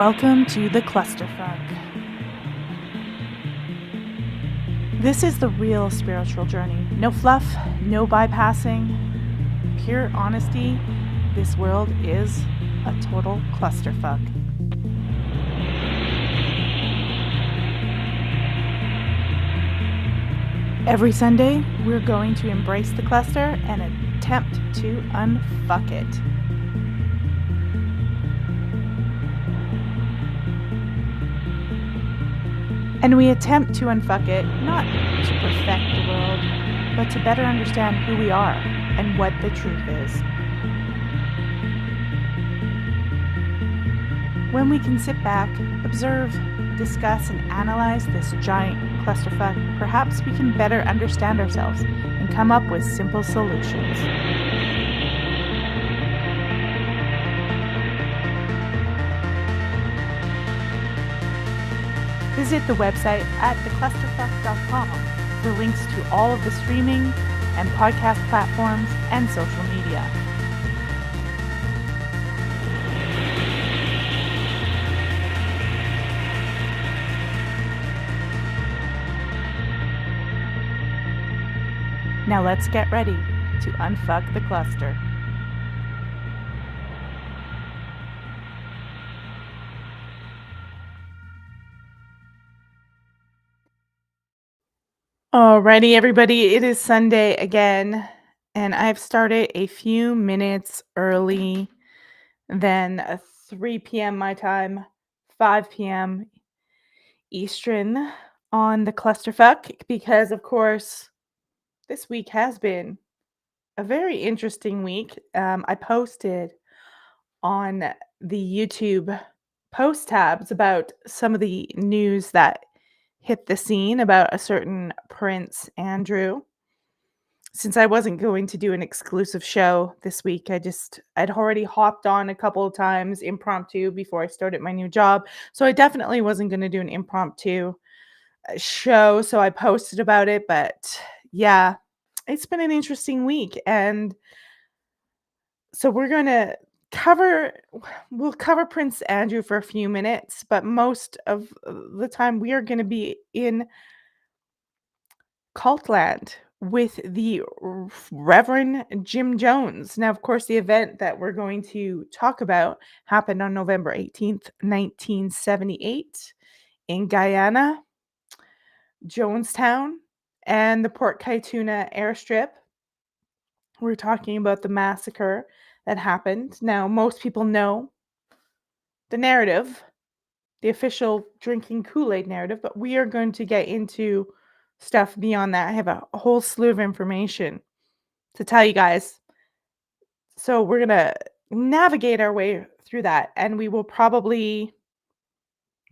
Welcome to the clusterfuck. This is the real spiritual journey. No fluff, no bypassing, pure honesty. This world is a total clusterfuck. Every Sunday, we're going to embrace the cluster and attempt to unfuck it. And we attempt to unfuck it not to perfect the world, but to better understand who we are and what the truth is. When we can sit back, observe, discuss, and analyze this giant clusterfuck, perhaps we can better understand ourselves and come up with simple solutions. Visit the website at theclusterfuck.com for links to all of the streaming and podcast platforms and social media. Now let's get ready to unfuck the cluster. Alrighty, everybody, it is Sunday again, and I've started a few minutes early than 3 p.m. my time, 5 p.m. Eastern on the clusterfuck because, of course, this week has been a very interesting week. I posted on the YouTube post tabs about some of the news that hit the scene about a certain Prince Andrew. Since I wasn't going to do an exclusive show this week, I'd already hopped on a couple of times impromptu before I started my new job. So I definitely wasn't going to do an impromptu show. So I posted about it. But yeah, it's been an interesting week. And so we'll cover Prince Andrew for a few minutes, but most of the time we are going to be in Cultland with the Reverend Jim Jones. Now, of course, the event that we're going to talk about happened on November 18th, 1978 in Guyana, Jonestown, and the Port Kaituna airstrip. We're talking about the massacre that happened. Now, most people know the narrative, the official drinking Kool-Aid narrative, but we are going to get into stuff beyond that. I have a whole slew of information to tell you guys. So we're going to navigate our way through that, and we will probably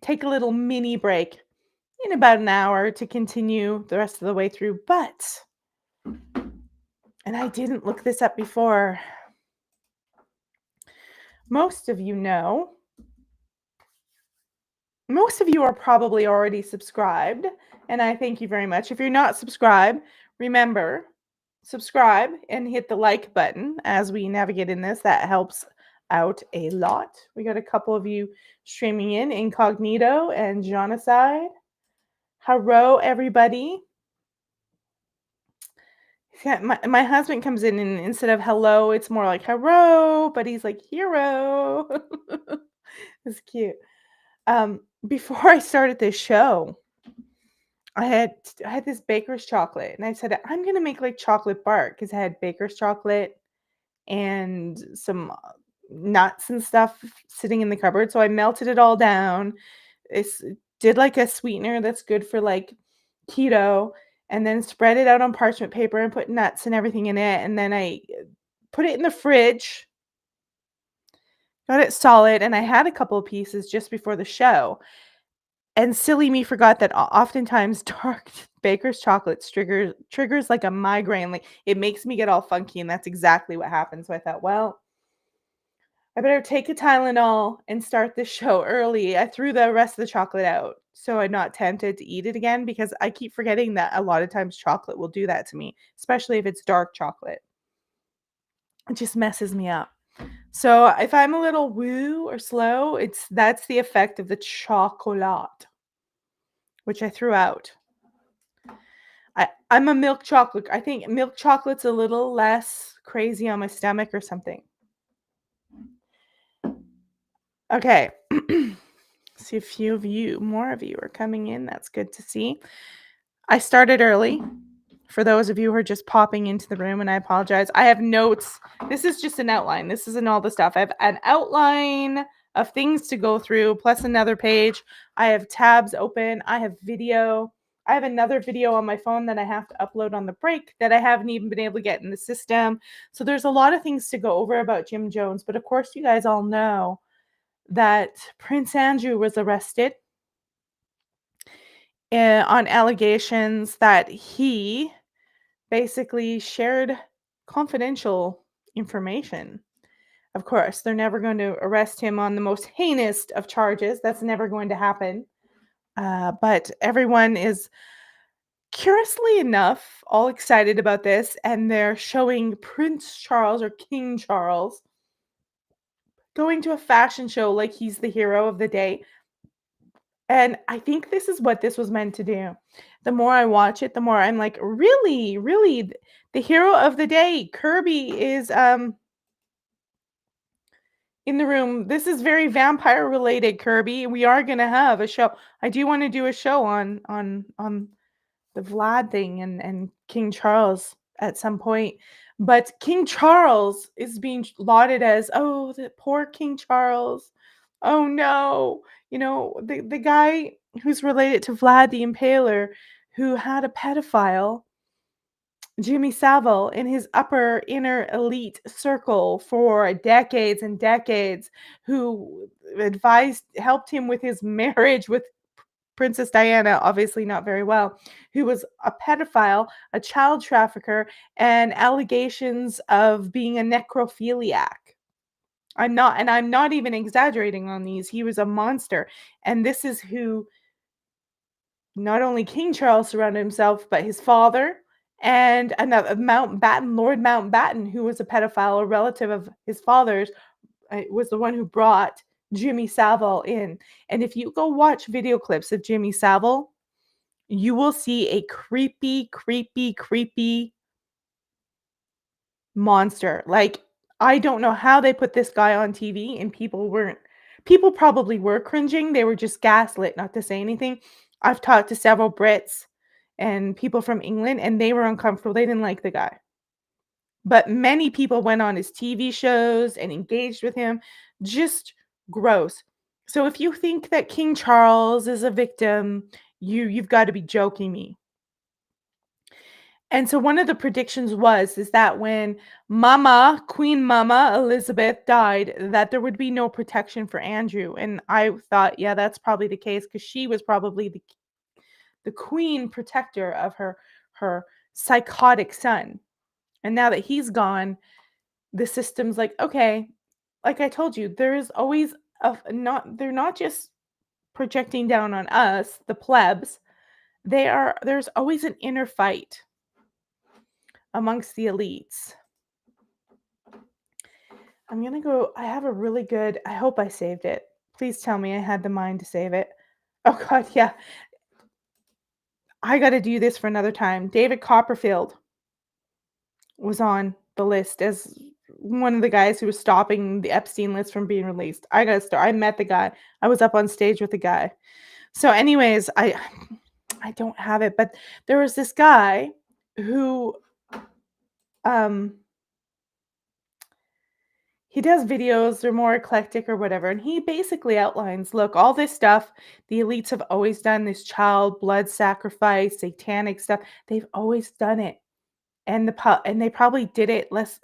take a little mini break in about an hour to continue the rest of the way through. But, and I didn't look this up before, most of you are probably already subscribed, and I thank you very much. If you're not subscribed, remember, subscribe and hit the like button as we navigate in this. That helps out a lot. We got a couple of you streaming in, Incognito and Genocide. Hello, everybody. Yeah, my husband comes in and instead of hello, it's more like hello, but he's like hero. It's cute. Before I started this show, I had this baker's chocolate, and I said I'm gonna make like chocolate bar because I had baker's chocolate and some nuts and stuff sitting in the cupboard. So I melted it all down. It's did like a sweetener that's good for like keto, and then spread it out on parchment paper and put nuts and everything in it, and then I put it in the fridge. Got it solid, and I had a couple of pieces just before the show. And silly me forgot that oftentimes dark baker's chocolates triggers like a migraine. Like it makes me get all funky, and that's exactly what happened. So I thought, well, I better take a Tylenol and start this show early. I threw the rest of the chocolate out so I'm not tempted to eat it again because I keep forgetting that a lot of times chocolate will do that to me, especially if it's dark chocolate. It just messes me up. So if I'm a little woo or slow, that's the effect of the chocolate, which I threw out. I'm a milk chocolate. I think milk chocolate's a little less crazy on my stomach or something. Okay. See a few of you, more of you are coming in. That's good to see. I started early. For those of you who are just popping into the room, and I apologize. I have notes. This is just an outline. This isn't all the stuff. I have an outline of things to go through, plus another page. I have tabs open. I have video. I have another video on my phone that I have to upload on the break that I haven't even been able to get in the system. So there's a lot of things to go over about Jim Jones. But of course, you guys all know that Prince Andrew was arrested on allegations that he basically shared confidential information. Of course, they're never going to arrest him on the most heinous of charges. That's never going to happen. But everyone is, curiously enough, all excited about this, and they're showing Prince Charles or King Charles going to a fashion show like he's the hero of the day. And I think this is what this was meant to do. The more I watch it, the more I'm like, really, really, the hero of the day, Kirby, is in the room. This is very vampire related, Kirby. We are gonna have a show. I do want to do a show on the Vlad thing and King Charles at some point. But King Charles is being lauded as, oh, the poor King Charles. Oh no. The guy who's related to Vlad the Impaler, who had a pedophile, Jimmy Savile, in his upper inner elite circle for decades and decades, who helped him with his marriage with Princess Diana, obviously not very well, who was a pedophile, a child trafficker, and allegations of being a necrophiliac. I'm not even exaggerating on these. He was a monster. And this is who not only King Charles surrounded himself, but his father and another Mountbatten, Lord Mountbatten, who was a pedophile, a relative of his father's, was the one who brought Jimmy Savile in. And if you go watch video clips of Jimmy Savile, you will see a creepy, creepy, creepy monster. Like, I don't know how they put this guy on TV and people probably were cringing. They were just gaslit not to say anything. I've talked to several Brits and people from England, and they were uncomfortable. They didn't like the guy. But many people went on his TV shows and engaged with him. Just gross. So if you think that King Charles is a victim, you've got to be joking me. And so one of the predictions is that when Queen Mama Elizabeth died, that there would be no protection for Andrew. And I thought, yeah, that's probably the case, because she was probably the queen protector of her psychotic son. And now that he's gone, the system's like, okay, like I told you, there is always they're not just projecting down on us, the plebs. There's always an inner fight amongst the elites. I'm gonna go. I have a really good. I hope I saved it. Please tell me I had the mind to save it. Oh God, yeah. I got to do this for another time. David Copperfield was on the list as one of the guys who was stopping the Epstein list from being released. I got to start. I met the guy. I was up on stage with the guy. So, anyways, I don't have it, but there was this guy who he does videos, they're more eclectic or whatever, and he basically outlines, look, all this stuff the elites have always done, this child blood sacrifice, satanic stuff, they've always done it. And they probably did it less,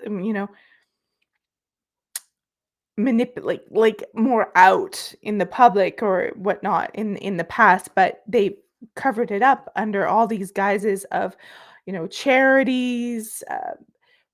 manipulate, like more out in the public or whatnot in the past, but they covered it up under all these guises of, charities,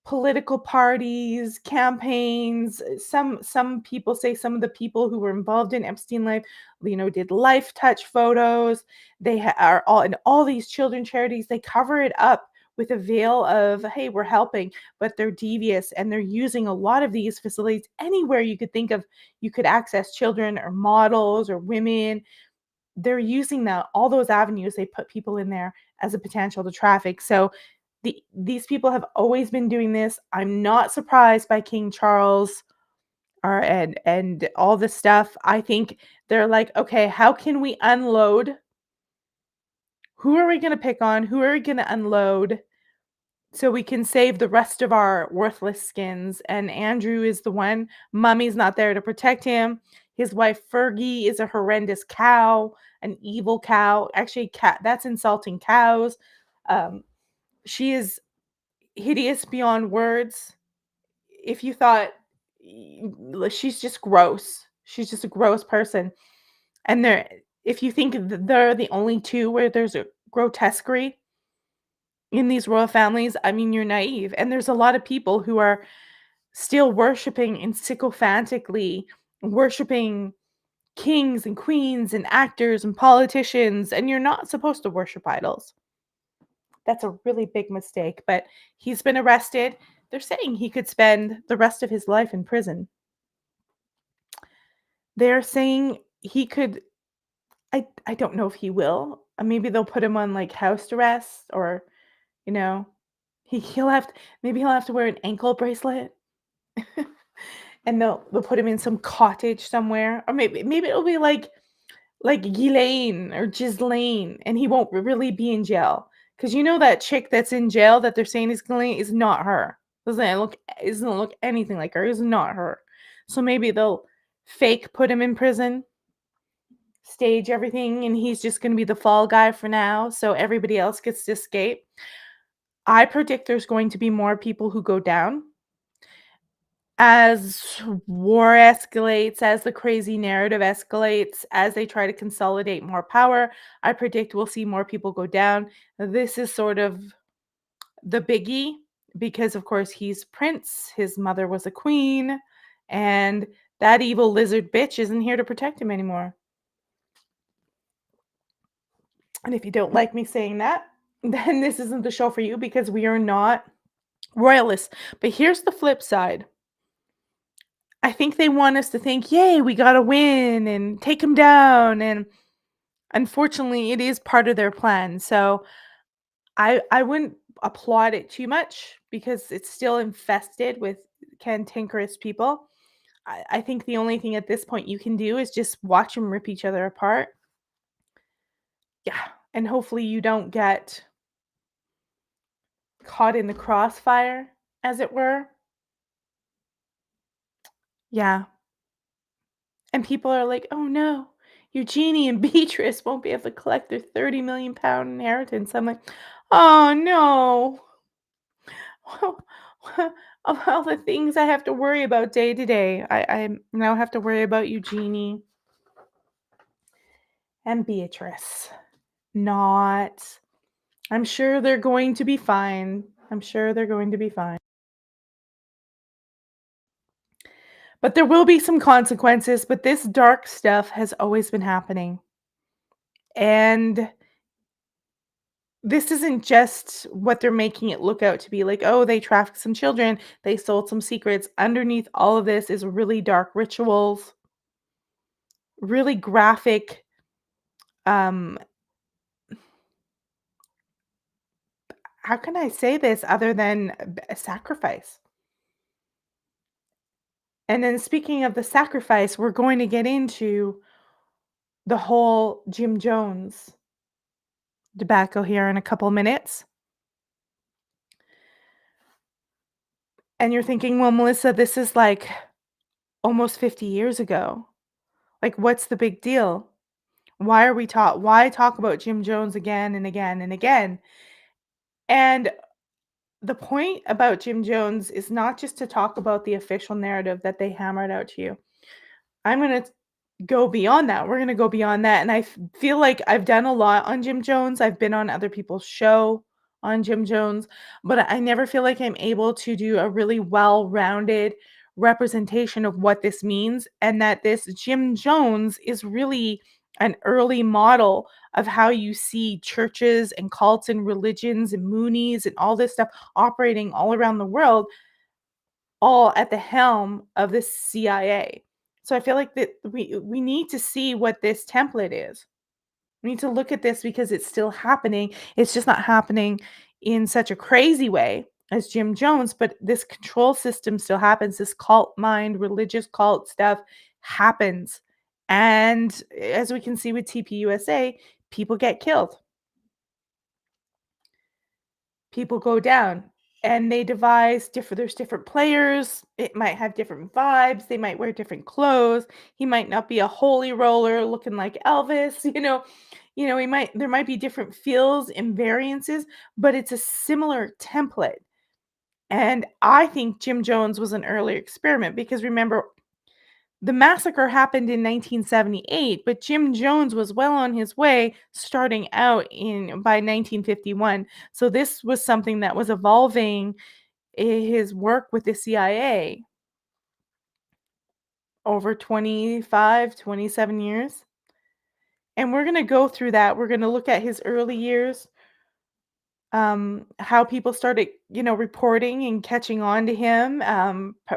political parties, campaigns. Some people say some of the people who were involved in Epstein life, did life touch photos. They are all in all these children charities. They cover it up with a veil of, hey, we're helping, but they're devious and they're using a lot of these facilities anywhere you could think of. You could access children or models or women. They're using all those avenues. They put people in there as a potential to traffic. So these people have always been doing this. I'm not surprised by King Charles or and all this stuff. I think they're like, okay, how can we unload? Who are we going to pick on? Who are we going to unload so we can save the rest of our worthless skins? And Andrew is the one. Mummy's not there to protect him. His wife Fergie is a horrendous cow, an evil cow. Actually, cat, that's insulting cows. She is hideous beyond words. If you thought she's just gross. She's just a gross person. And if you think they're the only two where there's a grotesquerie in these royal families, I mean, you're naive. And there's a lot of people who are still worshiping and sycophantically worshiping kings and queens and actors and politicians, and you're not supposed to worship idols. That's a really big mistake, but he's been arrested. They're saying he could spend the rest of his life in prison. They're saying he could, I don't know if he will. Maybe they'll put him on like house arrest, or you know, maybe he'll have to wear an ankle bracelet. And they'll put him in some cottage somewhere, or maybe it'll be like Ghislaine or Ghislaine, and he won't really be in jail. Because you know that chick that's in jail that they're saying is Ghislaine is not her. Doesn't look anything like her. Is not her. So maybe they'll fake put him in prison, stage everything, and he's just going to be the fall guy for now, so everybody else gets to escape. I predict there's going to be more people who go down as war escalates, as the crazy narrative escalates, as they try to consolidate more power. I predict we'll see more people go down. This is sort of the biggie because, of course, he's prince. His mother was a queen, and that evil lizard bitch isn't here to protect him anymore. And if you don't like me saying that, then this isn't the show for you, because we are not royalists. But here's the flip side. I think they want us to think, yay, we got to win and take him down. And unfortunately, it is part of their plan. So I wouldn't applaud it too much, because it's still infested with cantankerous people. I think the only thing at this point you can do is just watch them rip each other apart. Yeah. And hopefully you don't get caught in the crossfire, as it were. Yeah. And people are like, "Oh, no. Eugenie and Beatrice won't be able to collect their 30 million pound inheritance." I'm like, "Oh, no. Of all the things I have to worry about day to day, I now have to worry about Eugenie and Beatrice. Not. I'm sure they're going to be fine. I'm sure they're going to be fine. But there will be some consequences, but this dark stuff has always been happening. And this isn't just what they're making it look out to be, like, oh, they trafficked some children, they sold some secrets. Underneath all of this is really dark rituals, really graphic, um, how can I say this other than a sacrifice? And then speaking of the sacrifice, we're going to get into the whole Jim Jones debacle here in a couple minutes. And you're thinking, well, Melissa, this is like almost 50 years ago. Like, what's the big deal? Why talk about Jim Jones again and again and again? And the point about Jim Jones is not just to talk about the official narrative that they hammered out to you. I'm going to go beyond that. We're going to go beyond that. And I feel like I've done a lot on Jim Jones. I've been on other people's show on Jim Jones, but I never feel like I'm able to do a really well-rounded representation of what this means, and that this Jim Jones is really an early model of how you see churches and cults and religions and Moonies and all this stuff operating all around the world, all at the helm of the CIA. So I feel like that we need to see what this template is. We need to look at this because it's still happening. It's just not happening in such a crazy way as Jim Jones, but this control system still happens. This cult mind, religious cult stuff happens. And as we can see with TPUSA, people get killed. People go down and they devise there's different players. It might have different vibes. They might wear different clothes. He might not be a holy roller looking like Elvis, there might be different feels and variances, but it's a similar template. And I think Jim Jones was an early experiment because remember, the massacre happened in 1978, but Jim Jones was well on his way starting out in by 1951. So this was something that was evolving his work with the CIA over 25, 27 years. And we're going to go through that. We're going to look at his early years, how people started, reporting and catching on to him.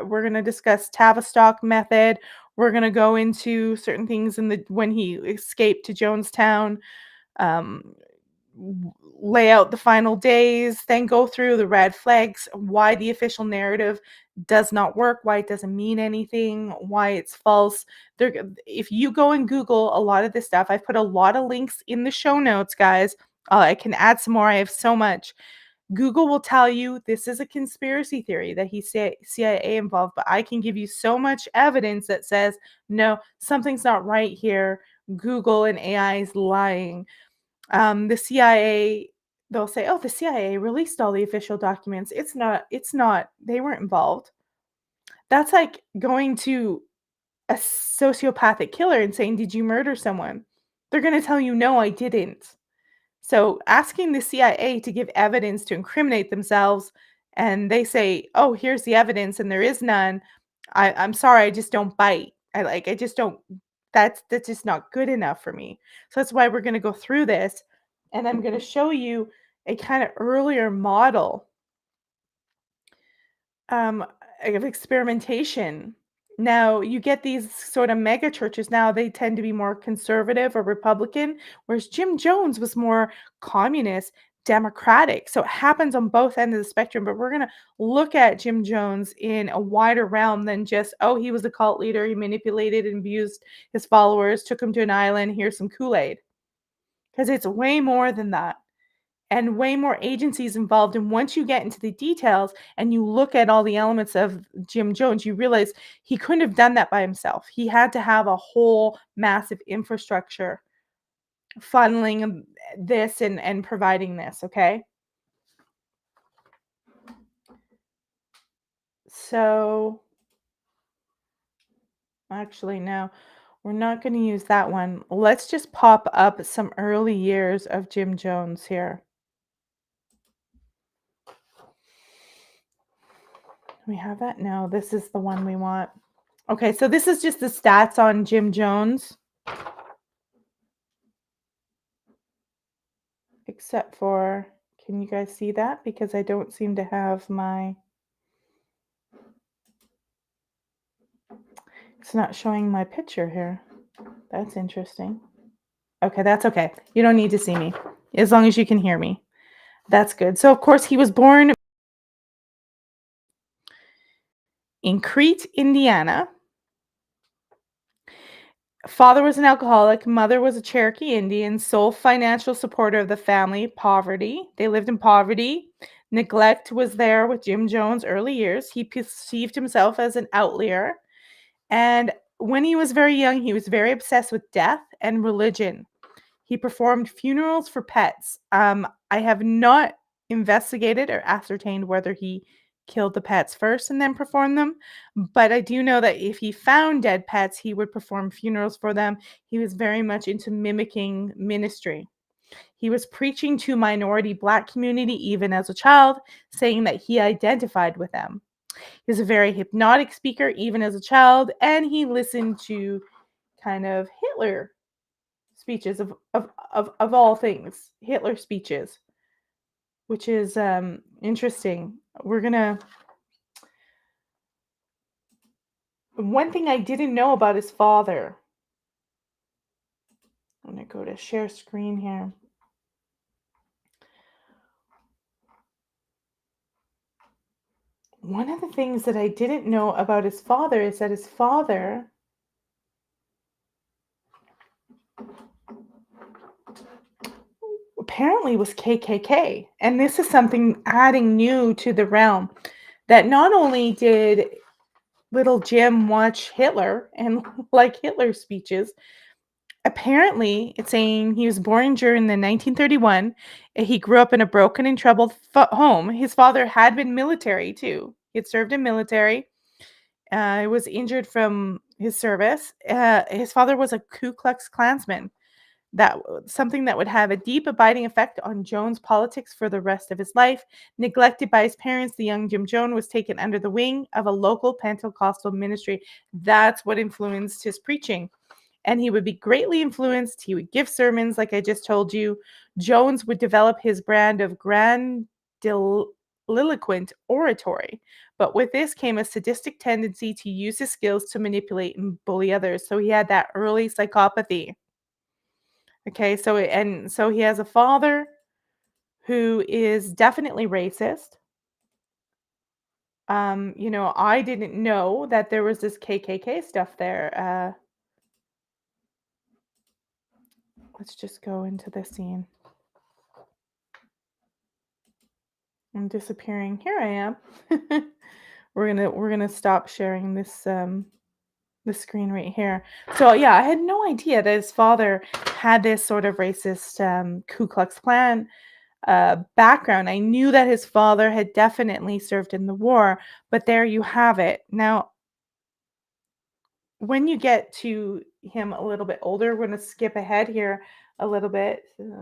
We're going to discuss Tavistock Method. We're going to go into certain things when he escaped to Jonestown, um, lay out the final days, then go through the red flags, why the official narrative does not work, why it doesn't mean anything, why it's false. If you go and Google a lot of this stuff, I've put a lot of links in the show notes, guys. I can add some more. I have so much. Google will tell you this is a conspiracy theory that he's CIA involved, but I can give you so much evidence that says, no, something's not right here. Google and AI is lying. The CIA, they'll say, oh, the CIA released all the official documents. It's not, they weren't involved. That's like going to a sociopathic killer and saying, did you murder someone? They're going to tell you, no, I didn't. So asking the CIA to give evidence to incriminate themselves and they say, oh, here's the evidence and there is none. I'm sorry, I just don't bite. I just don't, that's just not good enough for me. So that's why we're going to go through this and I'm going to show you a kind of earlier model um, of experimentation. Now, you get these sort of mega churches now, they tend to be more conservative or Republican, whereas Jim Jones was more communist, democratic. So it happens on both ends of the spectrum, but we're going to look at Jim Jones in a wider realm than just, oh, he was a cult leader, he manipulated and abused his followers, took them to an island, here's some Kool-Aid. Because it's way more than that and way more agencies involved. And once you get into the details and you look at all the elements of Jim Jones, you realize he couldn't have done that by himself. He had to have a whole massive infrastructure funneling this and providing this, okay? So, actually, no, we're not going to use that one. Let's just pop up some early years of Jim Jones here. We have that? No, this is the one we want. Okay, so this is just the stats on Jim Jones. Except for, can you guys see that? Because I don't seem to have it's not showing my picture here. That's interesting. Okay, that's okay. You don't need to see me as long as you can hear me. That's good. So, of course, he was born in Crete, Indiana. Father was an alcoholic, mother was a Cherokee Indian, sole financial supporter of the family, poverty. They lived in poverty. Neglect was there with Jim Jones' early years. He perceived himself as an outlier. And when he was very young, he was very obsessed with death and religion. He performed funerals for pets. I have not investigated or ascertained whether he killed the pets first and then performed them, but I do know that if he found dead pets, he would perform funerals for them. He was very much into mimicking ministry. He was preaching to minority Black community even as a child, saying that he identified with them. He was a very hypnotic speaker even as a child, and he listened to kind of Hitler speeches of all things, Hitler speeches, which is interesting. One thing I didn't know about his father. I'm gonna go to share screen here. One of the things that I didn't know about his father is that his father apparently was KKK. And this is something adding new to the realm, that not only did little Jim watch Hitler and like Hitler's speeches, apparently it's saying he was born during the 1931. He grew up in a broken and troubled home. His father had been military too. He had served in military. He was injured from his service. His father was a Ku Klux Klansman. Something that would have a deep abiding effect on Jones' politics for the rest of his life. Neglected by his parents, the young Jim Jones was taken under the wing of a local Pentecostal ministry. That's what influenced his preaching. And he would be greatly influenced. He would give sermons, like I just told you. Jones would develop his brand of grandiloquent oratory. But with this came a sadistic tendency to use his skills to manipulate and bully others. So he had that early psychopathy. Okay, so he has a father who is definitely racist. I didn't know that there was this KKK stuff there. Let's just go into the scene. I'm disappearing. Here I am. we're gonna stop sharing this the screen right here. So yeah, I had no idea that his father had this sort of racist Ku Klux Klan background. I knew that his father had definitely served in the war, but there you have it. Now, when you get to him a little bit older, we're going to skip ahead here a little bit. Let's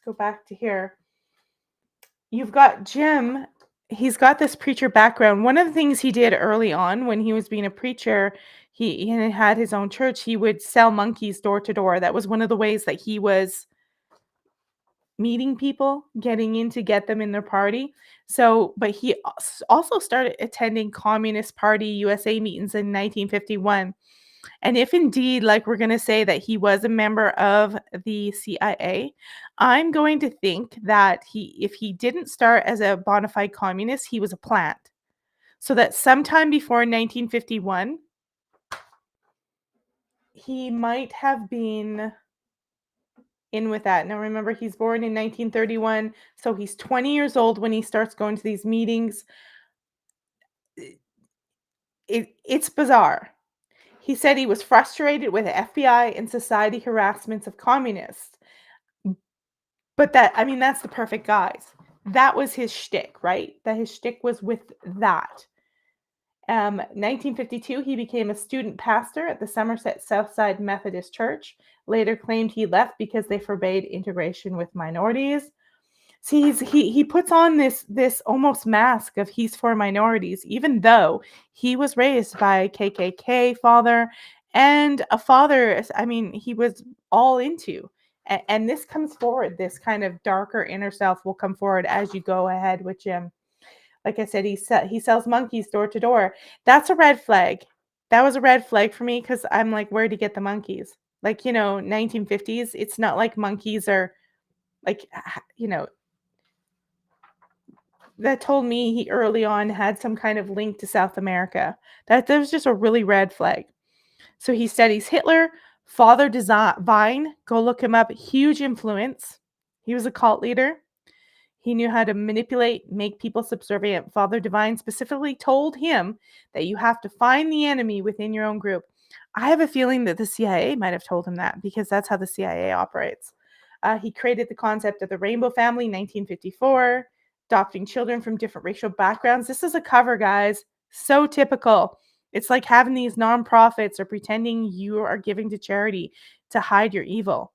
go back to here. You've got Jim. He's got this preacher background. One of the things he did early on when he was being a preacher, he had his own church. He would sell monkeys door to door. That was one of the ways that he was meeting people, getting in to get them in their party. So, but he also started attending Communist Party USA meetings in 1951. And if indeed, like we're going to say, that he was a member of the CIA, I'm going to think that if he didn't start as a bona fide communist, he was a plant. So that sometime before 1951, he might have been in with that. Now remember, he's born in 1931, so he's 20 years old when he starts going to these meetings. It's bizarre. He said he was frustrated with the FBI and society harassments of communists. But that's the perfect guise. That was his shtick, right? That his shtick was with that. 1952, he became a student pastor at the Somerset Southside Methodist Church. Later claimed he left because they forbade integration with minorities. See, he puts on this almost mask of he's for minorities, even though he was raised by a KKK father and a father. He was all into. And this comes forward. This kind of darker inner self will come forward as you go ahead with Jim. Like I said, he sells monkeys door to door. That's a red flag. That was a red flag for me because I'm like, where'd he get the monkeys? 1950s. It's not like monkeys are like, that told me he early on had some kind of link to South America. That was just a really red flag. So he studies Hitler, Father Divine. Go look him up. Huge influence. He was a cult leader. He knew how to manipulate, make people subservient. Father Divine specifically told him that you have to find the enemy within your own group. I have a feeling that the CIA might have told him that because that's how the CIA operates. He created the concept of the rainbow family, 1954, adopting children from different racial backgrounds. This is a cover, guys. So typical. It's like having these nonprofits or pretending you are giving to charity to hide your evil.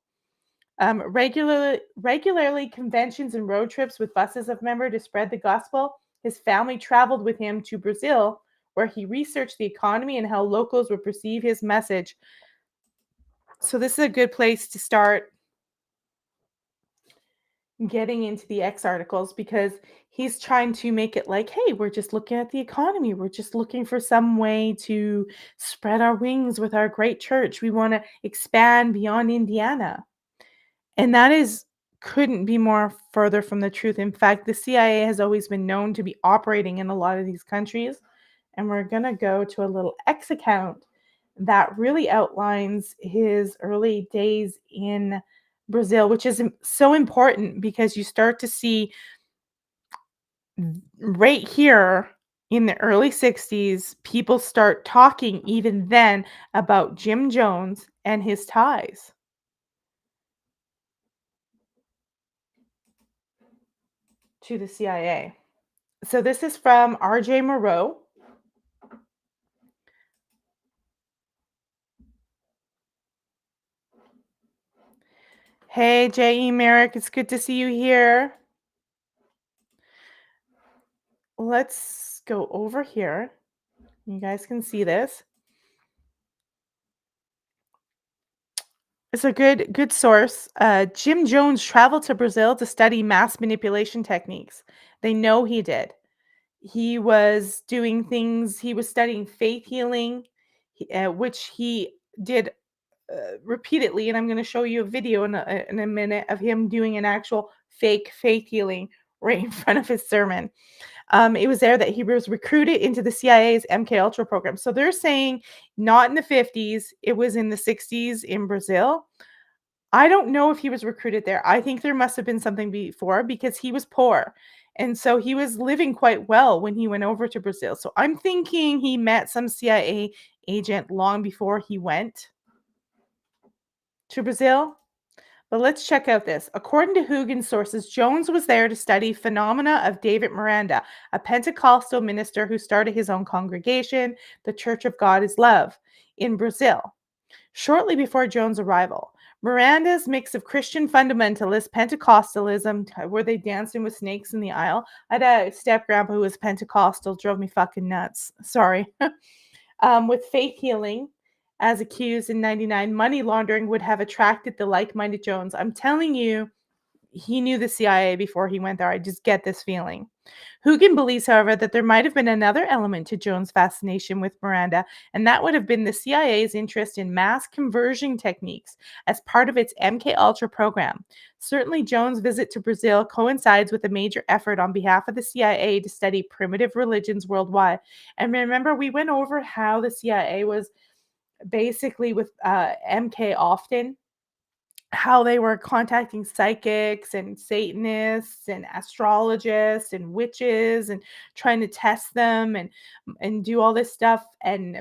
Regularly conventions and road trips with buses of members to spread the gospel. His family traveled with him to Brazil, where he researched the economy and how locals would perceive his message. So this is a good place to start getting into the X articles because he's trying to make it like, hey, we're just looking at the economy. We're just looking for some way to spread our wings with our great church. We want to expand beyond Indiana. And that is couldn't be more further from the truth. In fact, the CIA has always been known to be operating in a lot of these countries. And we're going to go to a little X account that really outlines his early days in Brazil, which is so important because you start to see right here in the early 60s, people start talking even then about Jim Jones and his ties to the CIA. So this is from RJ Moreau. Hey, J.E. Merrick, it's good to see you here. Let's go over here. You guys can see this. It's a good source. Jim Jones traveled to Brazil to study mass manipulation techniques. They know he did. He was doing things. He was studying faith healing, which he did repeatedly. And I'm going to show you a video in a minute of him doing an actual fake faith healing right in front of his sermon. It was there that he was recruited into the CIA's MKUltra program. So they're saying not in the 50s, it was in the 60s in Brazil. I don't know if he was recruited there. I think there must have been something before because he was poor. And so he was living quite well when he went over to Brazil. So I'm thinking he met some CIA agent long before he went to Brazil. But let's check out this. According to Hugin's sources, Jones was there to study phenomena of David Miranda, a Pentecostal minister who started his own congregation, the Church of God is Love, in Brazil. Shortly before Jones' arrival, Miranda's mix of Christian fundamentalist Pentecostalism, were they dancing with snakes in the aisle? I had a step grandpa who was Pentecostal, drove me fucking nuts. Sorry. With faith healing, as accused in 99, money laundering would have attracted the like-minded Jones. I'm telling you, he knew the CIA before he went there. I just get this feeling. Hugin believes, however, that there might have been another element to Jones' fascination with Miranda, and that would have been the CIA's interest in mass conversion techniques as part of its MKUltra program. Certainly, Jones' visit to Brazil coincides with a major effort on behalf of the CIA to study primitive religions worldwide. And remember, we went over how the CIA was basically with MK often, how they were contacting psychics and Satanists and astrologists and witches and trying to test them and do all this stuff and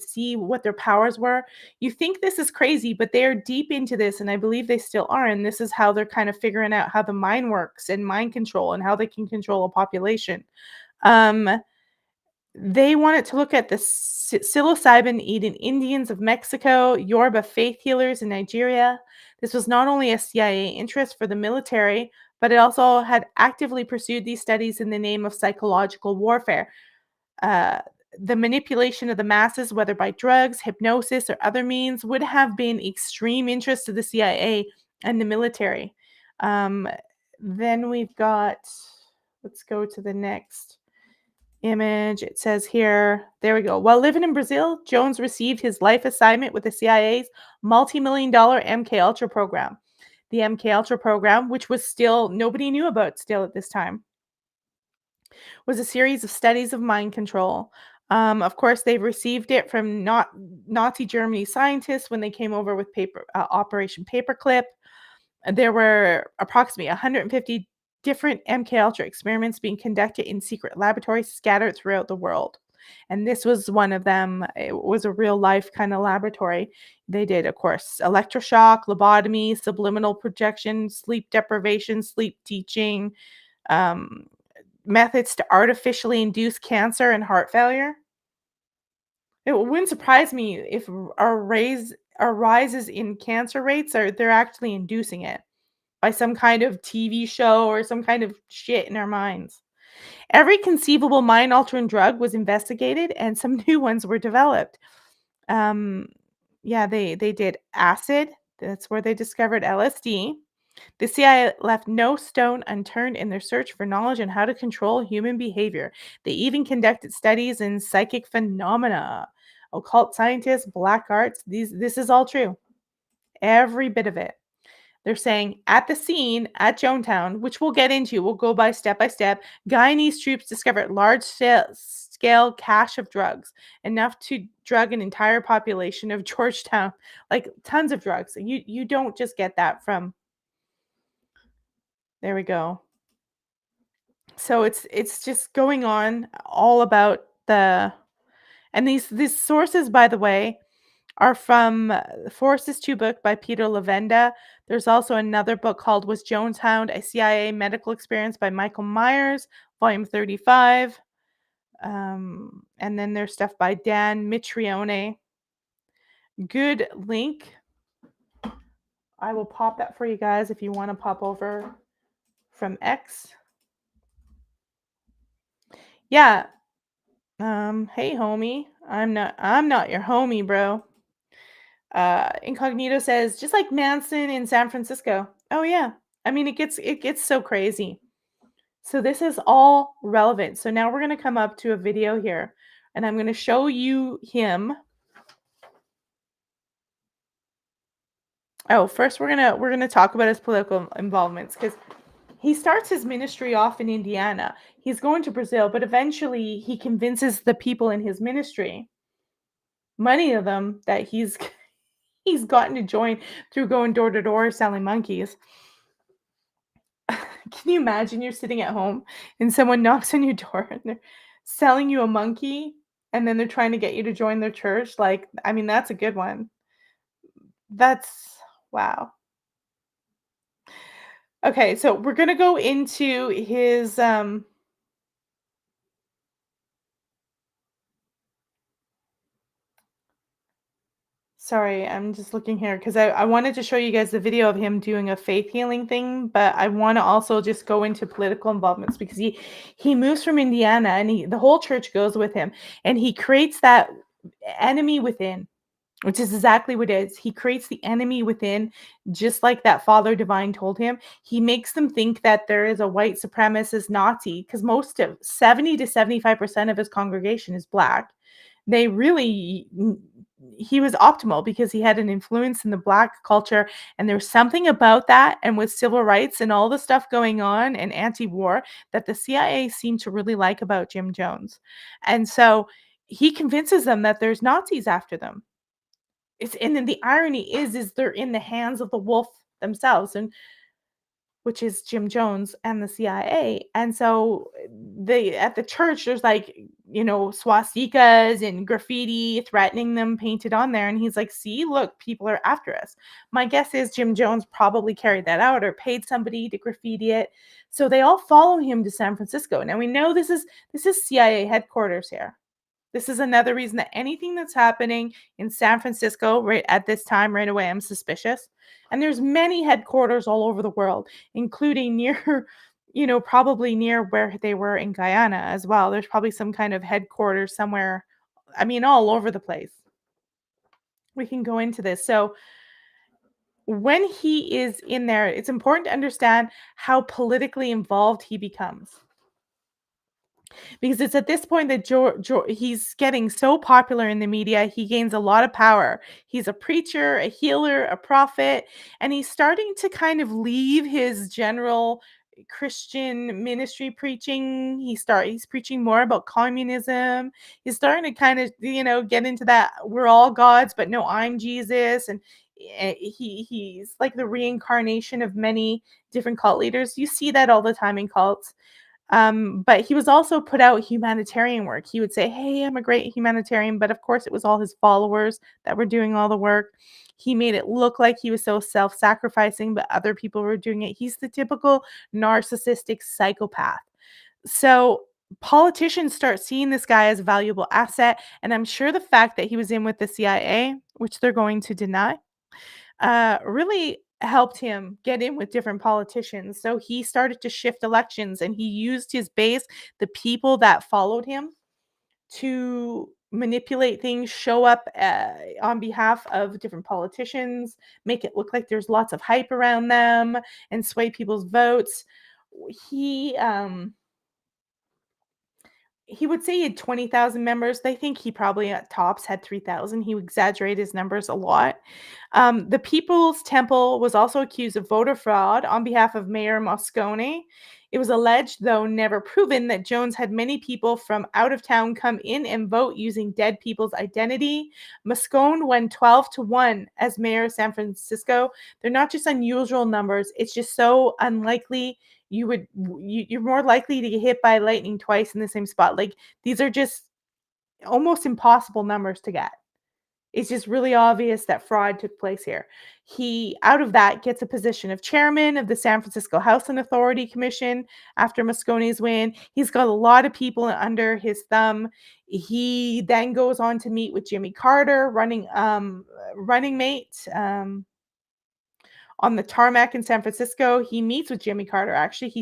see what their powers were. You think this is crazy, but they are deep into this, and I believe they still are. And this is how they're kind of figuring out how the mind works and mind control and how they can control a population. They wanted to look at the psilocybin-eating Indians of Mexico, Yoruba faith healers in Nigeria. This was not only a CIA interest for the military, but it also had actively pursued these studies in the name of psychological warfare. Uh, the manipulation of the masses, whether by drugs, hypnosis, or other means, would have been extreme interest to the CIA and the military. Then we've got, let's go to the next image. It says here, there we go. While living in Brazil, Jones received his life assignment with the CIA's multi-million-dollar MKUltra program. The MKUltra program, which was still nobody knew about still at this time, was a series of studies of mind control. Of course, they received it from Nazi Germany scientists when they came over with Operation Paperclip. There were approximately 150 different MKUltra experiments being conducted in secret laboratories scattered throughout the world. And this was one of them. It was a real life kind of laboratory. They did, of course, electroshock, lobotomy, subliminal projection, sleep deprivation, sleep teaching, um, methods to artificially induce cancer and heart failure. It wouldn't surprise me if our rises in cancer rates are they're actually inducing it by some kind of TV show or some kind of shit in our minds. Every conceivable mind-altering drug was investigated, and some new ones were developed. Um, Yeah, they did acid. That's where they discovered LSD. The CIA left no stone unturned in their search for knowledge on how to control human behavior. They even conducted studies in psychic phenomena, occult scientists, black arts. This is all true. Every bit of it. They're saying at the scene at Jonestown, which we'll get into, we'll go by step, Guyanese troops discovered large scale cache of drugs, enough to drug an entire population of Georgetown, like tons of drugs. You don't just get that from, there we go. So it's just going on all about the, and these sources, by the way, are from Forrest's 2 book by Peter Levenda. There's also another book called Was Jonestown a CIA Medical Experience by Michael Myers, volume 35. And then there's stuff by Dan Mitrione. Good link. I will pop that for you guys if you want to pop over from X. Yeah. Hey homie. I'm not your homie, bro. Incognito says, just like Manson in San Francisco. Oh yeah. I mean, it gets so crazy. So this is all relevant. So now we're going to come up to a video here, and I'm going to show you him. Oh, first we're going to talk about his political involvements, cuz he starts his ministry off in Indiana. He's going to Brazil, but eventually he convinces the people in his ministry, many of them that he's gotten to join through going door to door selling monkeys. Can you imagine you're sitting at home and someone knocks on your door and they're selling you a monkey and then they're trying to get you to join their church? Like, I mean, that's a good one. That's wow. Okay, so we're gonna go into his sorry, I'm just looking here because I wanted to show you guys the video of him doing a faith healing thing, but I want to also just go into political involvements because he moves from Indiana and the whole church goes with him and he creates that enemy within, which is exactly what it is. He creates the enemy within, just like that Father Divine told him. He makes them think that there is a white supremacist Nazi because most of 70 to 75% of his congregation is black. They really, he was optimal because he had an influence in the black culture, and there was something about that, and with civil rights and all the stuff going on and anti-war, that the CIA seemed to really like about Jim Jones. And so he convinces them that there's Nazis after them. It's, and then the irony is they're in the hands of the wolf themselves, and which is Jim Jones and the CIA. And so they, at the church, there's like, swastikas and graffiti threatening them painted on there. And he's like, see, look, people are after us. My guess is Jim Jones probably carried that out or paid somebody to graffiti it. So they all follow him to San Francisco. Now we know this is CIA headquarters here. This is another reason that anything that's happening in San Francisco right at this time, right away, I'm suspicious. And there's many headquarters all over the world, including near, probably near where they were in Guyana as well. There's probably some kind of headquarters somewhere. I mean, all over the place. We can go into this. So when he is in there, it's important to understand how politically involved he becomes. Because it's at this point that he's getting so popular in the media, he gains a lot of power. He's a preacher, a healer, a prophet, and he's starting to kind of leave his general Christian ministry preaching. He's preaching more about communism. He's starting to kind of, get into that we're all gods, but no, I'm Jesus. And he's like the reincarnation of many different cult leaders. You see that all the time in cults. But he was also put out humanitarian work. He would say, hey, I'm a great humanitarian, but of course it was all his followers that were doing all the work. He made it look like he was so self-sacrificing, but other people were doing it. He's the typical narcissistic psychopath. So politicians start seeing this guy as a valuable asset, and I'm sure the fact that he was in with the CIA, which they're going to deny, really helped him get in with different politicians. So he started to shift elections and he used his base, the people that followed him, to manipulate things, show up, on behalf of different politicians, make it look like there's lots of hype around them, and sway people's votes. He, um he would say he had 20,000 members. They think he probably at tops had 3,000. He would exaggerate his numbers a lot. The People's Temple was also accused of voter fraud on behalf of Mayor Moscone. It was alleged, though never proven, that Jones had many people from out of town come in and vote using dead people's identity. Moscone won 12-1 as mayor of San Francisco. They're not just unusual numbers, it's just so unlikely. You're more likely to get hit by lightning twice in the same spot. Like, these are just almost impossible numbers to get. It's just really obvious that fraud took place here. He, out of that, gets a position of chairman of the San Francisco Housing Authority Commission after Moscone's win. He's got a lot of people under his thumb. He then goes on to meet with Jimmy Carter, running mate. On the tarmac in San Francisco. He meets with Jimmy Carter. Actually,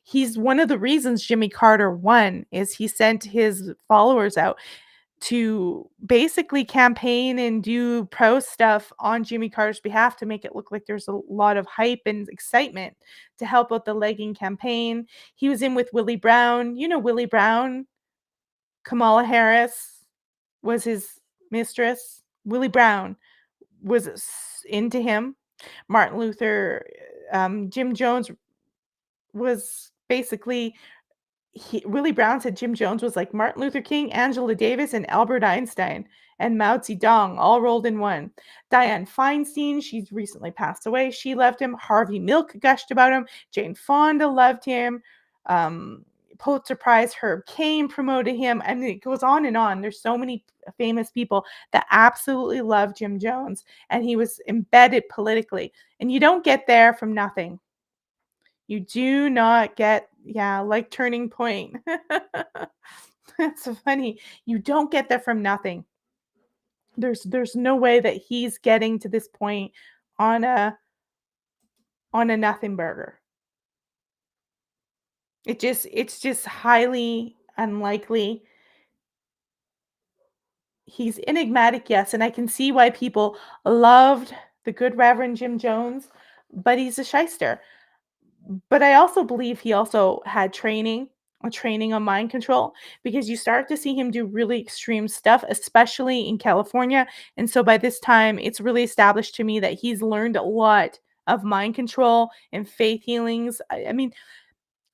he's one of the reasons Jimmy Carter won is he sent his followers out to basically campaign and do pro stuff on Jimmy Carter's behalf to make it look like there's a lot of hype and excitement to help out the legging campaign. He was in with Willie Brown. You know Willie Brown, Kamala Harris was his mistress. Willie Brown was into him. Martin Luther, Jim Jones was basically Willie Brown said Jim Jones was like Martin Luther King, Angela Davis, and Albert Einstein, and Mao Zedong all rolled in one. Dianne Feinstein, she's recently passed away. She loved him. Harvey Milk gushed about him. Jane Fonda loved him. Um, Pulitzer Prize Herb Cain promoted him. I mean, it goes on and on. There's so many famous people that absolutely love Jim Jones, and he was embedded politically. And you don't get there from nothing. You do not get, yeah, like Turning Point. That's so funny. You don't get there from nothing. There's no way that he's getting to this point on a nothing burger. It's just highly unlikely. He's enigmatic, yes, and I can see why people loved the good Reverend Jim Jones, but he's a shyster. But I also believe he also had training on mind control, because you start to see him do really extreme stuff, especially in California. And so by this time, it's really established to me that he's learned a lot of mind control and faith healings. I mean,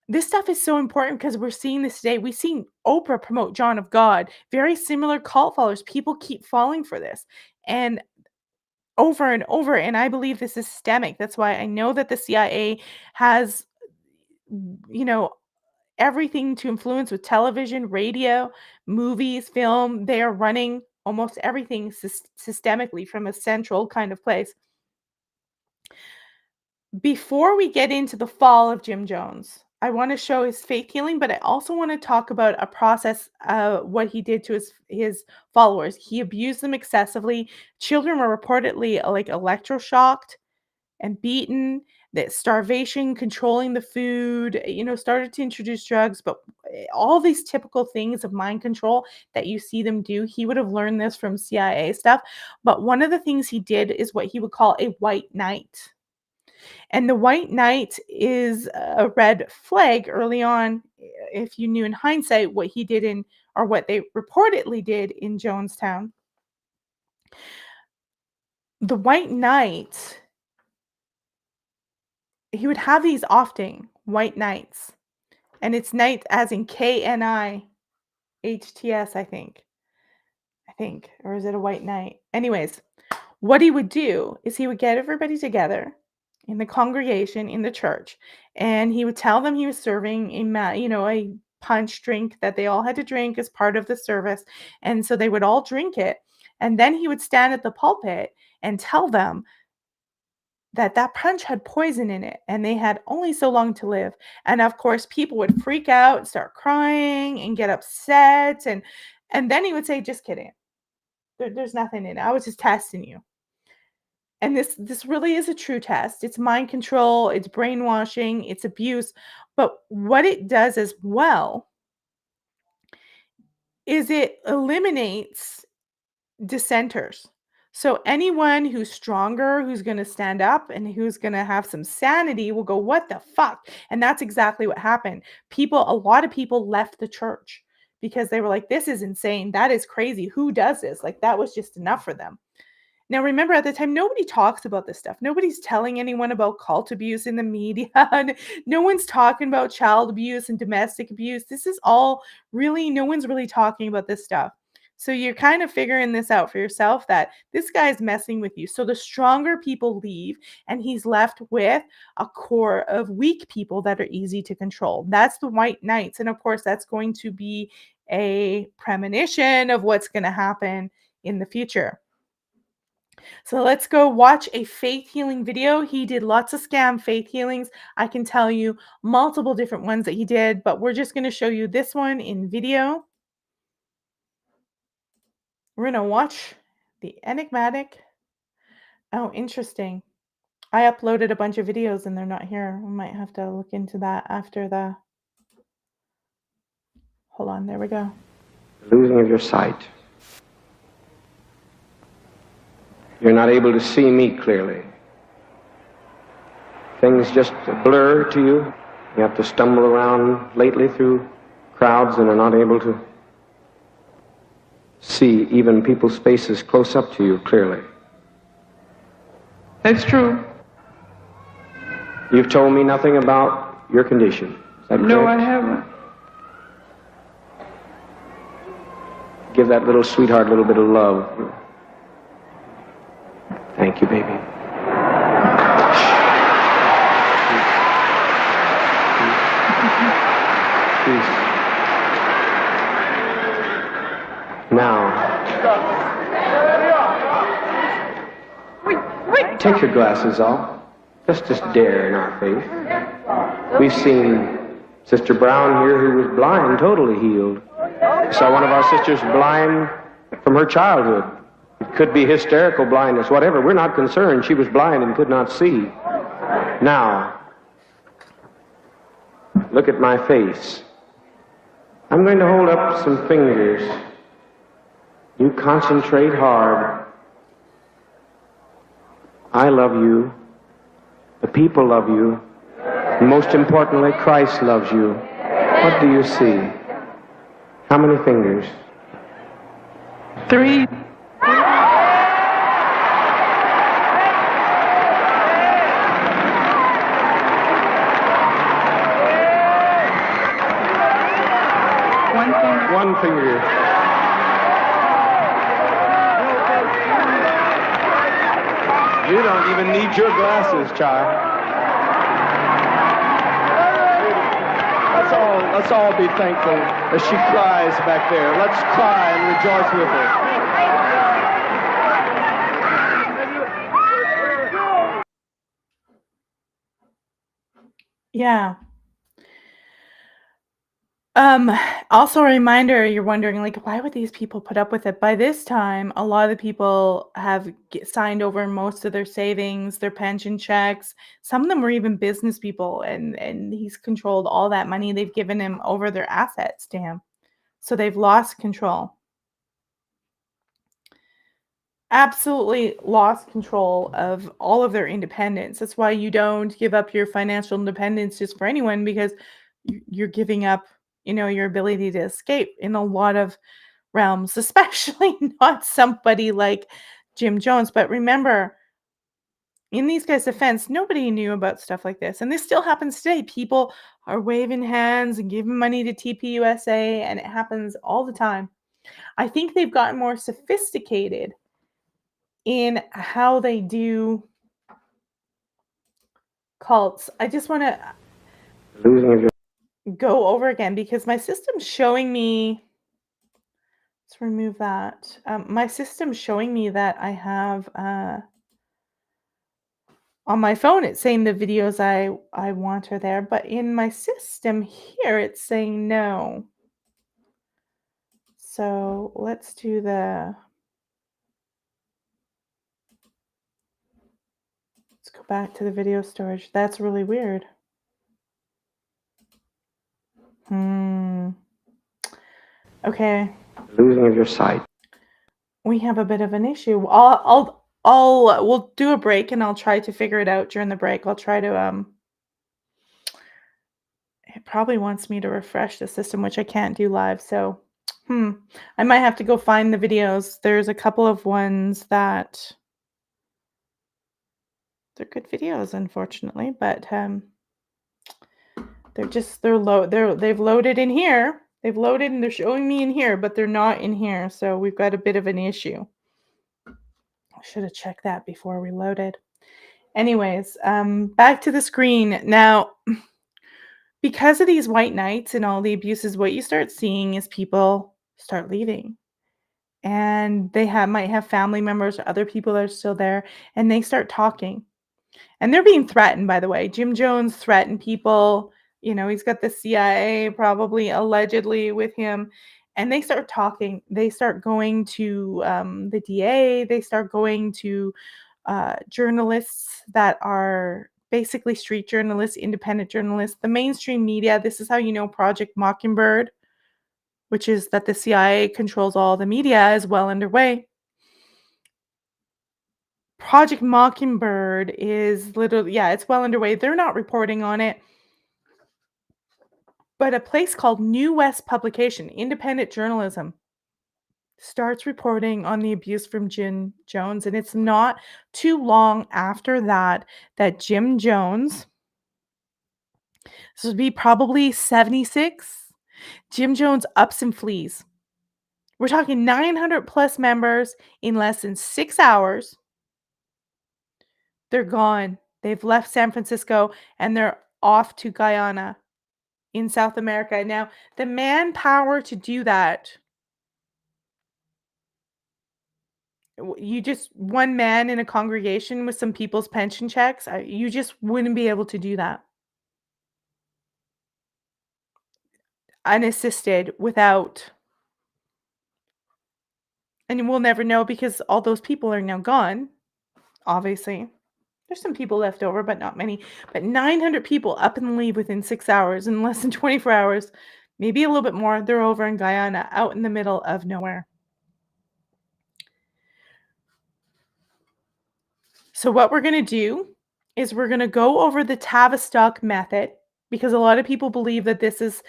this stuff is so important because we're seeing this today. We've seen Oprah promote John of God, very similar cult followers. People keep falling for this. And over and over, and I believe this is systemic. That's why I know that the CIA has, you know, everything to influence with television, radio, movies, film. They are running almost everything systemically from a central kind of place. Before we get into the fall of Jim Jones, I want to show his faith healing, but I also want to talk about a process, what he did to his followers. He abused them excessively. Children were reportedly like electroshocked and beaten. That starvation, controlling the food, started to introduce drugs, but all these typical things of mind control that you see them do, he would have learned this from CIA stuff. But one of the things he did is what he would call a white knight. And the white knight is a red flag early on. If you knew in hindsight what he did or what they reportedly did in Jonestown. The white knight, he would have these often, white knights. And it's knight as in KNIHTS, I think. Or is it a white knight? Anyways, what he would do is he would get everybody together in the congregation in the church, and he would tell them he was serving a punch drink that they all had to drink as part of the service, and so they would all drink it, and then he would stand at the pulpit and tell them that punch had poison in it and they had only so long to live. And of course, people would freak out and start crying and get upset, and then he would say, just kidding, there's nothing in it, I was just testing you. And this really is a true test. It's mind control, it's brainwashing, it's abuse. But what it does as well is it eliminates dissenters. So anyone who's stronger, who's going to stand up and who's going to have some sanity will go, "What the fuck?" And that's exactly what happened. A lot of people left the church because they were like, "This is insane. That is crazy. Who does this?" Like that was just enough for them. Now, remember at the time, nobody talks about this stuff. Nobody's telling anyone about cult abuse in the media. No one's talking about child abuse and domestic abuse. This is all really, no one's really talking about this stuff. So you're kind of figuring this out for yourself that this guy's messing with you. So the stronger people leave, and he's left with a core of weak people that are easy to control. That's the White Knights. And of course, that's going to be a premonition of what's going to happen in the future. So let's go watch a faith healing video. He did lots of scam faith healings. I can tell you multiple different ones that he did, but we're just going to show you this one in video. We're going to watch the enigmatic. Oh, interesting. I uploaded a bunch of videos and they're not here. We might have to look into that after the. Hold on, there we go. Losing of your sight. You're not able to see me clearly. Things just blur to you. You have to stumble around lately through crowds and are not able to see even people's faces close up to you clearly. That's true. You've told me nothing about your condition. Is that No, correct? I haven't. Give that little sweetheart a little bit of love. Thank you, baby. Peace. Now, take your glasses off. Let's just dare in our faith. We've seen Sister Brown here who was blind, totally healed. We saw one of our sisters blind from her childhood. It could be hysterical blindness, whatever. We're not concerned. She was blind and could not see. Now, look at my face. I'm going to hold up some fingers. You concentrate hard. I love you. The people love you. And most importantly, Christ loves you. What do you see? How many fingers? 3. One finger. You don't even need your glasses, child. Let's all be thankful as she cries back there. Let's cry and rejoice with her. Yeah. Also a reminder, you're wondering, like, why would these people put up with it? By this time, a lot of the people have signed over most of their savings, their pension checks. Some of them were even business people, and he's controlled all that money. They've given him over their assets to him. So they've lost control. Absolutely lost control of all of their independence. That's why you don't give up your financial independence just for anyone, because you're giving up, your ability to escape in a lot of realms, especially not somebody like Jim Jones. But remember, in these guys' defense, nobody knew about stuff like this. And this still happens today. People are waving hands and giving money to TPUSA, and it happens all the time. I think they've gotten more sophisticated in how they do cults. I just want to go over again because my system's showing me. Let's remove that. My system's showing me that I have on my phone. It's saying the videos I want are there, but in my system here, it's saying no. So let's do the. Let's go back to the video storage. That's really weird. Okay. the losing of your sight. We have a bit of an issue. We'll do a break and I'll try to figure it out during the break. I'll try to it probably wants me to refresh the system, which I can't do live. So, I might have to go find the videos. There's a couple of ones that they're good videos, unfortunately, but they've loaded in here. They've loaded and they're showing me in here, but they're not in here. So we've got a bit of an issue. I should have checked that before we loaded. Anyways, back to the screen. Now, because of these white knights and all the abuses, what you start seeing is people start leaving. And they might have family members or other people that are still there, and they start talking. And they're being threatened, by the way. Jim Jones threatened people. He's got the CIA probably allegedly with him. And they start talking. They start going to the DA. They start going to journalists that are basically street journalists, independent journalists, the mainstream media. This is how you know Project Mockingbird, which is that the CIA controls all the media, is well underway. Project Mockingbird is literally, it's well underway. They're not reporting on it. But a place called New West Publication, independent journalism, starts reporting on the abuse from Jim Jones. And it's not too long after that Jim Jones, this would be probably 76, Jim Jones ups and flees. We're talking 900 plus members in less than 6 hours. They're gone. They've left San Francisco and they're off to Guyana in South America. Now, the manpower to do that, you just one man in a congregation with some people's pension checks, you just wouldn't be able to do that unassisted without, and we'll never know because all those people are now gone, obviously. There's some people left over, but not many. But 900 people up and leave within 6 hours, in less than 24 hours, maybe a little bit more. They're over in Guyana, out in the middle of nowhere. So what we're going to do is we're going to go over the Tavistock Method, because a lot of people believe that this is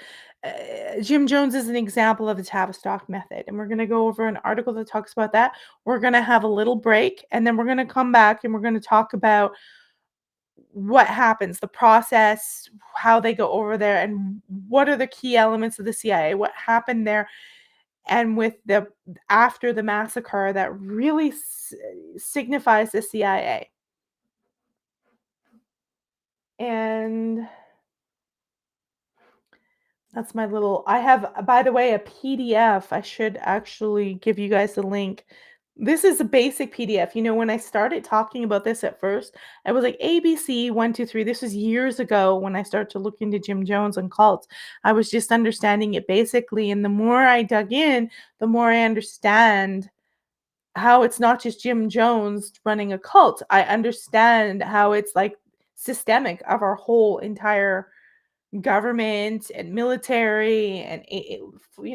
Jim Jones is an example of the Tavistock Method. And we're going to go over an article that talks about that. We're going to have a little break, and then we're going to come back and we're going to talk about what happens, the process, how they go over there, and what are the key elements of the CIA, what happened there, and with the after the massacre that really signifies the CIA. And that's my little, I have, by the way, a PDF. I should actually give you guys the link. This is a basic PDF. When I started talking about this at first, I was like ABC 1, 2, 3. This was years ago when I started to look into Jim Jones and cults. I was just understanding it basically. And the more I dug in, the more I understand how it's not just Jim Jones running a cult. I understand how it's like systemic of our whole entire government and military and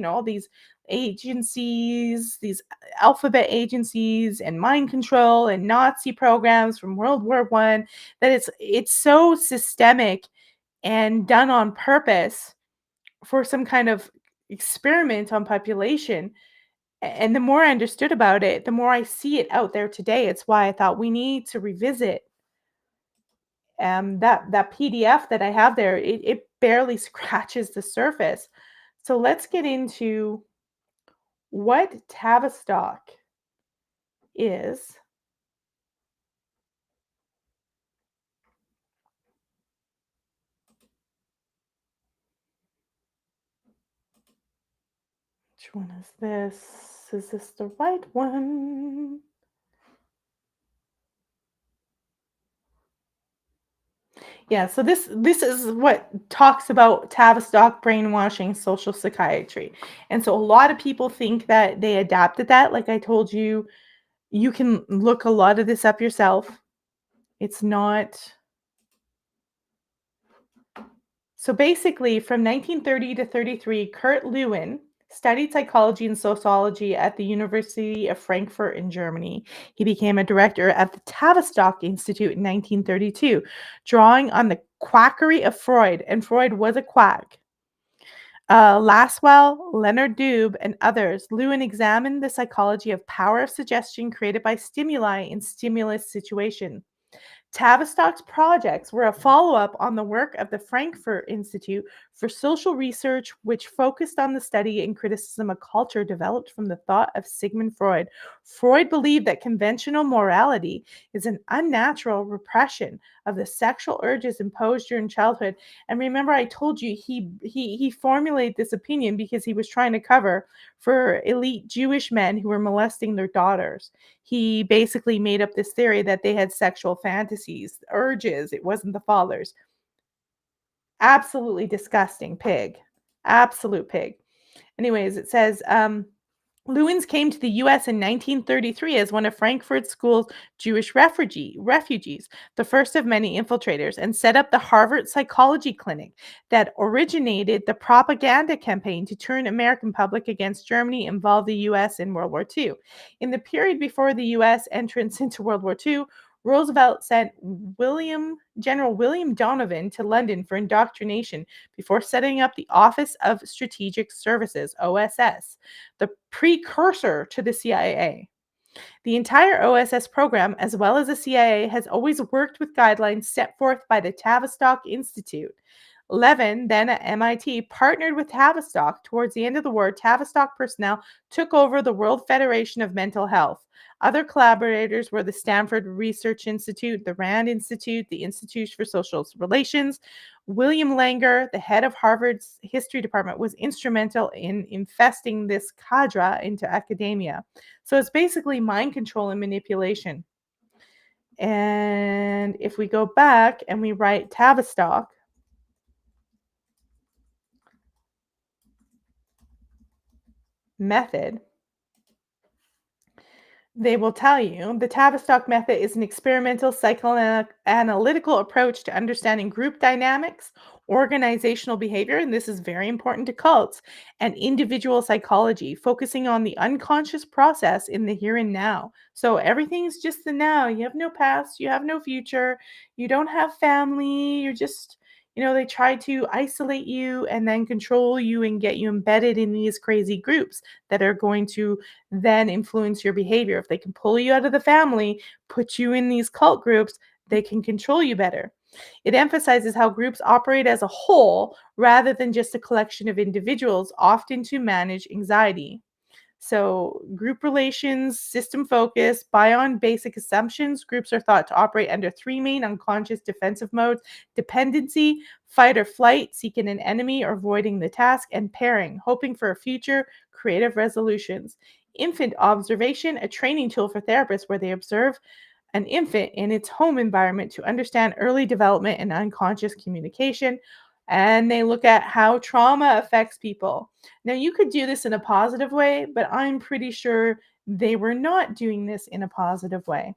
all these agencies, these alphabet agencies and mind control and Nazi programs from World War I, that it's so systemic and done on purpose for some kind of experiment on population. And the more I understood about it, the more I see it out there today. It's why I thought we need to revisit that PDF that I have there. It barely scratches the surface. So let's get into what Tavistock is. Which one is this? Is this the right one? Yeah, so this is what talks about Tavistock brainwashing social psychiatry. And so a lot of people think that they adapted that. Like I told you, you can look a lot of this up yourself. It's not. So basically, from 1930 to 33, Kurt Lewin Studied psychology and sociology at the University of Frankfurt in Germany. He became a director at the Tavistock Institute in 1932, drawing on the quackery of Freud, and Freud was a quack. Laswell, Leonard Dube, and others, Lewin examined the psychology of power of suggestion created by stimuli in stimulus situation. Tavistock's projects were a follow up on the work of the Frankfurt Institute for Social Research, which focused on the study and criticism of culture developed from the thought of Sigmund Freud. Freud believed that conventional morality is an unnatural repression of the sexual urges imposed during childhood. And remember, I told you he formulated this opinion because he was trying to cover for elite Jewish men who were molesting their daughters. He basically made up this theory that they had sexual fantasies, urges. It wasn't the fathers. Absolutely disgusting pig. Absolute pig. Anyways, it says Lewins came to the U.S. in 1933 as one of Frankfurt School's Jewish refugees, the first of many infiltrators, and set up the Harvard Psychology Clinic that originated the propaganda campaign to turn American public against Germany, involve the U.S. in World War II. In the period before the U.S. entrance into World War II, Roosevelt sent General William Donovan to London for indoctrination before setting up the Office of Strategic Services, OSS, the precursor to the CIA. The entire OSS program, as well as the CIA, has always worked with guidelines set forth by the Tavistock Institute. Levin, then at MIT, partnered with Tavistock. Towards the end of the war, Tavistock personnel took over the World Federation of Mental Health. Other collaborators were the Stanford Research Institute, the Rand Institute, the Institute for Social Relations. William Langer, the head of Harvard's history department, was instrumental in infesting this cadre into academia. So it's basically mind control and manipulation. And if we go back and we write Tavistock, method, they will tell you the Tavistock method is an experimental psychoanalytical approach to understanding group dynamics, organizational behavior, and this is very important to cults, and individual psychology, focusing on the unconscious process in the here and now. So everything's just the now. You have no past, you have no future, you don't have family, you're just, they try to isolate you and then control you and get you embedded in these crazy groups that are going to then influence your behavior. If they can pull you out of the family, put you in these cult groups, they can control you better. It emphasizes how groups operate as a whole rather than just a collection of individuals, often to manage anxiety. So, group relations, system focus, buy on basic assumptions. Groups are thought to operate under three main unconscious defensive modes: dependency, fight or flight, seeking an enemy or avoiding the task, and pairing, hoping for a future, creative resolutions. Infant observation, a training tool for therapists where they observe an infant in its home environment to understand early development and unconscious communication. And they look at how trauma affects people. Now, you could do this in a positive way, but I'm pretty sure they were not doing this in a positive way.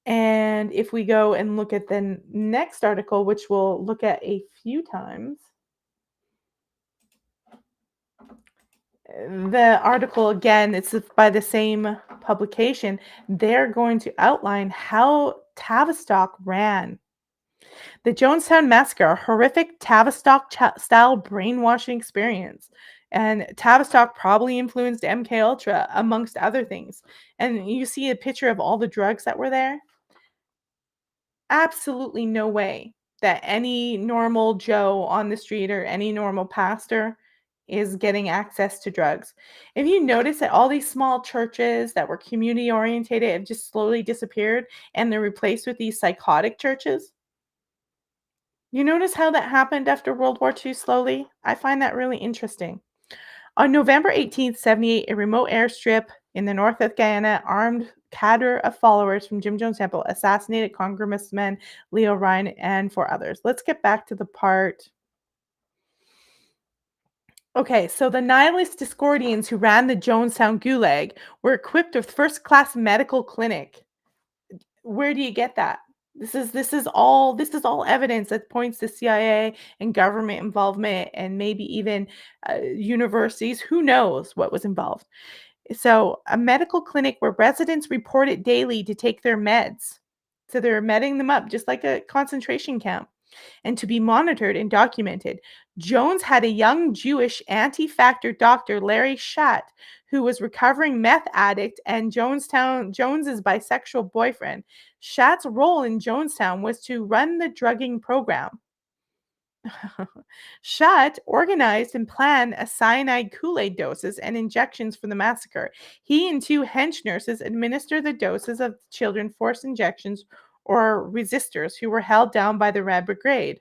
And if we go and look at the next article, which we'll look at a few times, the article, again, it's by the same publication. They're going to outline how Tavistock ran. The Jonestown Massacre, a horrific Tavistock-style brainwashing experience. And Tavistock probably influenced MKUltra, amongst other things. And you see a picture of all the drugs that were there. Absolutely no way that any normal Joe on the street or any normal pastor is getting access to drugs. If you notice that all these small churches that were community orientated have just slowly disappeared and they're replaced with these psychotic churches, you notice how that happened after World War II slowly? I find that really interesting. On November 18th, 78, a remote airstrip in the north of Guyana, armed cadre of followers from Jim Jones Temple assassinated Congressman Leo Ryan and four others. Let's get back to the part. Okay, so the nihilist Discordians who ran the Jonestown Gulag were equipped with first-class medical clinic. Where do you get that? This is all evidence that points to CIA and government involvement and maybe even universities. Who knows what was involved? So, a medical clinic where residents report it daily to take their meds. So they're medding them up just like a concentration camp and to be monitored and documented. Jones had a young Jewish anti-factor doctor, Larry Schatt, who was recovering meth addict and Jones's bisexual boyfriend. Schatt's role in Jonestown was to run the drugging program. Schatt organized and planned a cyanide Kool-Aid doses and injections for the massacre. He and two hench nurses administered the doses of children forced injections or resistors who were held down by the Red Brigade.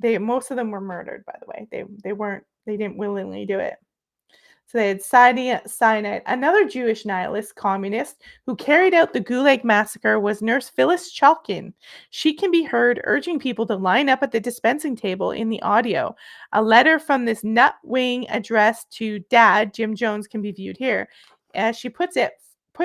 Most of them were murdered, by the way. They didn't willingly do it. So they had cyanide. Another Jewish nihilist communist who carried out the Gulag massacre was Nurse Phyllis Chalkin. She can be heard urging people to line up at the dispensing table in the audio. A letter from this nut wing addressed to Dad, Jim Jones, can be viewed here. As she puts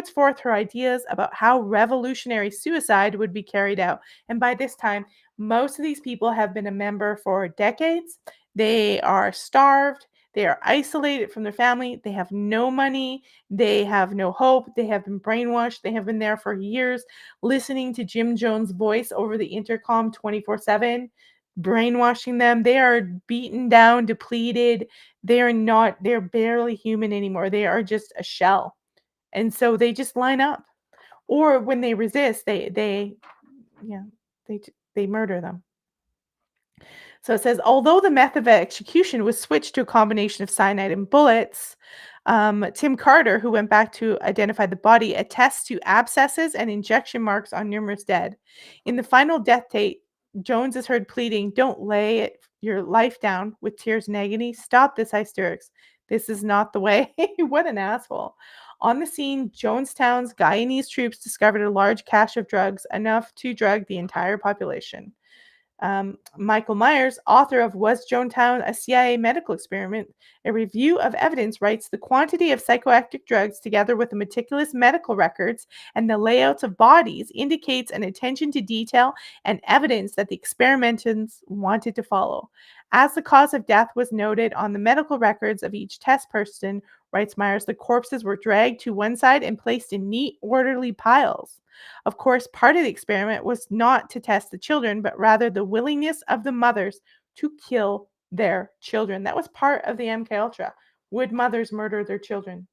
forth her ideas about how revolutionary suicide would be carried out. And by this time, most of these people have been a member for decades. They are starved. They are isolated from their family. They have no money. They have no hope. They have been brainwashed. They have been there for years, listening to Jim Jones' voice over the intercom 24/7, brainwashing them. They are beaten down, depleted. They're barely human anymore. They are just a shell. And so they just line up. Or when they resist, yeah, they murder them. So it says, although the method of execution was switched to a combination of cyanide and bullets, Tim Carter, who went back to identify the body, attests to abscesses and injection marks on numerous dead. In the final death tape, Jones is heard pleading, "Don't lay your life down with tears and agony. Stop this hysterics. This is not the way." What an asshole. On the scene, Jonestown's Guyanese troops discovered a large cache of drugs, enough to drug the entire population. Michael Myers, author of Was Jonestown a CIA Medical Experiment? A review of evidence, writes the quantity of psychoactive drugs together with the meticulous medical records and the layouts of bodies indicates an attention to detail and evidence that the experimenters wanted to follow. As the cause of death was noted on the medical records of each test person, writes Myers, the corpses were dragged to one side and placed in neat, orderly piles. Of course, part of the experiment was not to test the children, but rather the willingness of the mothers to kill their children. That was part of the MKUltra. Would mothers murder their children?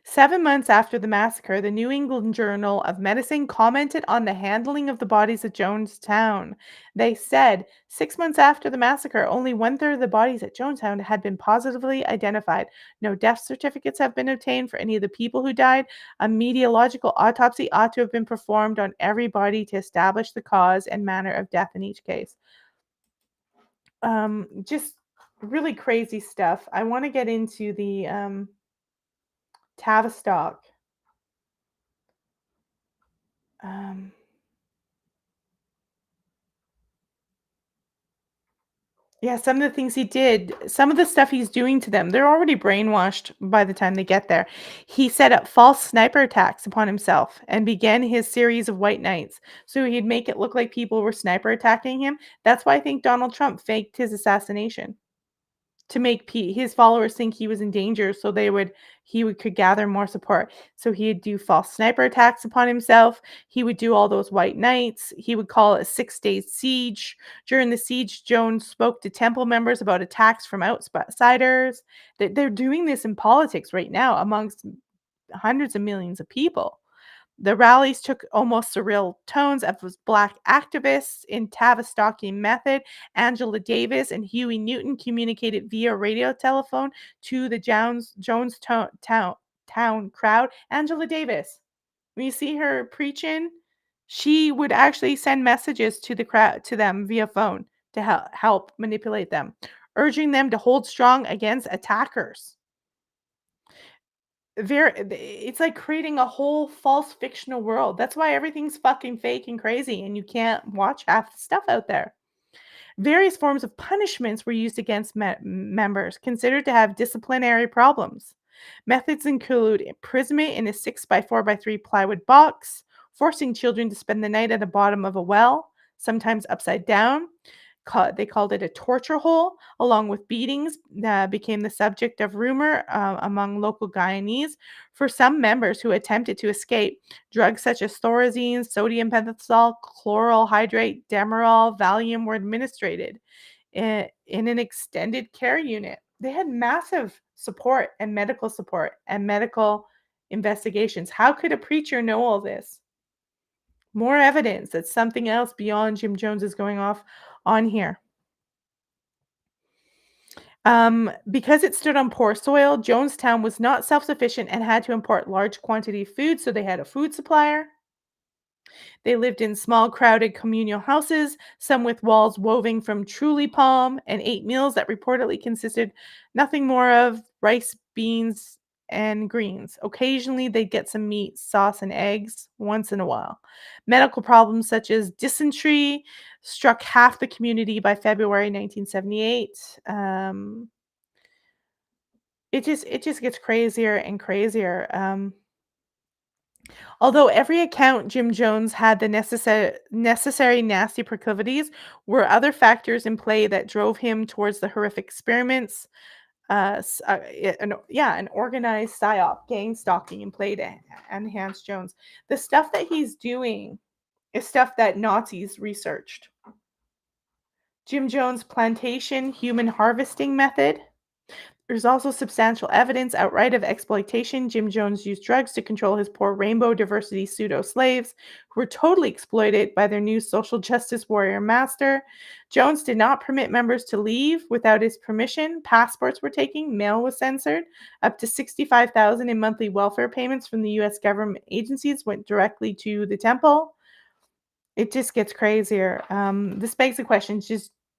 7 months after the massacre, the New England Journal of Medicine commented on the handling of the bodies at Jonestown. They said, 6 months after the massacre, only 1/3 of the bodies at Jonestown had been positively identified. No death certificates have been obtained for any of the people who died. A mediological autopsy ought to have been performed on every body to establish the cause and manner of death in each case. Just really crazy stuff. I want to get into the Tavistock. Um, yeah, some of the things he did, some of the stuff he's doing to them, they're already brainwashed by the time they get there. He set up false sniper attacks upon himself and began his series of white knights. So he'd make it look like people were sniper attacking him. That's why I think Donald Trump faked his assassination, to make his followers think he was in danger so could gather more support. So he'd do false sniper attacks upon himself. He would do all those white knights. He would call it a 6-day siege. During the siege, Jones spoke to temple members about attacks from outsiders. They're doing this in politics right now amongst hundreds of millions of people. The rallies took almost surreal tones as Black activists in Tavistock Method, Angela Davis and Huey Newton communicated via radio telephone to the Jonestown crowd. Angela Davis, when you see her preaching, she would actually send messages to the crowd, to them via phone, to help manipulate them, urging them to hold strong against attackers. It's like creating a whole false fictional world. That's why everything's fucking fake and crazy, and you can't watch half the stuff out there. Various forms of punishments were used against members considered to have disciplinary problems. Methods include imprisonment in a 6x4x3 plywood box, forcing children to spend the night at the bottom of a well, sometimes upside down. They called it a torture hole, along with beatings that became the subject of rumor among local Guyanese. For some members who attempted to escape, drugs such as thorazine, sodium pentothal, chloral hydrate, Demerol, Valium were administered in an extended care unit. They had massive support and medical investigations. How could a preacher know all this? More evidence that something else beyond Jim Jones is going off on here. Because it stood on poor soil, Jonestown was not self-sufficient and had to import large quantity of food, so they had a food supplier. They lived in small, crowded communal houses, some with walls woven from truly palm, and ate meals that reportedly consisted nothing more of rice, beans, and greens. Occasionally, they'd get some meat, sauce, and eggs once in a while. Medical problems such as dysentery struck half the community by February 1978. It just gets crazier and crazier. Although every account Jim Jones had the necessary nasty proclivities, were other factors in play that drove him towards the horrific experiments. An organized psyop, gang stalking in play to enhance Jones. The stuff that he's doing is stuff that Nazis researched. Jim Jones' plantation human harvesting method. There's also substantial evidence outright of exploitation. Jim Jones used drugs to control his poor rainbow diversity pseudo-slaves who were totally exploited by their new social justice warrior master. Jones did not permit members to leave without his permission. Passports were taken, mail was censored. Up to $65,000 in monthly welfare payments from the U.S. government agencies went directly to the temple. It just gets crazier. This begs the question,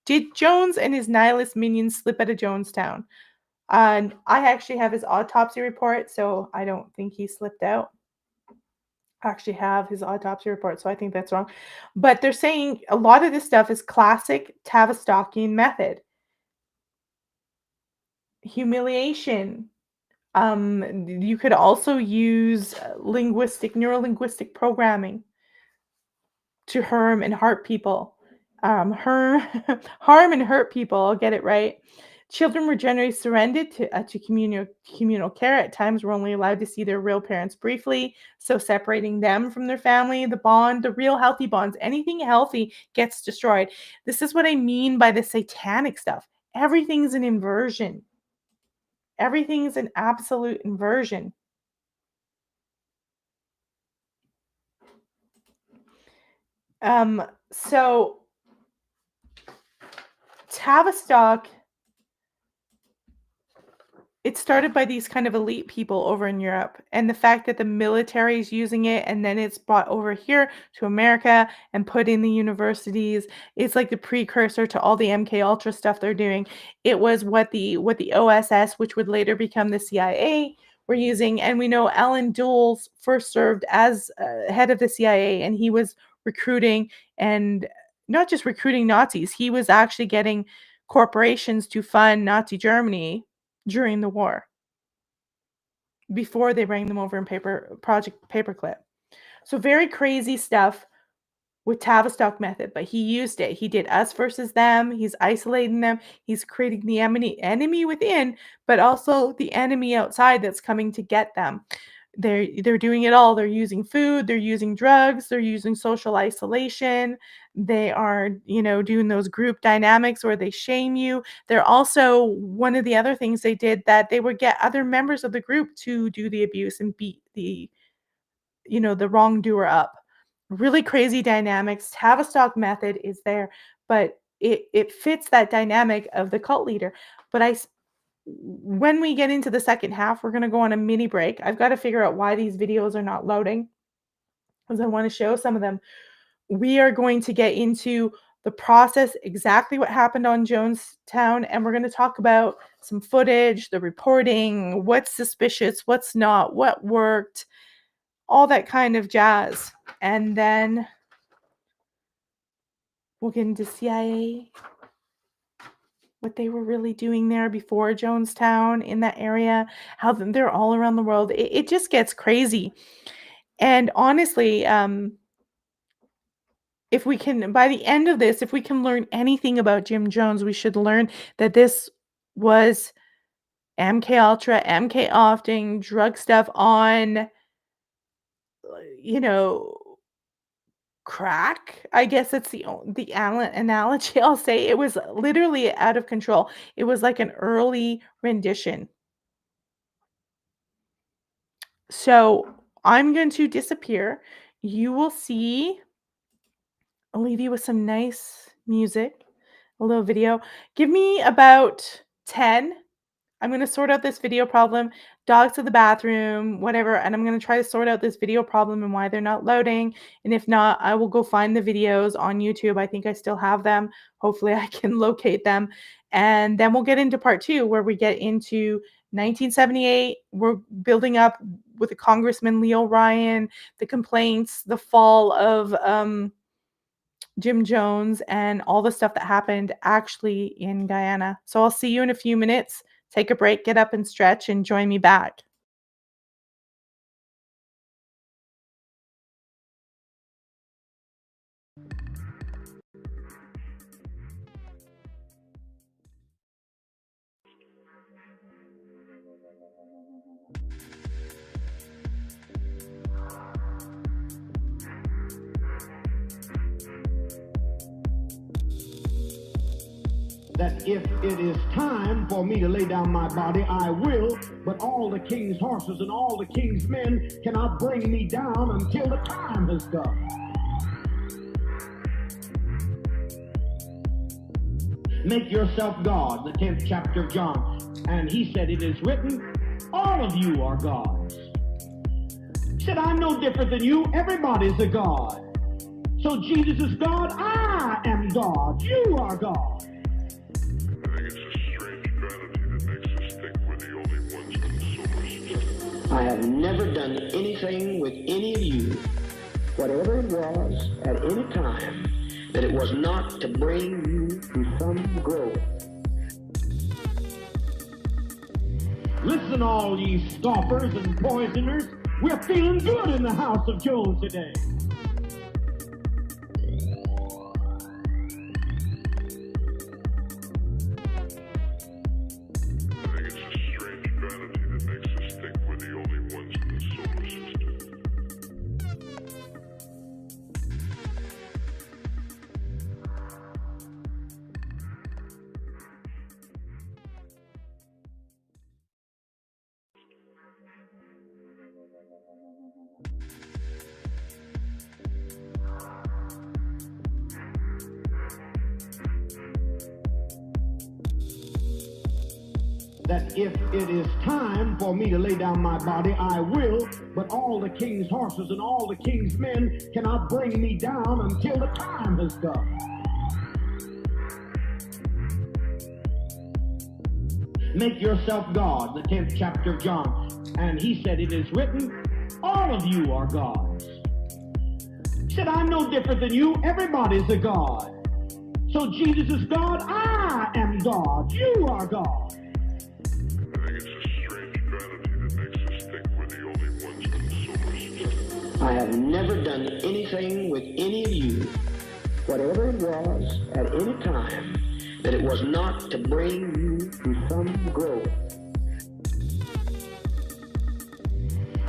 did Jones and his nihilist minions slip out of Jonestown? And I actually have his autopsy report, so I don't think he slipped out. I actually have his autopsy report, so I think that's wrong. But they're saying a lot of this stuff is classic Tavistockian method. Humiliation. You could also use neurolinguistic programming to harm and hurt people. Harm and hurt people, I'll get it right. Children were generally surrendered to communal care. At times, were only allowed to see their real parents briefly, so separating them from their family, the real healthy bonds, anything healthy gets destroyed. This is what I mean by the satanic stuff. Everything's an inversion. Everything's an absolute inversion. So Tavistock, it started by these kind of elite people over in Europe, and the fact that the military is using it and then it's brought over here to America and put in the universities, it's like the precursor to all the MKUltra stuff they're doing. It was what the OSS, which would later become the CIA, were using. And we know Alan Dulles first served as head of the CIA, and he was recruiting, and not just recruiting Nazis, he was actually getting corporations to fund Nazi Germany during the war, before they bring them over in Project Paperclip. So very crazy stuff with Tavistock Method, but he used it. He did us versus them. He's isolating them. He's creating the enemy within, but also the enemy outside that's coming to get them. They're doing it all. They're using food, they're using drugs, they're using social isolation. They are, doing those group dynamics where they shame you. They're also, one of the other things they did, that they would get other members of the group to do the abuse and beat the wrongdoer up. Really crazy dynamics. Tavistock Method is there, but it fits that dynamic of the cult leader. But when we get into the second half, we're going to go on a mini break. I've got to figure out why these videos are not loading, because I want to show some of them. We are going to get into the process, exactly what happened on Jonestown, and we're going to talk about some footage, the reporting, what's suspicious, what's not, what worked, all that kind of jazz. And then we'll get into CIA. what they were really doing there before Jonestown in that area, how they're all around the world. It just gets crazy. And honestly, if we can, by the end of this, if we can learn anything about Jim Jones, we should learn that this was MKUltra, MK Ofting, drug stuff on, you know, crack. I guess that's the analogy I'll say. It was literally out of control. It was like an early rendition. So I'm going to disappear. You will see. I'll leave you with some nice music, a little video. Give me about 10. I'm going to sort out this video problem, dogs to the bathroom, whatever, and I'm going to try to sort out this video problem and why they're not loading. And if not, I will go find the videos on YouTube. I think I still have them. Hopefully I can locate them. And then we'll get into part 2 where we get into 1978. We're building up with the Congressman Leo Ryan, the complaints, the fall of Jim Jones, and all the stuff that happened actually in Guyana. So I'll see you in a few minutes. Take a break, get up and stretch, and join me back. That if it is time for me to lay down my body, I will, but all the king's horses and all the king's men cannot bring me down until the time has come. Make yourself God, the 10th chapter of John. And he said, it is written, all of you are gods. He said, I'm no different than you. Everybody's a God. So Jesus is God. I am God. You are God. I have never done anything with any of you, whatever it was, at any time, that it was not to bring you to some growth. Listen, all ye scoffers and poisoners, we're feeling good in the house of Jones today. That if it is time for me to lay down my body, I will, but all the king's horses and all the king's men cannot bring me down until the time has come. Make yourself God, the 10th chapter of John. And he said, it is written, all of you are gods. He said, I'm no different than you. Everybody's a God. So Jesus is God. I am God. You are God. I have never done anything with any of you, whatever it was, at any time, that it was not to bring you to some growth.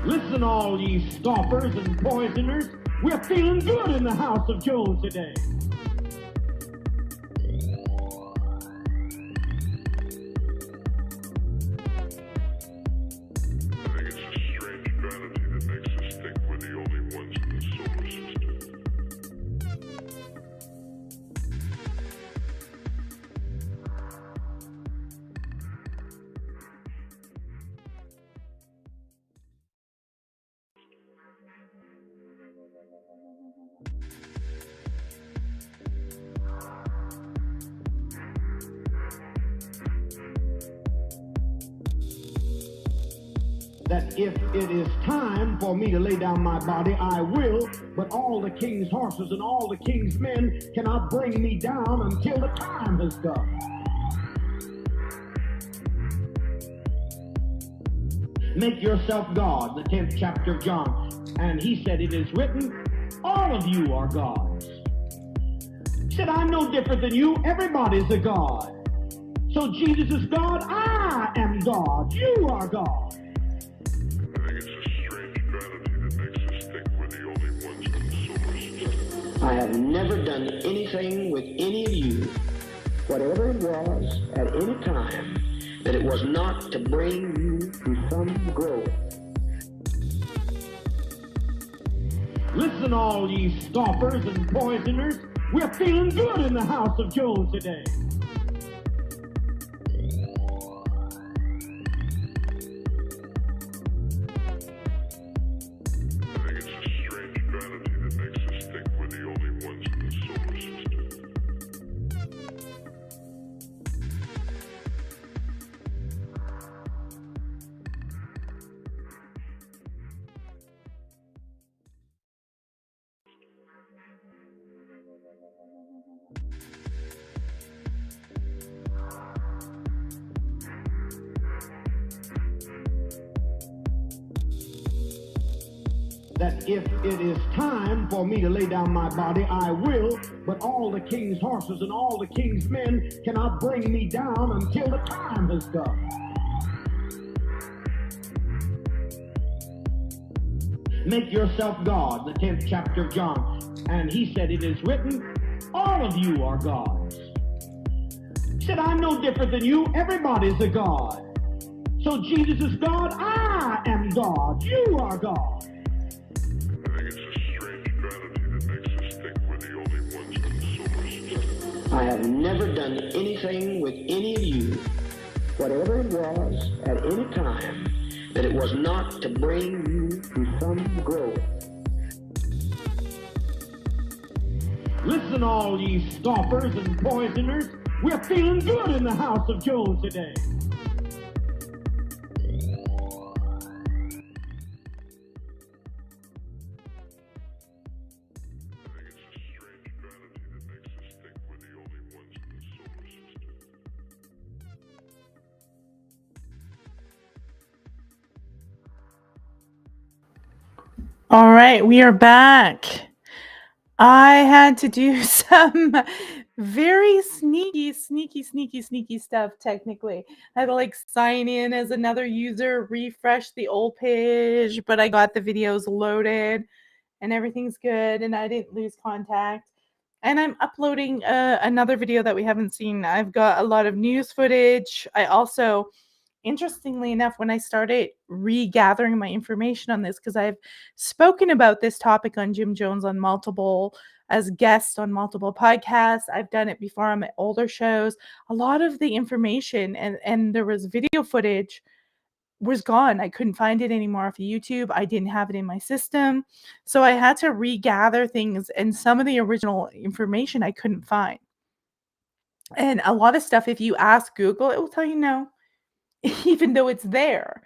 Listen, all ye scoffers and poisoners, we're feeling good in the house of Jones today. That if it is time for me to lay down my body, I will, but all the king's horses and all the king's men cannot bring me down until the time has come. Make yourself God, the 10th chapter of John. And he said, it is written, all of you are gods. He said, I'm no different than you. Everybody's a God. So Jesus is God. I am God. You are God. I think it's a strange vanity that makes us think we're the only ones in the solar system. I have never done anything with any of you, whatever it was, at any time, that it was not to bring you to some growth. Listen, all ye scoffers and poisoners. We're feeling good in the house of Jones today. I think it's a strange vanity that makes us think we're the only ones in the solar system. That if it is time for me to lay down my body, I will, but all the king's horses and all the king's men cannot bring me down until the time has come. Make yourself God, the 10th chapter of John. And he said, it is written, all of you are gods. He said, I'm no different than you. Everybody's a God. So Jesus is God. I am God. You are God. I think it's a strange vanity that makes us think we're the only ones in the solar system. I have never done anything with any of you, whatever it was, at any time, that it was not to bring you to some growth. Listen, all ye scoffers and poisoners. We're feeling good in the house of Jones today. All right, we are back. I had to do some very sneaky stuff technically. I had to like sign in as another user, refresh the old page, but I got the videos loaded and everything's good and I didn't lose contact. And I'm uploading another video that we haven't seen. I've got a lot of news footage. I also, interestingly enough, when I started regathering my information on this, because I've spoken about this topic on Jim Jones on multiple, as guests on multiple podcasts. I've done it before on my older shows. A lot of the information and there was video footage was gone. I couldn't find it anymore off of YouTube. I didn't have it in my system. So I had to regather things, and some of the original information I couldn't find. And a lot of stuff, if you ask Google, it will tell you no, even though it's there.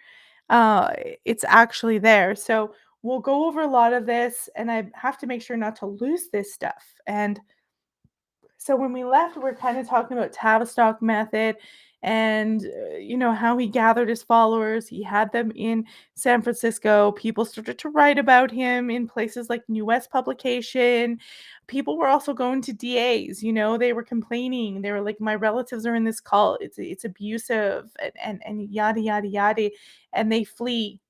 Uh, it's actually there. So we'll go over a lot of this, and I have to make sure not to lose this stuff. And so when we left, we're kind of talking about Tavistock Method and how he gathered his followers. He had them in San Francisco. People started to write about him in places like New West Publication. People were also going to DAs. They were complaining. They were like, my relatives are in this cult. It's abusive and yada yada yada. And they flee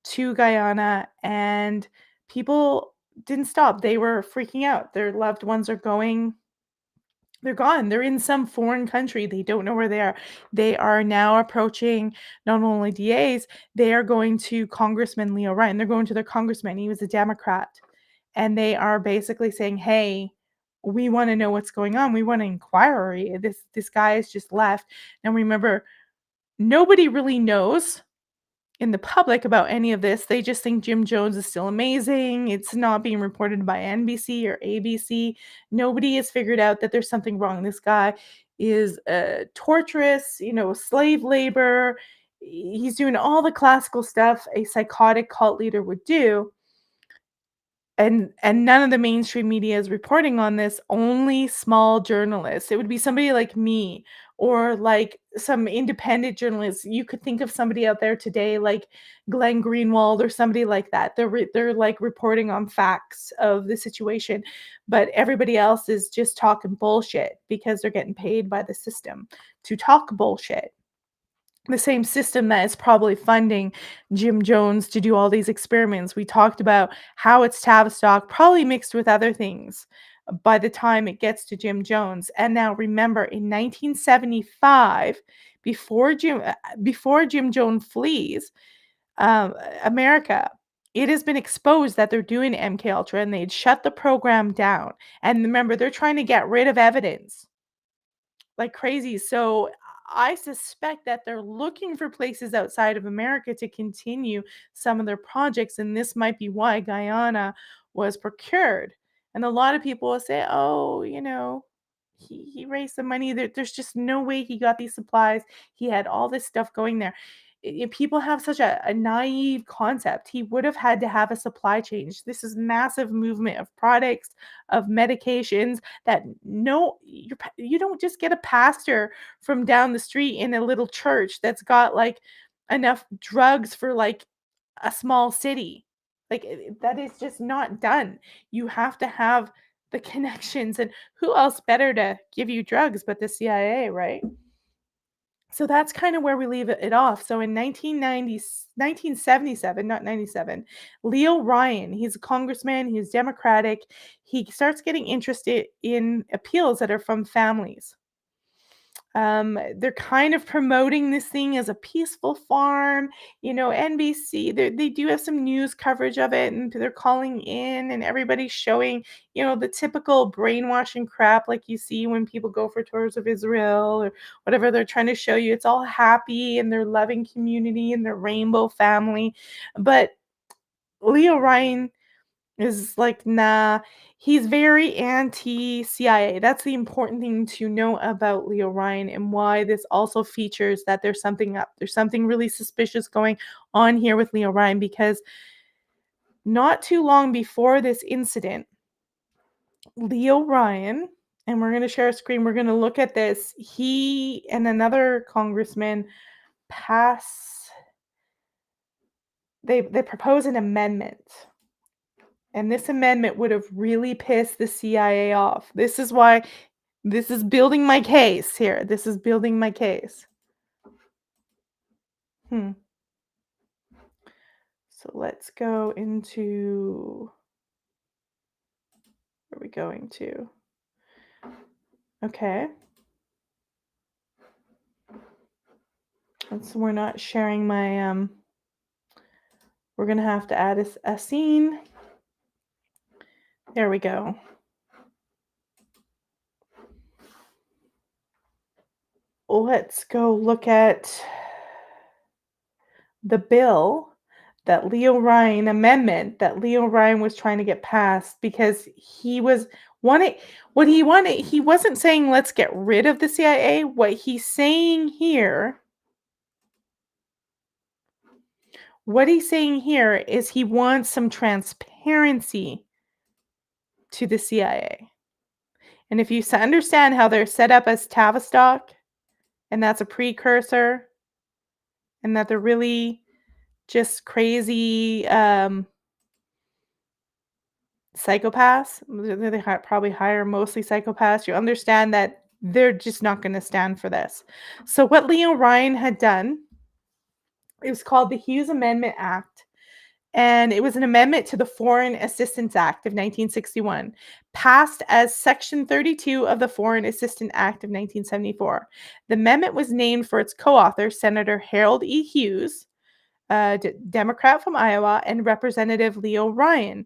to Guyana, and people didn't stop. They were freaking out. Their loved ones are going. They're gone. They're in some foreign country. They don't know where they are. They are now approaching not only DAs, they are going to Congressman Leo Ryan. They're going to their congressman. He was a Democrat. And they are basically saying, hey, we want to know what's going on. We want an inquiry. This guy has just left. And remember, nobody really knows in the public about any of this. They just think Jim Jones is still amazing. It's not being reported by NBC or ABC. Nobody has figured out that there's something wrong. This guy is torturous, slave labor. He's doing all the classical stuff a psychotic cult leader would do. And none of the mainstream media is reporting on this, only small journalists. It would be somebody like me or like some independent journalists. You could think of somebody out there today like Glenn Greenwald or somebody like that. They're like reporting on facts of the situation, but everybody else is just talking bullshit because they're getting paid by the system to talk bullshit. The same system that is probably funding Jim Jones to do all these experiments. We talked about how it's Tavistock, probably mixed with other things by the time it gets to Jim Jones. And now remember, in 1975, before Jim Jones flees America, it has been exposed that they're doing MKUltra, and they'd shut the program down. And remember, they're trying to get rid of evidence like crazy. So I suspect that they're looking for places outside of America to continue some of their projects, and this might be why Guyana was procured. And a lot of people will say, oh, he raised the money. There's just no way he got these supplies. He had all this stuff going there. People have such a naive concept. He would have had to have a supply chain. This is massive movement of products, of medications that you don't just get a pastor from down the street in a little church that's got like enough drugs for like a small city. Like that is just not done. You have to have the connections, and who else better to give you drugs but the CIA, right? So that's kind of where we leave it off. So in 1977, not 97, Leo Ryan, he's a congressman, he's Democratic. He starts getting interested in appeals that are from families. They're kind of promoting this thing as a peaceful farm. NBC, they do have some news coverage of it, and they're calling in, and everybody's showing, the typical brainwashing crap like you see when people go for tours of Israel or whatever. They're trying to show you it's all happy and their loving community and their rainbow family. But Leo Ryan is like, nah, he's very anti-CIA. That's the important thing to know about Leo Ryan, and why this also features that there's something up. There's something really suspicious going on here with Leo Ryan, because not too long before this incident, Leo Ryan, and we're going to share a screen, we're going to look at this. He and another congressman they propose an amendment. And this amendment would have really pissed the CIA off. This is why this is building my case here. This is building my case. So let's go into, where are we going to? Okay. So we're not sharing my, we're going to have to add a scene. There we go. Let's go look at the bill that Leo Ryan, amendment that Leo Ryan was trying to get passed, because he wasn't saying let's get rid of the CIA. What he's saying here is he wants some transparency to the CIA. And if you understand how they're set up as Tavistock, and that's a precursor, and that they're really just crazy psychopaths, they probably hire mostly psychopaths, you understand that they're just not going to stand for this. So what Leo Ryan had done, it was called the Hughes Amendment Act. And it was an amendment to the Foreign Assistance Act of 1961, passed as Section 32 of the Foreign Assistance Act of 1974. The amendment was named for its co-author, Senator Harold E. Hughes, Democrat from Iowa, and Representative Leo Ryan,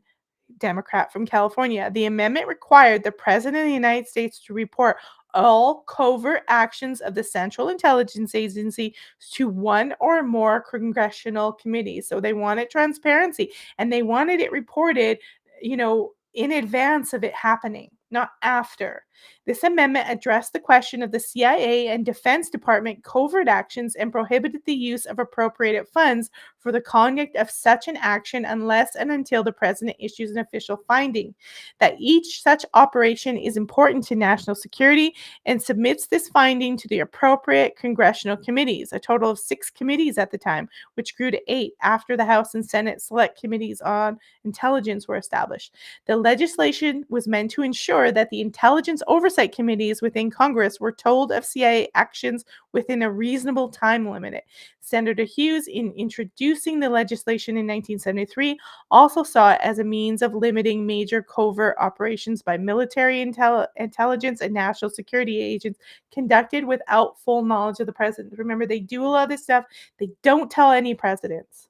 Democrat from California. The amendment required the President of the United States to report all covert actions of the Central Intelligence Agency to one or more congressional committees. So they wanted transparency, and they wanted it reported, in advance of it happening, not after. This amendment addressed the question of the CIA and Defense Department covert actions and prohibited the use of appropriated funds for the conduct of such an action unless and until the president issues an official finding that each such operation is important to national security and submits this finding to the appropriate congressional committees, a total of 6 committees at the time, which grew to 8 after the House and Senate Select Committees on Intelligence were established. The legislation was meant to ensure that the intelligence oversight committees within Congress were told of CIA actions within a reasonable time limit. Senator Hughes, in introducing the legislation in 1973, also saw it as a means of limiting major covert operations by military intelligence and national security agents conducted without full knowledge of the president. Remember, they do a lot of this stuff. They don't tell any presidents.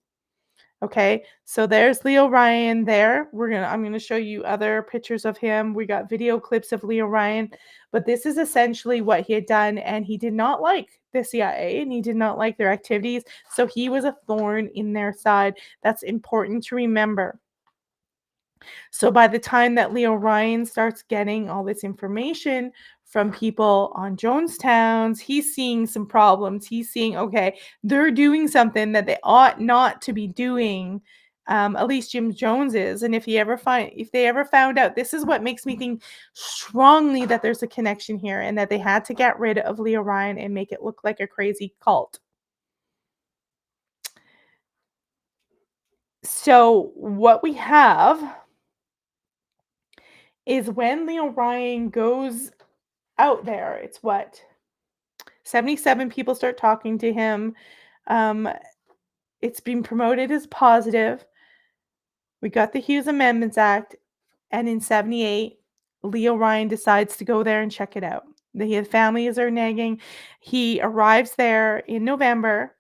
Okay, so there's Leo Ryan there. I'm gonna show you other pictures of him. We got video clips of Leo Ryan, but this is essentially what he had done, and he did not like the CIA and he did not like their activities, so he was a thorn in their side. That's important to remember. So by the time that Leo Ryan starts getting all this information from people on Jonestowns, he's seeing some problems. He's seeing, okay, they're doing something that they ought not to be doing. At least Jim Jones is. And if they ever found out, this is what makes me think strongly that there's a connection here and that they had to get rid of Leo Ryan and make it look like a crazy cult. So what we have is when Leo Ryan goes out there, it's what? 77 people start talking to him. It's been promoted as positive. We got the Hughes Amendments Act, and in 78, Leo Ryan decides to go there and check it out. The families are nagging. He arrives there in November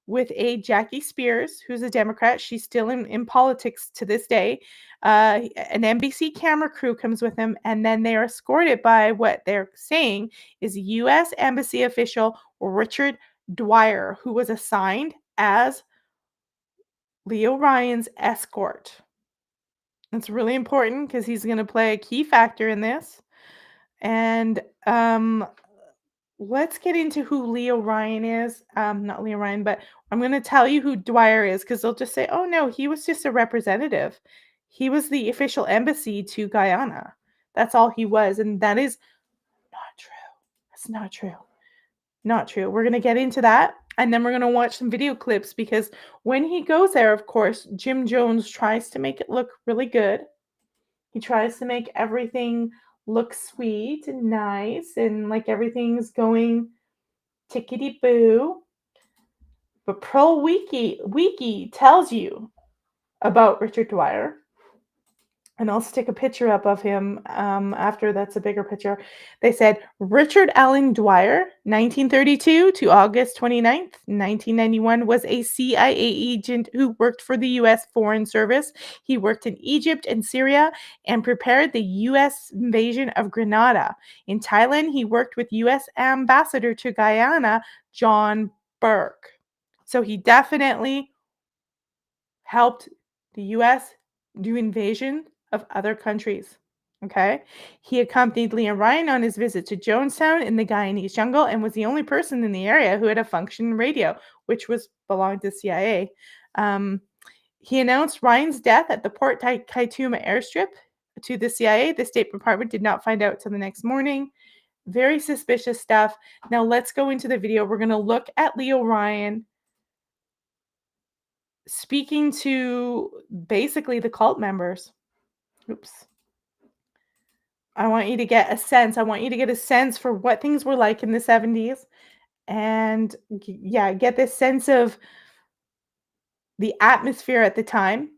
with a Jackie Spears, who's a Democrat. She's still in politics to this day. An NBC camera crew comes with him, and then they are escorted by what they're saying is U.S. Embassy official Richard Dwyer, who was assigned as Leo Ryan's escort. It's really important because he's going to play a key factor in this. And let's get into who Leo Ryan is. Not Leo Ryan, but I'm going to tell you who Dwyer is because they'll just say, oh, no, he was just a representative. He was the official embassy to Guyana. That's all he was. And that is not true. That's not true. Not true. We're going to get into that. And then we're going to watch some video clips because when he goes there, of course, Jim Jones tries to make it look really good. He tries to make everything look sweet and nice and like everything's going tickety-boo. But Pro Wiki tells you about Richard Dwyer. And I'll stick a picture up of him after that's a bigger picture. They said, Richard Allen Dwyer, 1932 to August 29th, 1991, was a CIA agent who worked for the U.S. Foreign Service. He worked in Egypt and Syria and prepared the U.S. invasion of Grenada. In Thailand, he worked with U.S. Ambassador to Guyana, John Burke. So he definitely helped the U.S. do invasion of other countries. Okay. He accompanied Leo Ryan on his visit to Jonestown in the Guyanese jungle and was the only person in the area who had a functioning radio, which belonged to the CIA. He announced Ryan's death at the Port Kaituma airstrip to the CIA. The State Department did not find out till the next morning. Very suspicious stuff. Now let's go into the video. We're going to look at Leo Ryan speaking to basically the cult members. Oops. I want you to get a sense. I want you to get a sense for what things were like in the 70s and get this sense of the atmosphere at the time.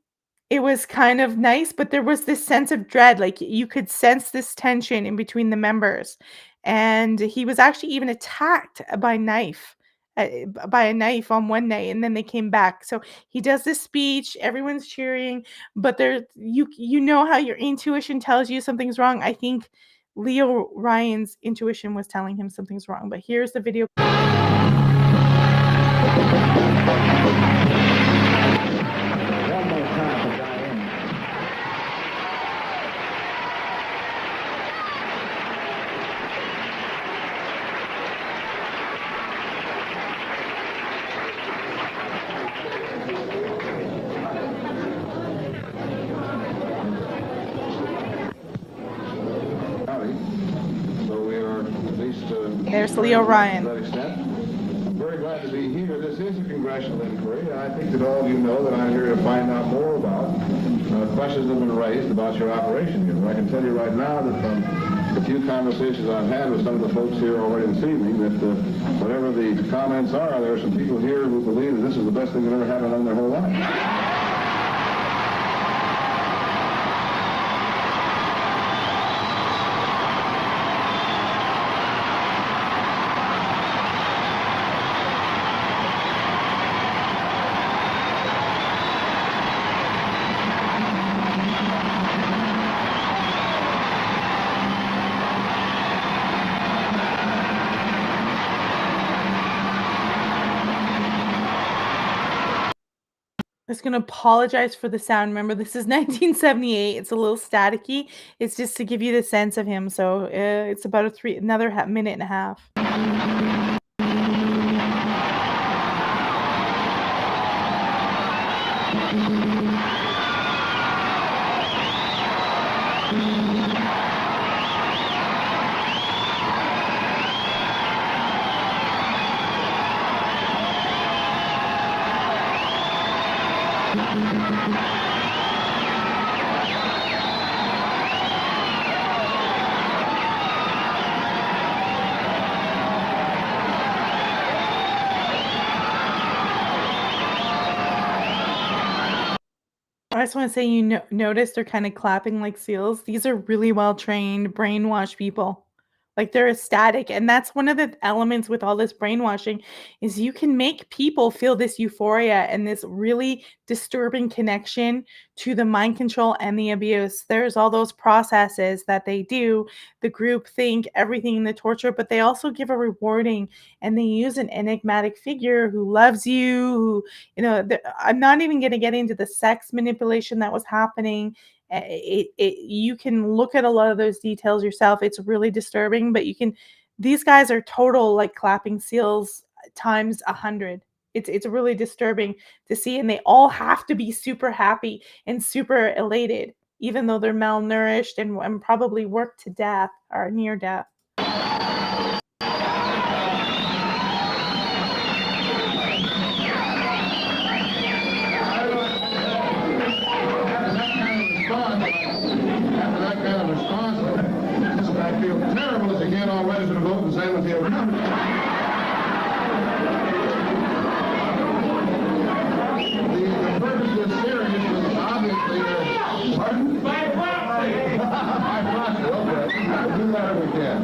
It was kind of nice, but there was this sense of dread. Like you could sense this tension in between the members. And he was actually even attacked by a knife on one night, and then they came back. So he does this speech, everyone's cheering, but you know how your intuition tells you something's wrong. I think Leo Ryan's intuition was telling him something's wrong. But here's the video. There's Leo Ryan. To that extent. I'm very glad to be here. This is a congressional inquiry. I think that all of you know that I'm here to find out more about questions that have been raised about your operation here. I can tell you right now that from the few conversations I've had with some of the folks here already this evening, that whatever the comments are, there are some people here who believe that this is the best thing that ever happened in their whole life. I'm just gonna apologize for the sound. Remember, this is 1978. It's a little staticky. It's just to give you the sense of him. So it's about another minute and a half. I just want to say, notice they're kind of clapping like seals. These are really well trained, brainwashed people. Like they're ecstatic. And that's one of the elements with all this brainwashing is you can make people feel this euphoria and this really disturbing connection to the mind control and the abuse. There's all those processes that they do, the group think, everything, the torture, but they also give a rewarding and they use an enigmatic figure who loves you, who, I'm not even going to get into the sex manipulation that was happening. You can look at a lot of those details yourself. It's really disturbing, but these guys are total like clapping seals times 100. It's really disturbing to see, and they all have to be super happy and super elated, even though they're malnourished and probably worked to death or near death. I feel terrible as again all registered to vote and say with you. The purpose of this series was obviously pardon? My property! My property, okay. We'll do that if we can.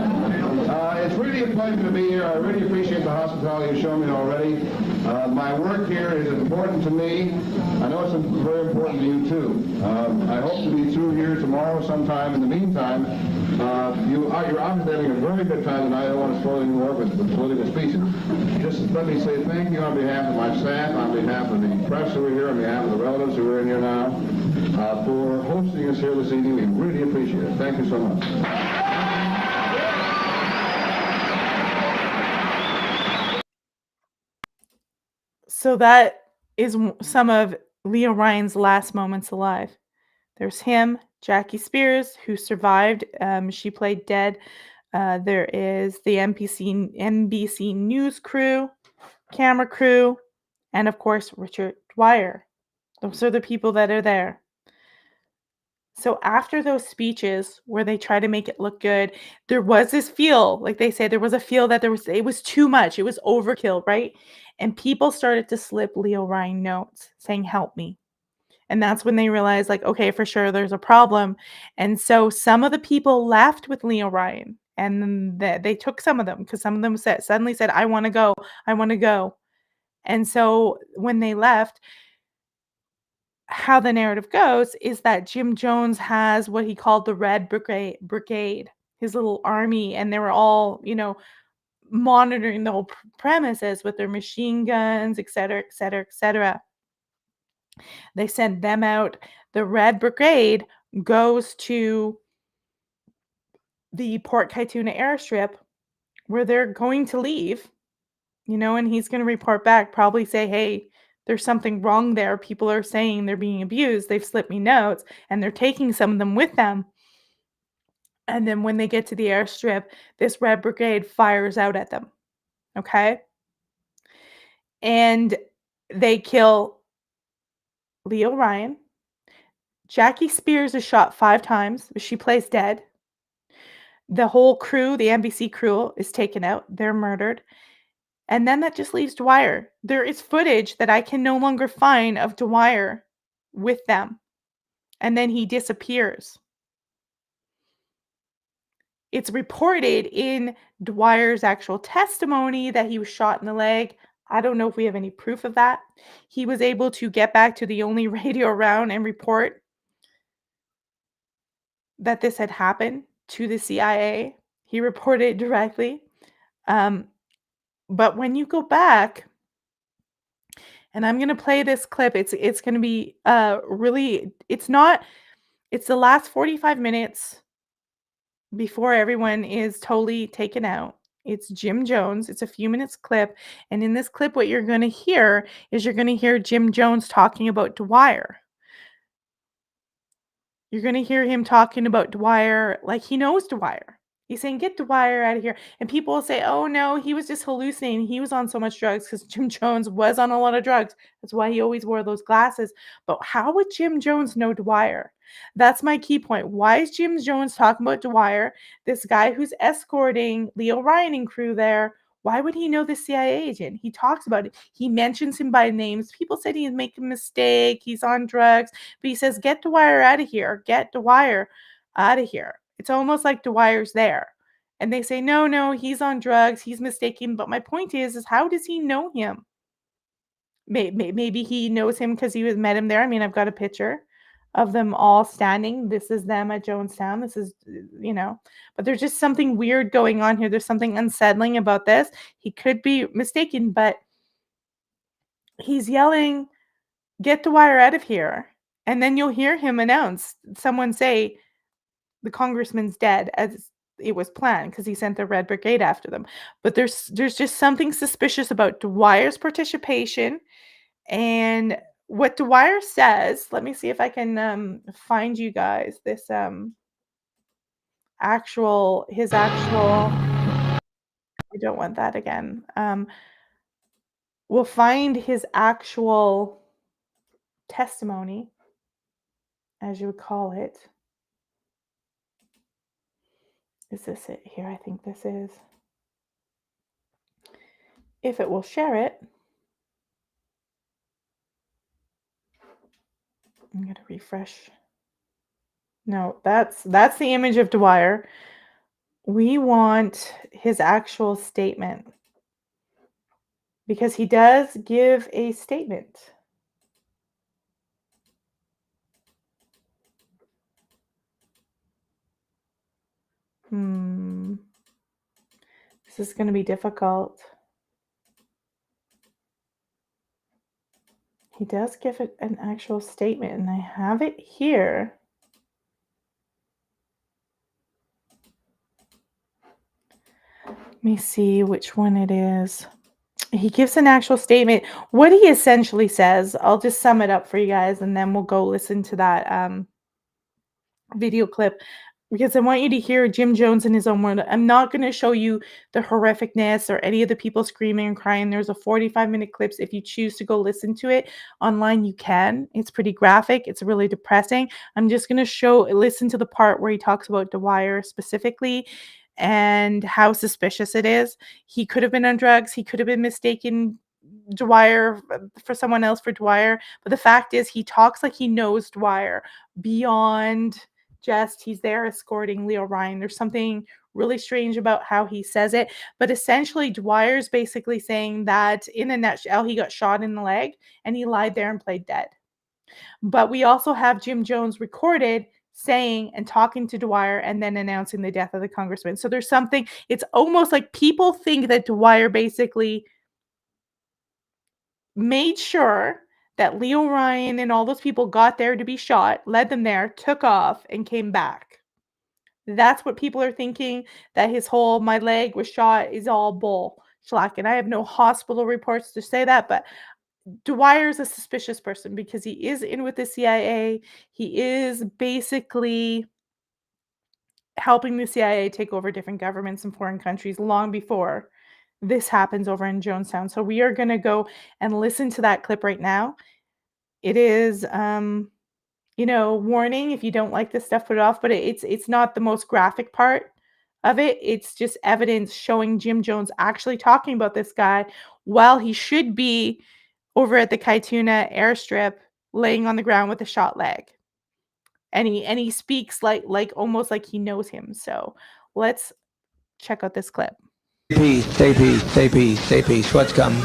It's really a pleasure to be here. I really appreciate the hospitality you've shown me already. My work here is important to me. I know it's very important to you too. I hope to be through here tomorrow sometime. In the meantime, you're obviously having a very good time tonight. I don't want to spoil any more with political speeches. Just let me say thank you on behalf of my staff, on behalf of the press who are here, on behalf of the relatives who are in here now, for hosting us here this evening. We really appreciate it. Thank you so much. So that is some of Leo Ryan's last moments alive. There's him, Jackie Spears, who survived. She played dead. There is the NBC News crew, camera crew, and of course, Richard Dwyer. Those are the people that are there. So after those speeches where they try to make it look good, there was this feel, like they say, there was a feel that it was too much. It was overkill, right? And people started to slip Leo Ryan notes saying, "Help me." And that's when they realized, like, okay, for sure, there's a problem. And so some of the people left with Leo Ryan, and then they took some of them because some of them suddenly said, "I want to go. I want to go." And so when they left, how the narrative goes is that Jim Jones has what he called the Red Brigade, his little army, and they were all, monitoring the whole premises with their machine guns, et cetera, et cetera, et cetera. They sent them out. The Red Brigade goes to the Port Kaituna airstrip where they're going to leave, and he's going to report back, probably say, "Hey, there's something wrong there. People are saying they're being abused. They've slipped me notes, and they're taking some of them with them." And then when they get to the airstrip, this Red Brigade fires out at them, okay? And they kill Leo Ryan. Jackie Spears is shot 5 times, but she plays dead. The whole crew, the NBC crew, is taken out. They're murdered. And then that just leaves Dwyer. There is footage that I can no longer find of Dwyer with them. And then he disappears. It's reported in Dwyer's actual testimony that he was shot in the leg. I don't know if we have any proof of that. He was able to get back to the only radio around and report that this had happened to the CIA. He reported directly. But when you go back, and I'm gonna play this clip, it's gonna be really it's the last 45 minutes before everyone is totally taken out. It's Jim Jones. It's a few minutes clip. And in this clip, what you're gonna hear is you're gonna hear Jim Jones talking about Dwyer. You're gonna hear him talking about Dwyer like he knows Dwyer. He's saying, "Get Dwyer out of here." And people will say, "Oh, no, he was just hallucinating. He was on so much drugs," because Jim Jones was on a lot of drugs. That's why he always wore those glasses. But how would Jim Jones know Dwyer? That's my key point. Why is Jim Jones talking about Dwyer, this guy who's escorting Leo Ryan and crew there? Why would he know the CIA agent? He talks about it. He mentions him by names. People said he's making a mistake. He's on drugs. But he says, "Get Dwyer out of here. Get Dwyer out of here." It's almost like Dwyer's there. And they say, "No, no, he's on drugs. He's mistaken." But my point is how does he know him? Maybe he knows him because he was met him there. I mean, I've got a picture of them all standing. This is them at Jonestown. This is, but there's just something weird going on here. There's something unsettling about this. He could be mistaken, but he's yelling, "Get Dwyer out of here." And then you'll hear him someone say, "The congressman's dead," as it was planned because he sent the Red Brigade after them. But there's just something suspicious about Dwyer's participation and what Dwyer says. Let me see if I can find you guys this his actual. I don't want that again. We'll find his actual testimony, as you would call it. Is this it here? I think this is. If it will share it. I'm going to refresh. No, that's the image of Dwyer. We want his actual statement because he does give a statement. This is going to be difficult. He does give it an actual statement, and I have it here. Let me see which one it is. He gives an actual statement. What he essentially says, I'll just sum it up for you guys, and then we'll go listen to that video clip because I want you to hear Jim Jones in his own word. I'm not going to show you the horrificness or any of the people screaming and crying. There's a 45-minute clips. If you choose to go listen to it online, you can. It's pretty graphic. It's really depressing. I'm just going to listen to the part where he talks about Dwyer specifically and how suspicious it is. He could have been on drugs. He could have been mistaken Dwyer for someone else for Dwyer. But the fact is he talks like he knows Dwyer beyond just he's there escorting Leo Ryan. There's something really strange about how he says it. But essentially Dwyer's basically saying that in a nutshell, he got shot in the leg and he lied there and played dead. But we also have Jim Jones recorded saying and talking to Dwyer and then announcing the death of the congressman. So there's something, it's almost like people think that Dwyer basically made sure that Leo Ryan and all those people got there to be shot, led them there, took off, and came back. That's what people are thinking, that his whole "my leg was shot" is all bull schlack. And I have no hospital reports to say that, but Dwyer's a suspicious person because he is in with the CIA. He is basically helping the CIA take over different governments in foreign countries long before this happens over in Jonestown. So we are going to go and listen to that clip right now. It is warning if you don't like this stuff, put it off, but it's not the most graphic part of it. It's just evidence showing Jim Jones actually talking about this guy while he should be over at the Kaituna airstrip laying on the ground with a shot leg. And he speaks like almost like he knows him. So let's check out this clip. Peace, stay peace, stay peace, stay peace. What's coming?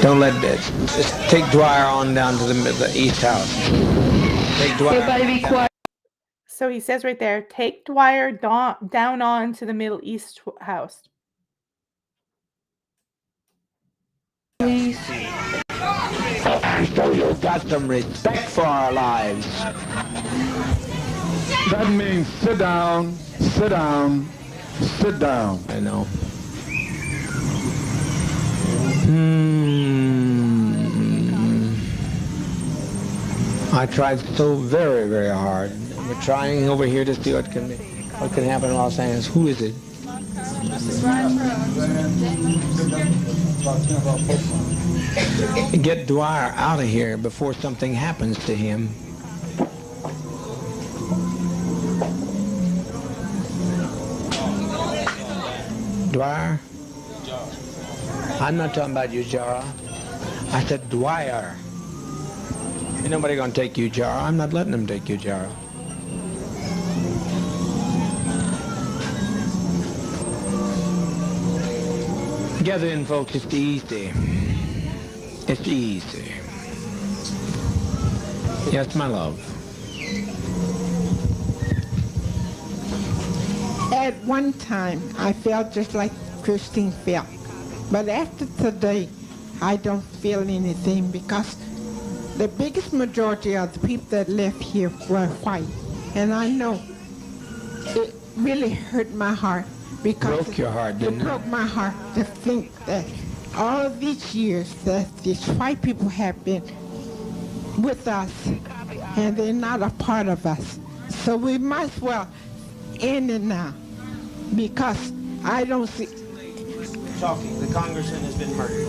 Don't let it. Just take Dwyer on down to the east house. Take Dwyer. Everybody be quiet. So he says right there, take Dwyer down on to the Middle East house. Please. So you've got some respect for our lives. That means sit down, sit down, sit down. I know. I tried so very, very hard. We're trying over here to see what can happen in Los Angeles. Who is it? Get Dwyer out of here before something happens to him. Dwyer? I'm not talking about you, Jara. I said Dwyer. Ain't nobody gonna take you, Jara. I'm not letting them take you, Jara. Gather in, folks. It's easy. It's easy. Yes, my love. At one time, I felt just like Christine felt. But after today, I don't feel anything because the biggest majority of the people that left here were white. And I know it really hurt my heart because Broke your heart, didn't it? It broke my heart to think that all of these years that these white people have been with us and they're not a part of us. So we might as well end it now because I don't see... Talking. The congressman has been murdered.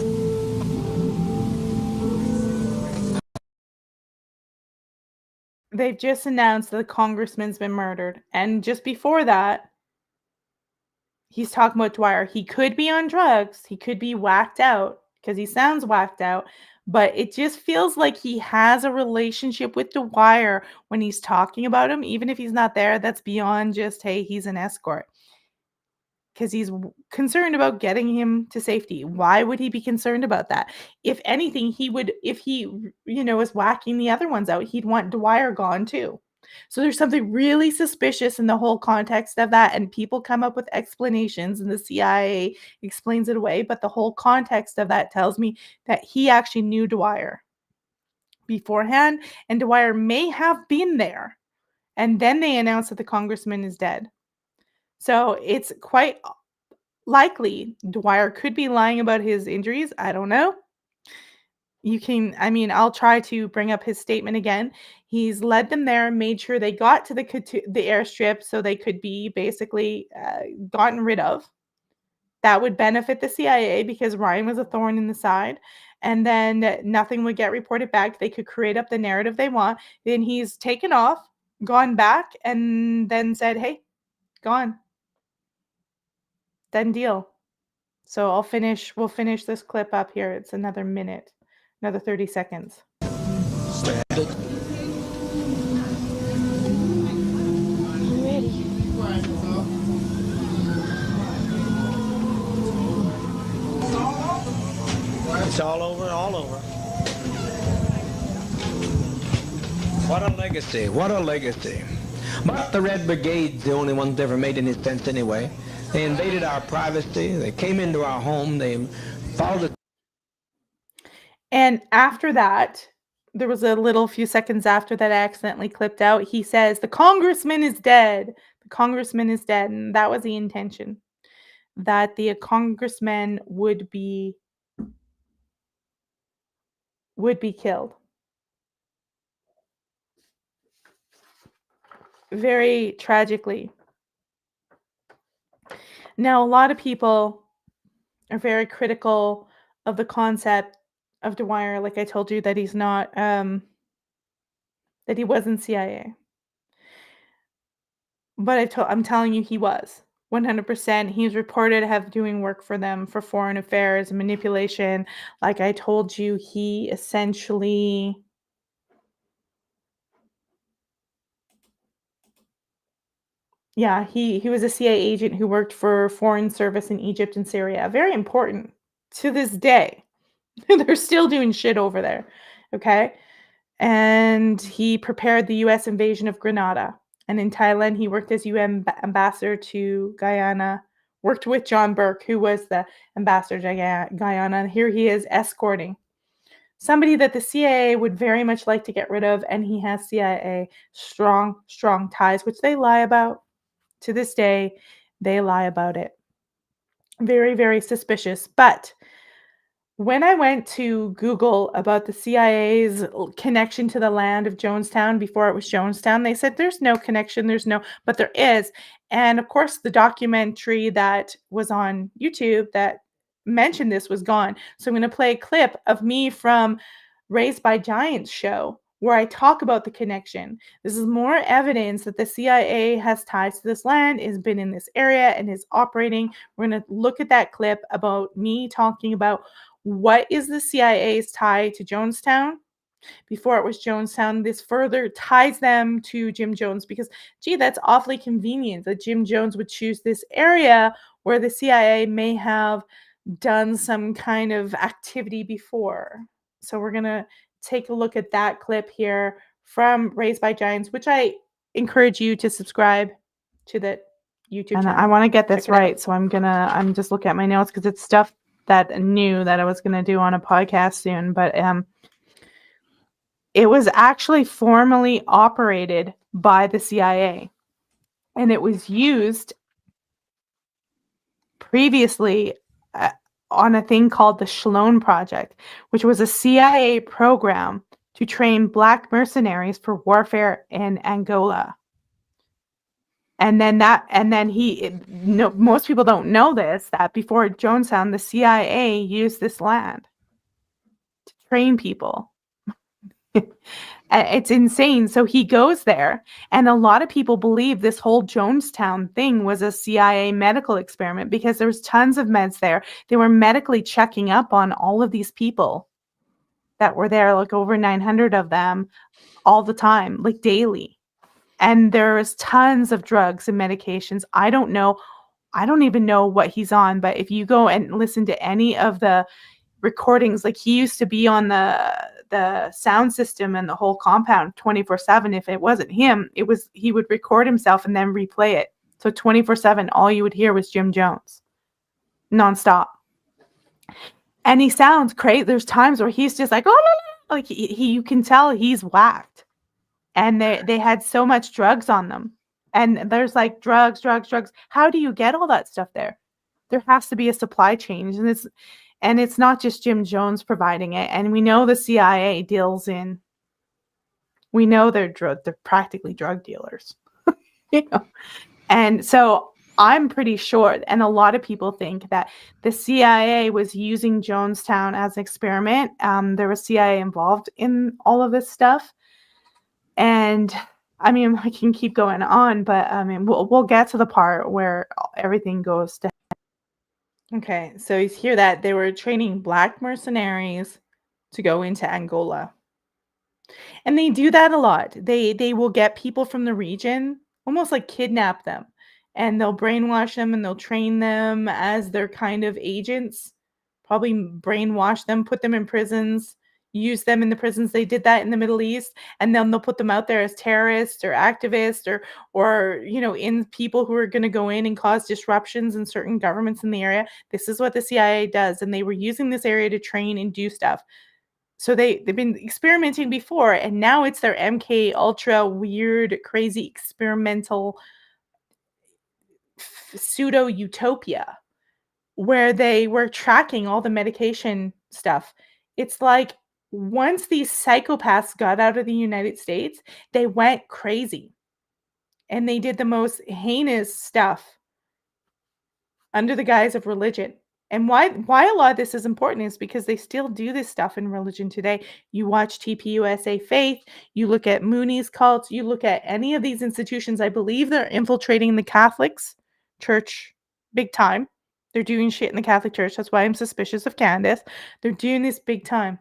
They've just announced that the congressman's been murdered. And just before that, he's talking about Dwyer. He could be on drugs. He could be whacked out because he sounds whacked out. But it just feels like he has a relationship with Dwyer when he's talking about him. Even if he's not there, that's beyond just, hey, he's an escort. Because he's concerned about getting him to safety. Why would he be concerned about that? If anything, he would, if he, is whacking the other ones out, he'd want Dwyer gone too. So there's something really suspicious in the whole context of that. And people come up with explanations and the CIA explains it away. But the whole context of that tells me that he actually knew Dwyer beforehand. And Dwyer may have been there. And then they announced that the congressman is dead. So it's quite likely Dwyer could be lying about his injuries. I don't know. I'll try to bring up his statement again. He's led them there, made sure they got to the airstrip so they could be basically gotten rid of. That would benefit the CIA because Ryan was a thorn in the side. And then nothing would get reported back. They could create up the narrative they want. Then he's taken off, gone back, and then said, hey, gone. Done deal. So we'll finish this clip up here. It's another minute, another 30 seconds. It's all over, all over. What a legacy, what a legacy. But the Red Brigade's the only ones that ever made any sense anyway. They invaded our privacy. They came into our home. They followed it. And after that, there was a little few seconds after that I accidentally clipped out. He says, the congressman is dead. The congressman is dead. And that was the intention. That the congressman would be killed. Very tragically. Now, a lot of people are very critical of the concept of Dwyer, like I told you, that he's not, that he wasn't CIA. But I'm telling you, he was 100%. He's reported to have doing work for them for foreign affairs and manipulation. Like I told you, he essentially, yeah, he was a CIA agent who worked for foreign service in Egypt and Syria. Very important to this day. They're still doing shit over there. Okay. And he prepared the US invasion of Grenada. And in Thailand, he worked as UN ambassador to Guyana, worked with John Burke, who was the ambassador to Guyana. And here he is escorting somebody that the CIA would very much like to get rid of. And he has CIA strong ties, which they lie about. To this day, they lie about it. Very, very suspicious. But when I went to Google about the CIA's connection to the land of Jonestown before it was Jonestown, they said there's no connection, but there is. And of course, the documentary that was on YouTube that mentioned this was gone. So I'm going to play a clip of me from Raised by Giants show where I talk about the connection. This is more evidence that the CIA has ties to this land, has been in this area, and is operating. We're going to look at that clip about me talking about what is the CIA's tie to Jonestown before it was Jonestown. This further ties them to Jim Jones because, gee, that's awfully convenient that Jim Jones would choose this area where the CIA may have done some kind of activity before. So we're going to take a look at that clip here from Raised by Giants, which I encourage you to subscribe to the YouTube channel. And I want to get this right, so I'm just looking at my notes because it's stuff that I knew that I was going to do on a podcast soon, but it was actually formally operated by the CIA, and it was used previously on a thing called the Shalom Project, which was a CIA program to train black mercenaries for warfare in Angola. And then most people don't know this, that before Jonestown, the CIA used this land to train people. It's insane. So he goes there, and a lot of people believe this whole Jonestown thing was a CIA medical experiment because there was tons of meds there. They were medically checking up on all of these people that were there, like over 900 of them all the time, like daily. And there's tons of drugs and medications. I don't even know what he's on, but if you go and listen to any of the recordings, like he used to be on the sound system and the whole compound 24/7. If it wasn't him, he would record himself and then replay it. So 24/7, all you would hear was Jim Jones nonstop. And he sounds crazy. There's times where he's just like, oh, like you can tell he's whacked. And they had so much drugs on them. And there's like drugs. How do you get all that stuff there? There has to be a supply chain. And it's not just Jim Jones providing it. And we know the CIA deals in, we know they're practically drug dealers. And so I'm pretty sure, and a lot of people think that the CIA was using Jonestown as an experiment. There was CIA involved in all of this stuff. And I mean, I can keep going on, but I mean, we'll get to the part where everything goes to. Okay, so you hear that they were training black mercenaries to go into Angola. And they do that a lot. They will get people from the region, almost like kidnap them, and they'll brainwash them and they'll train them as their kind of agents, probably brainwash them, put them in prisons, use them in the prisons. They did that in the Middle East, and then they'll put them out there as terrorists or activists or in people who are going to go in and cause disruptions in certain governments in the area. This is what the CIA does, and they were using this area to train and do stuff. So they've been experimenting before, and now it's their MKUltra weird, crazy, experimental pseudo utopia where they were tracking all the medication stuff. It's like once these psychopaths got out of the United States, they went crazy and they did the most heinous stuff. under the guise of religion. And why a lot of this is important is because they still do this stuff in religion today. You watch TPUSA Faith, you look at Mooney's cults, you look at any of these institutions, I believe they're infiltrating the Catholics church big time. They're doing shit in the Catholic Church. That's why I'm suspicious of Candace. They're doing this big time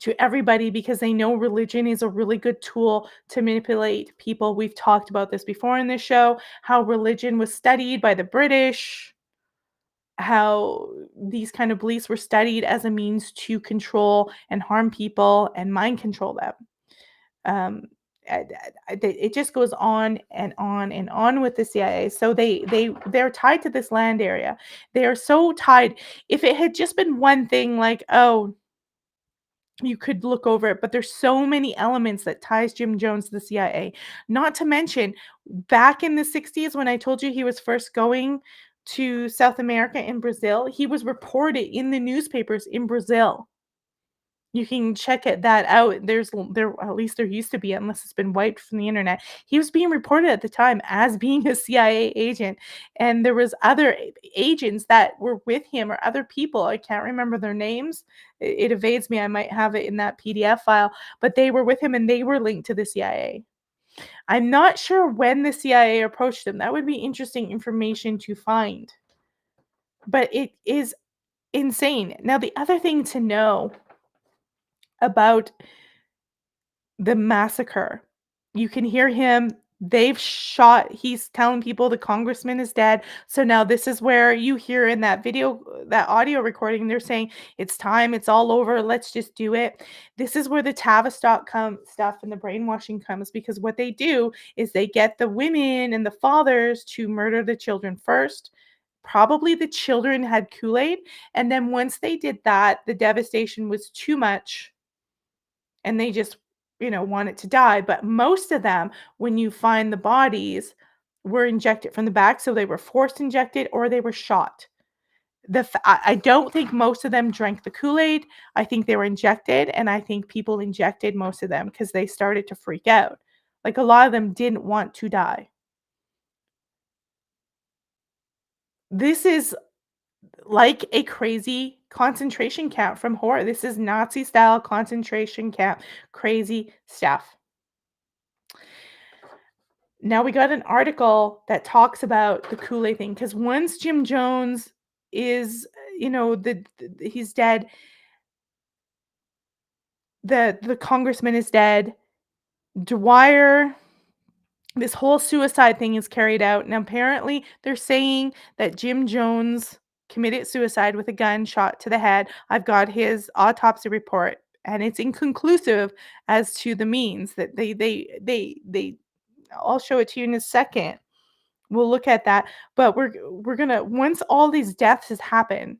to everybody because they know religion is a really good tool to manipulate people. We've talked about this before in this show, how religion was studied by the British, how these kind of beliefs were studied as a means to control and harm people and mind control them. Um, it just goes on and on and on with the CIA. So they're tied to this land area. They are so tied. If it had just been one thing, like, oh, you could look over it, but there's so many elements that ties Jim Jones to the CIA. Not to mention, back in the 60s, when I told you he was first going to South America and Brazil, he was reported in the newspapers in Brazil. You can check that out. There at least there used to be, unless it's been wiped from the internet. He was being reported at the time as being a CIA agent, and there was other agents that were with him or other people. I can't remember their names. It evades me. I might have it in that PDF file, but they were with him and they were linked to the CIA. I'm not sure when the CIA approached him. That would be interesting information to find. But it is insane. Now, the other thing to know about the massacre, you can hear him. He's telling people the congressman is dead. So now this is where you hear in that video, that audio recording, they're saying, it's time, it's all over, let's just do it. This is where the Tavistock stuff and the brainwashing comes, because what they do is they get the women and the fathers to murder the children first. Probably the children had Kool-Aid. And then once they did that, the devastation was too much. And they just, want it to die. But most of them, when you find the bodies, were injected from the back. So they were force injected or they were shot. I don't think most of them drank the Kool-Aid. I think they were injected. And I think people injected most of them because they started to freak out. Like, a lot of them didn't want to die. This is like a crazy concentration camp from horror. This is Nazi style concentration camp, crazy stuff. Now we got an article that talks about the Kool-Aid thing, because once Jim Jones is, he's dead, the congressman is dead, Dwyer, this whole suicide thing is carried out. Now apparently they're saying that Jim Jones committed suicide with a gun shot to the head. I've got his autopsy report, and it's inconclusive as to the means that they I'll show it to you in a second. We'll look at that, but we're gonna, once all these deaths has happened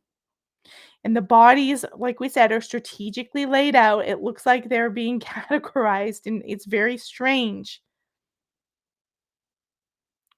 and the bodies, like we said, are strategically laid out, it looks like they're being categorized, and it's very strange.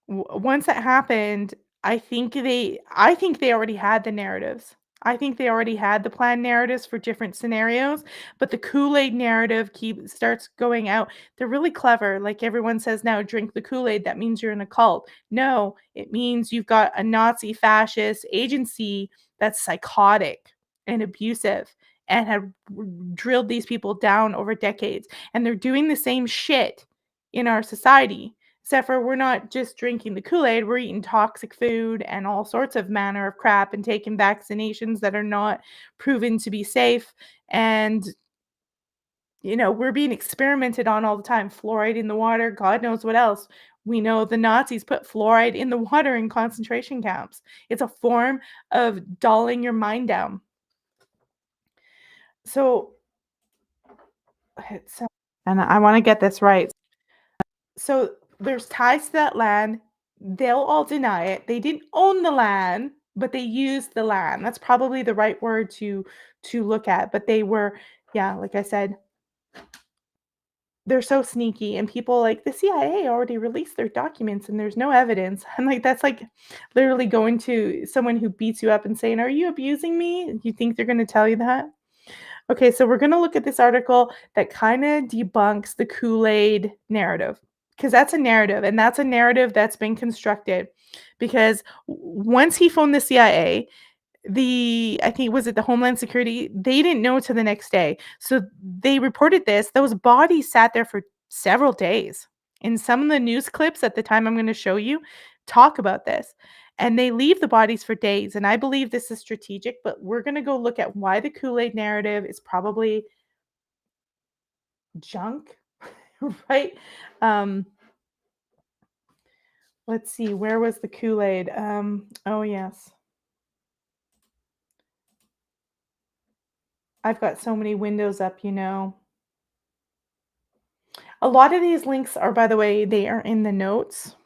Once that happened, I think they already had the narratives. I think they already had the planned narratives for different scenarios, but the Kool-Aid narrative starts going out. They're really clever. Like everyone says now, drink the Kool-Aid, that means you're in a cult. No, it means you've got a Nazi fascist agency that's psychotic and abusive and have drilled these people down over decades. And they're doing the same shit in our society. Except for we're not just drinking the Kool-Aid, we're eating toxic food and all sorts of manner of crap and taking vaccinations that are not proven to be safe. And, we're being experimented on all the time. Fluoride in the water, God knows what else. We know the Nazis put fluoride in the water in concentration camps. It's a form of dulling your mind down. So, and I want to get this right. So there's ties to that land. They'll all deny it. They didn't own the land, but they used the land. That's probably the right word to look at. But they were, like I said, they're so sneaky, and people like the CIA already released their documents and there's no evidence. I'm like, that's like literally going to someone who beats you up and saying, "Are you abusing me?" You think they're going to tell you that? Okay, so we're going to look at this article that kind of debunks the Kool-Aid narrative. because that's a narrative, and that's a narrative that's been constructed because once he phoned the CIA, I think was it the Homeland Security, they didn't know till the next day. So they reported this. Those bodies sat there for several days. And some of the news clips at the time I'm going to show you talk about this. And they leave the bodies for days. And I believe this is strategic, but we're going to go look at why the Kool-Aid narrative is probably junk, right? Um, let's see, where was the Kool-Aid? Oh, yes. I've got so many windows up, you know. A lot of these links are, by the way, they are in the notes.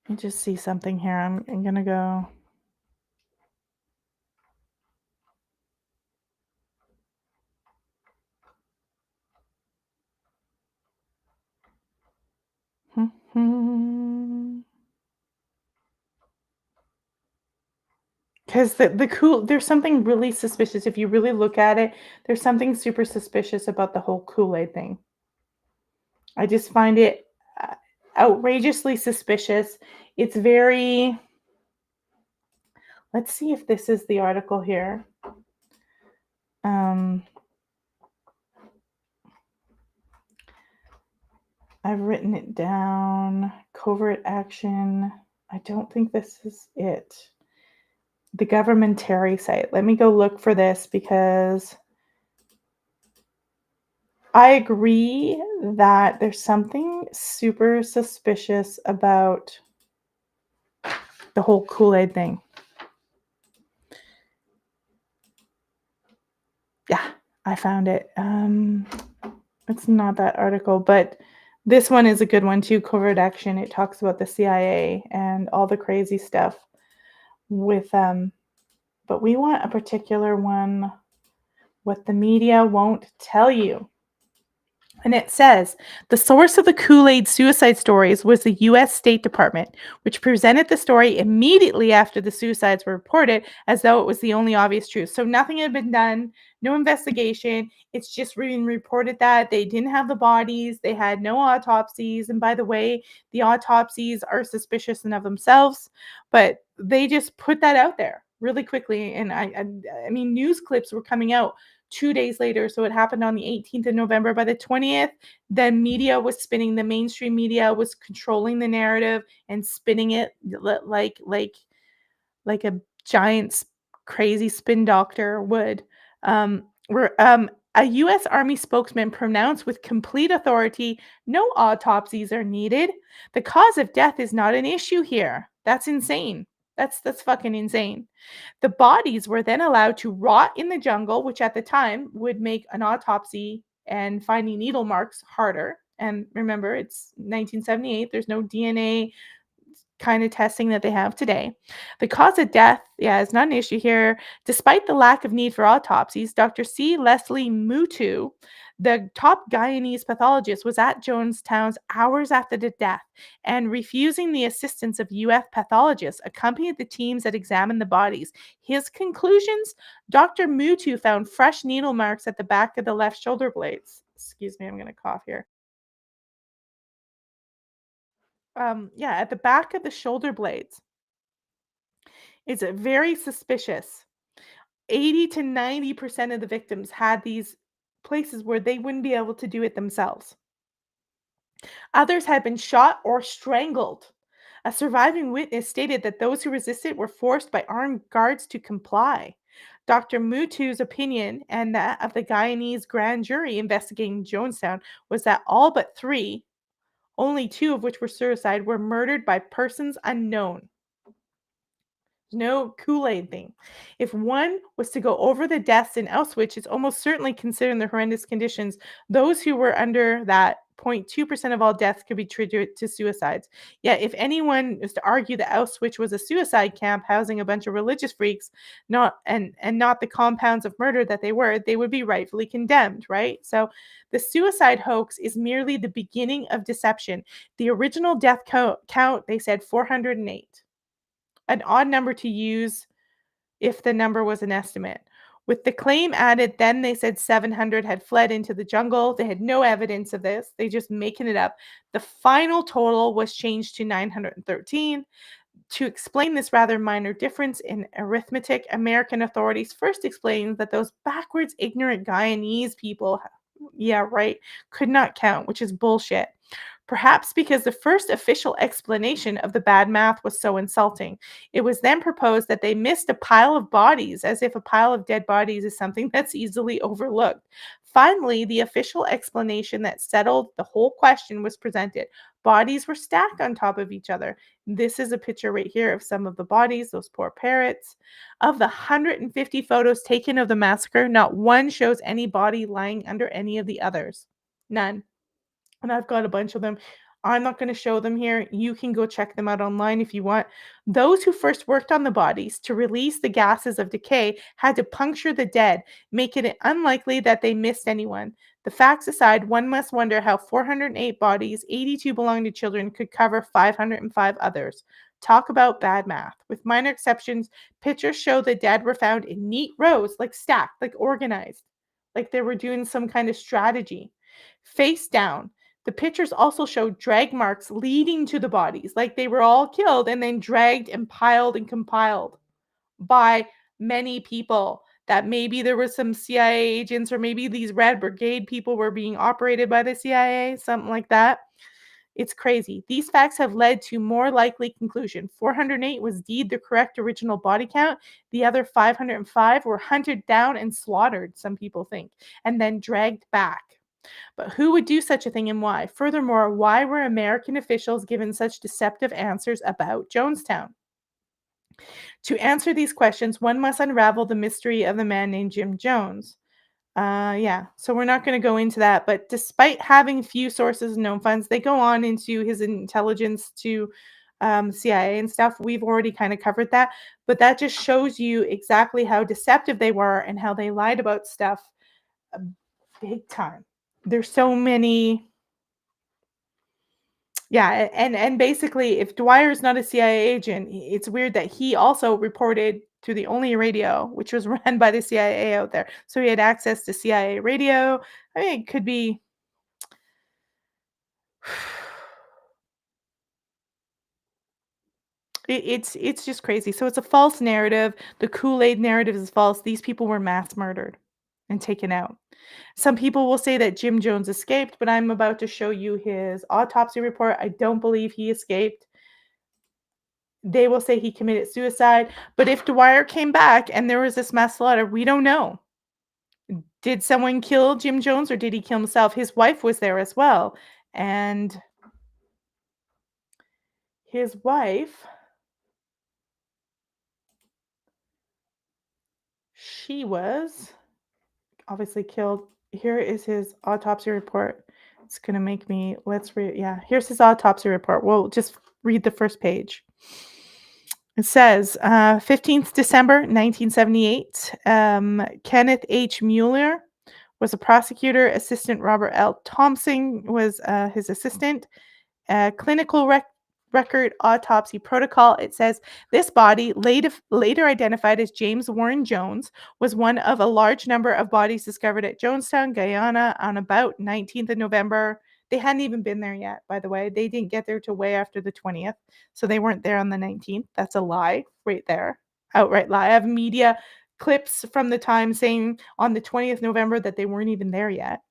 Let me just see something here. I'm gonna go. Because there's something really suspicious. If you really look at it, there's something super suspicious about the whole Kool-Aid thing. I just find it outrageously suspicious. It's very. Let's see if this is the article here. I've written it down. Covert action. I don't think this is it. The governmentary site. Let me go look for this because I agree that there's something super suspicious about the whole Kool-Aid thing. Yeah, I found it. It's not that article, but this one is a good one too, Covert Action. It talks about the CIA and all the crazy stuff with but we want a particular one, what the media won't tell you. And it says, the source of the Kool-Aid suicide stories was the U.S. State Department, which presented the story immediately after the suicides were reported as though it was the only obvious truth. So nothing had been done, no investigation. It's just been reported that they didn't have the bodies, they had no autopsies. And by the way, the autopsies are suspicious in of themselves, but they just put that out there really quickly. And I mean, news clips were coming out 2 days later. So it happened on the 18th of November. By the 20th, the media was spinning, the mainstream media was controlling the narrative and spinning it like a giant crazy spin doctor would. A U.S. Army spokesman pronounced with complete authority, no autopsies are needed. The cause of death is not an issue here. That's insane. That's fucking insane. The bodies were then allowed to rot in the jungle, which at the time would make an autopsy and finding needle marks harder. And remember, it's 1978. There's no DNA kind of testing that they have today. The cause of death, is not an issue here. Despite the lack of need for autopsies, Dr. C. Leslie Mutu, the top Guyanese pathologist, was at Jonestown hours after the death and, refusing the assistance of UF pathologists, accompanied the teams that examined the bodies. His conclusions: Dr. Mutu found fresh needle marks at the back of the left shoulder blades. Excuse me, I'm going to cough here. At the back of the shoulder blades. It's very suspicious. 80 to 90% of the victims had these places where they wouldn't be able to do it themselves. Others had been shot or strangled. A surviving witness stated that those who resisted were forced by armed guards to comply. Dr. Mutu's opinion and that of the Guyanese grand jury investigating Jonestown was that all but 3, only 2 of which were suicide, were murdered by persons unknown. No Kool-Aid thing. If one was to go over the deaths in Auschwitz, it's almost certainly, considering the horrendous conditions, those who were under that 0.2% of all deaths could be attributed to suicides. Yet, if anyone was to argue that Auschwitz was a suicide camp housing a bunch of religious freaks, not the compounds of murder that they would be rightfully condemned, right? So the suicide hoax is merely the beginning of deception. The original death count, they said 408. An odd number to use if the number was an estimate. With the claim added, then they said 700 had fled into the jungle. They had no evidence of this. They just making it up. The final total was changed to 913. To explain this rather minor difference in arithmetic, American authorities first explained that those backwards, ignorant Guyanese people, yeah, right, could not count, which is bullshit. Perhaps because the first official explanation of the bad math was so insulting. It was then proposed that they missed a pile of bodies, as if a pile of dead bodies is something that's easily overlooked. Finally, the official explanation that settled the whole question was presented. Bodies were stacked on top of each other. This is a picture right here of some of the bodies, those poor parrots. Of the 150 photos taken of the massacre, not one shows any body lying under any of the others. None. And I've got a bunch of them. I'm not going to show them here. You can go check them out online if you want. Those who first worked on the bodies to release the gases of decay had to puncture the dead, making it unlikely that they missed anyone. The facts aside, one must wonder how 408 bodies, 82 belonging to children, could cover 505 others. Talk about bad math. With minor exceptions, pictures show the dead were found in neat rows, like stacked, like organized, like they were doing some kind of strategy. Face down. The pictures also show drag marks leading to the bodies, like they were all killed and then dragged and piled and compiled by many people. That maybe there were some CIA agents, or maybe these Red Brigade people were being operated by the CIA, something like that. It's crazy. These facts have led to more likely conclusion. 408 was indeed the correct original body count. The other 505 were hunted down and slaughtered, some people think, and then dragged back. But who would do such a thing and why? Furthermore, why were American officials given such deceptive answers about Jonestown? To answer these questions, one must unravel the mystery of the man named Jim Jones. So we're not going to go into that, but despite having few sources and known funds, they go on into his intelligence to CIA and stuff. We've already kind of covered that, but that just shows you exactly how deceptive they were and how they lied about stuff big time. There's so many. Yeah, and basically, if Dwyer's not a CIA agent, it's weird that he also reported to the only radio, which was run by the CIA out there. So he had access to CIA radio. I mean, it could be. It's just crazy. So it's a false narrative. The Kool-Aid narrative is false. These people were mass murdered and taken out. Some people will say that Jim Jones escaped, but I'm about to show you his autopsy report. I don't believe he escaped. They will say he committed suicide. But if Dwyer came back and there was this mass slaughter, we don't know. Did someone kill Jim Jones or did he kill himself? His wife was there as well. And his wife, she was obviously killed. Here is his autopsy report. It's going to make me, here's his autopsy report. We'll just read the first page. It says, 15th December, 1978, Kenneth H. Mueller was a prosecutor. Assistant Robert L. Thompson was his assistant. Clinical record autopsy protocol. It says, this body, later identified as James Warren Jones, was one of a large number of bodies discovered at Jonestown, Guyana on about 19th of November. They hadn't even been there yet, by the way. They didn't get there till way after the 20th. So they weren't there on the 19th. That's a lie right there. Outright lie. I have media clips from the time saying on the 20th November that they weren't even there yet.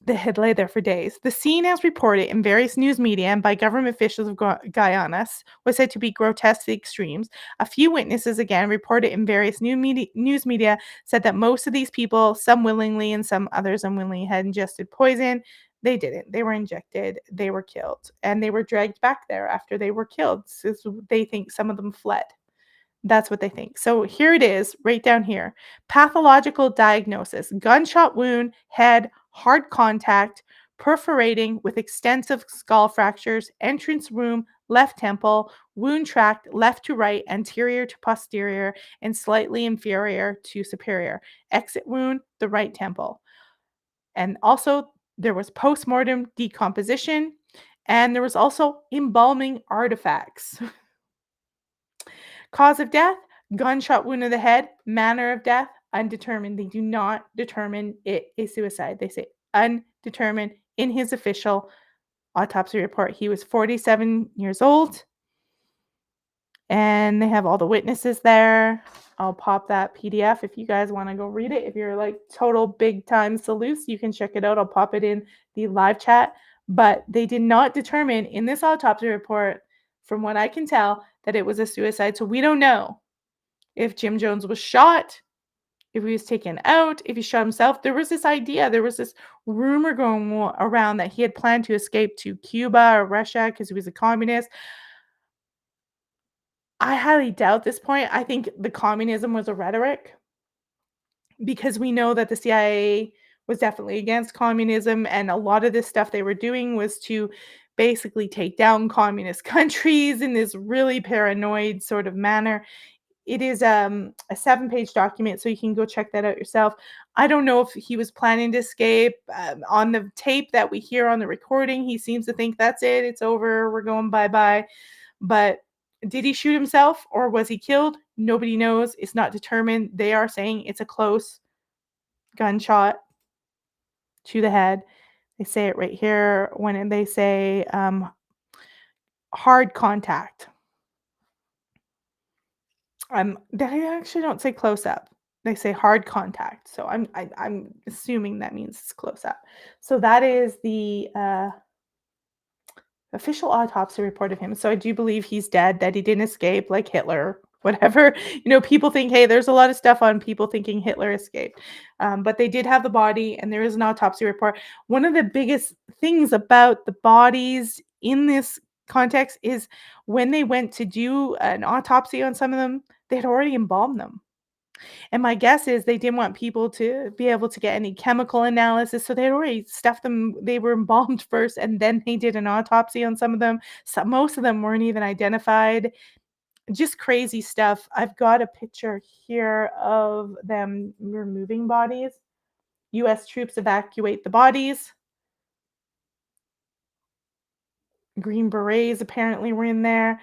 They had lay there for days. The scene, as reported in various news media and by government officials of Guyana, was said to be grotesque to the extremes. A few witnesses, again, reported in various news media, said that most of these people, some willingly and some others unwillingly, had ingested poison. They didn't. They were injected. They were killed. And they were dragged back there after they were killed. So they think some of them fled. That's what they think. So here it is, right down here. Pathological diagnosis: gunshot wound, head, hard contact, perforating with extensive skull fractures, entrance wound, left temple, wound tract, left to right, anterior to posterior, and slightly inferior to superior. Exit wound, the right temple. And also, there was postmortem decomposition, and there was also embalming artifacts. Cause of death: gunshot wound to the head. Manner of death: undetermined. They do not determine it a suicide. They say undetermined in his official autopsy report. He was 47 years old, and they have all the witnesses there. I'll pop that PDF if you guys want to go read it. If you're like total big time sleuths, you can check it out. I'll pop it in the live chat. But they did not determine in this autopsy report, from what I can tell, that it was a suicide. So we don't know if Jim Jones was shot, if he was taken out, if he shot himself. There was this idea, there was this rumor going around that he had planned to escape to Cuba or Russia because he was a communist. I highly doubt this point. I think the communism was a rhetoric, because we know that the CIA was definitely against communism, and a lot of this stuff they were doing was to basically take down communist countries in this really paranoid sort of manner. It is a 7-page document, so you can go check that out yourself. I don't know if he was planning to escape. On the tape that we hear on the recording, he seems to think that's it. It's over. We're going bye-bye. But did he shoot himself or was he killed? Nobody knows. It's not determined. They are saying it's a close gunshot to the head. They say it right here when they say hard contact. They actually don't say close up. They say hard contact. So I'm assuming that means it's close up. So that is the official autopsy report of him. So I do believe he's dead, that he didn't escape like Hitler, whatever. People think, hey, there's a lot of stuff on people thinking Hitler escaped. But they did have the body, and there is an autopsy report. One of the biggest things about the bodies in this context is when they went to do an autopsy on some of them, they had already embalmed them. And my guess is they didn't want people to be able to get any chemical analysis, so they had already stuffed them. They were embalmed first, and then they did an autopsy on some of them. So most of them weren't even identified. Just crazy stuff. I've got a picture here of them removing bodies. U.S. troops evacuate the bodies. Green Berets apparently were in there.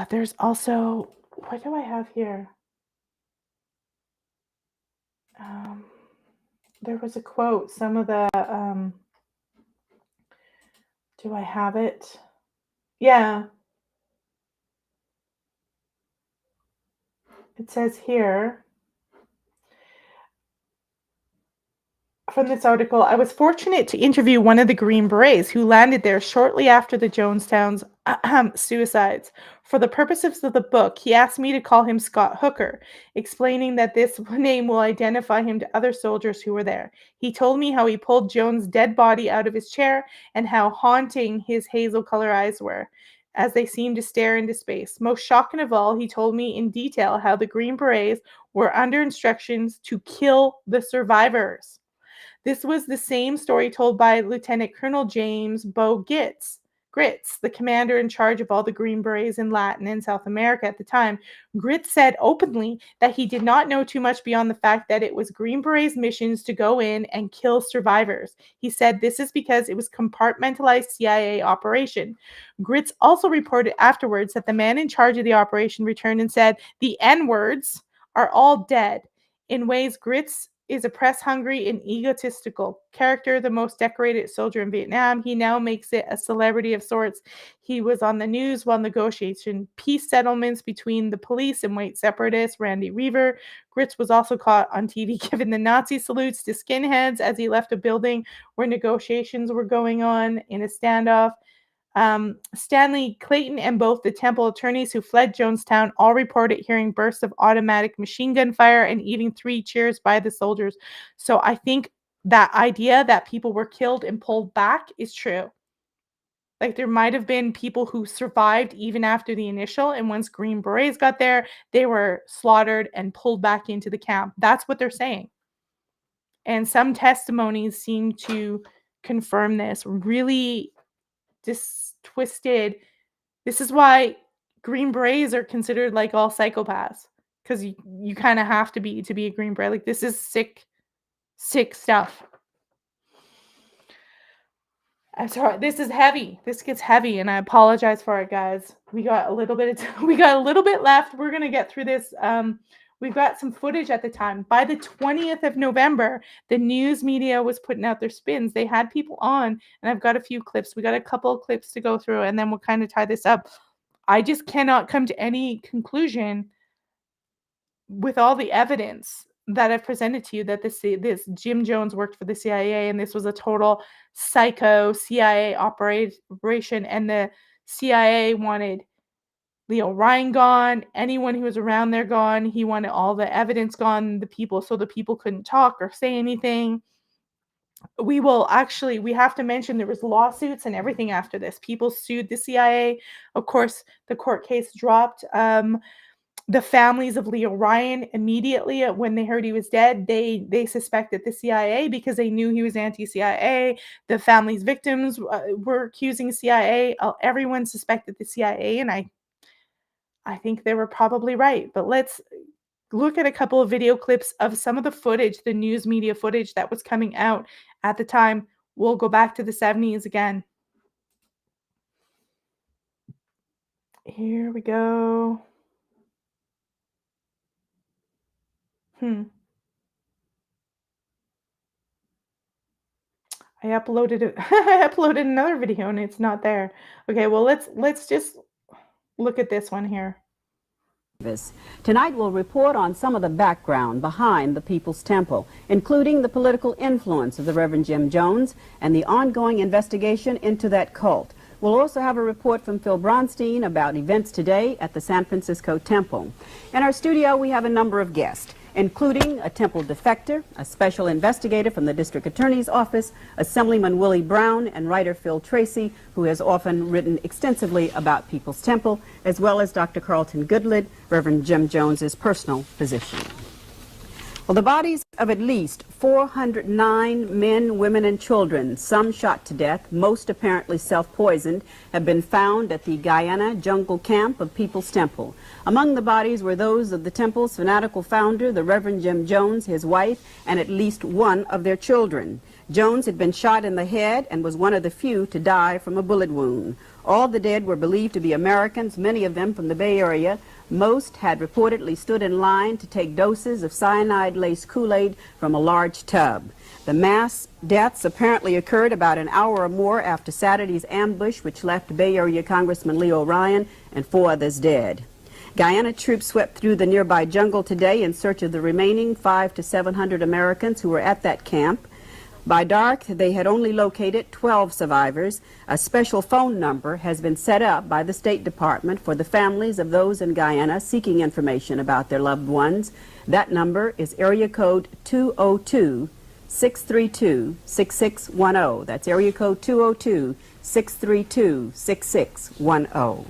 There's also, what do I have here? There was a quote. Some of the, do I have it? Yeah. It says here, from this article, I was fortunate to interview one of the Green Berets who landed there shortly after the Jonestown's suicides. For the purposes of the book, he asked me to call him Scott Hooker, explaining that this name will identify him to other soldiers who were there. He told me how he pulled Jones' dead body out of his chair and how haunting his hazel color eyes were, as they seemed to stare into space. Most shocking of all, he told me in detail how the Green Berets were under instructions to kill the survivors. This was the same story told by Lieutenant Colonel James Bo Gritz, the commander in charge of all the Green Berets in Latin and South America at the time. Gritz said openly that he did not know too much beyond the fact that it was Green Berets' missions to go in and kill survivors. He said this is because it was compartmentalized CIA operation. Gritz also reported afterwards that the man in charge of the operation returned and said the N-words are all dead. In ways, Gritz is a press-hungry and egotistical character, the most decorated soldier in Vietnam. He now makes it a celebrity of sorts. He was on the news while negotiating peace settlements between the police and white separatists, Randy Reaver. Gritz was also caught on TV giving the Nazi salutes to skinheads as he left a building where negotiations were going on in a standoff. Stanley Clayton and both the temple attorneys who fled Jonestown all reported hearing bursts of automatic machine gun fire and even 3 cheers by the soldiers. So I think that idea that people were killed and pulled back is true. Like there might have been people who survived even after the initial, and once Green Berets got there, they were slaughtered and pulled back into the camp. That's what they're saying. And some testimonies seem to confirm this. Really twisted. This is why Green Berets are considered like all psychopaths, because you kind of have to be a Green Beret. Like this is sick stuff. I'm sorry, this is heavy. This gets heavy, and I apologize for it, guys. We got a little bit left. We're gonna get through this We've got some footage at the time. By the 20th of November, the news media was putting out their spins. They had people on, and I've got a few clips. We got a couple of clips to go through, and then we'll kind of tie this up. I just cannot come to any conclusion with all the evidence that I've presented to you that this Jim Jones worked for the CIA and this was a total psycho CIA operation, and the CIA wanted Leo Ryan gone, anyone who was around there gone. He wanted all the evidence gone, so the people couldn't talk or say anything. We have to mention there was lawsuits and everything after this. People sued the CIA. Of course, the court case dropped. The families of Leo Ryan immediately, when they heard he was dead, they suspected the CIA because they knew he was anti-CIA. The family's victims were accusing CIA. Everyone suspected the CIA, and I think they were probably right. But let's look at a couple of video clips of some of the footage, the news media footage that was coming out at the time. We'll go back to the 70s again. Here we go. I uploaded another video and it's not there. Okay, well let's just look at this one here. Tonight we'll report on some of the background behind the People's Temple, including the political influence of the Reverend Jim Jones and the ongoing investigation into that cult. We'll also have a report from Phil Bronstein about events today at the San Francisco Temple. In our studio we have a number of guests, including a temple defector, a special investigator from the District Attorney's Office, Assemblyman Willie Brown, and writer Phil Tracy, who has often written extensively about People's Temple, as well as Dr. Carlton Goodlid, Reverend Jim Jones's personal physician. Well, the bodies of at least 409 men, women, and children, some shot to death, most apparently self-poisoned, have been found at the Guyana jungle camp of People's Temple. Among the bodies were those of the temple's fanatical founder, the Reverend Jim Jones, his wife, and at least one of their children. Jones had been shot in the head and was one of the few to die from a bullet wound. All the dead were believed to be Americans, many of them from the Bay Area. Most had reportedly stood in line to take doses of cyanide-laced Kool-Aid from a large tub. The mass deaths apparently occurred about an hour or more after Saturday's ambush, which left Bay Area Congressman Leo Ryan and 4 others dead. Guyana troops swept through the nearby jungle today in search of the remaining 500 to 700 Americans who were at that camp. By dark, they had only located 12 survivors. A special phone number has been set up by the State Department for the families of those in Guyana seeking information about their loved ones. That number is area code 202-632-6610. That's area code 202-632-6610.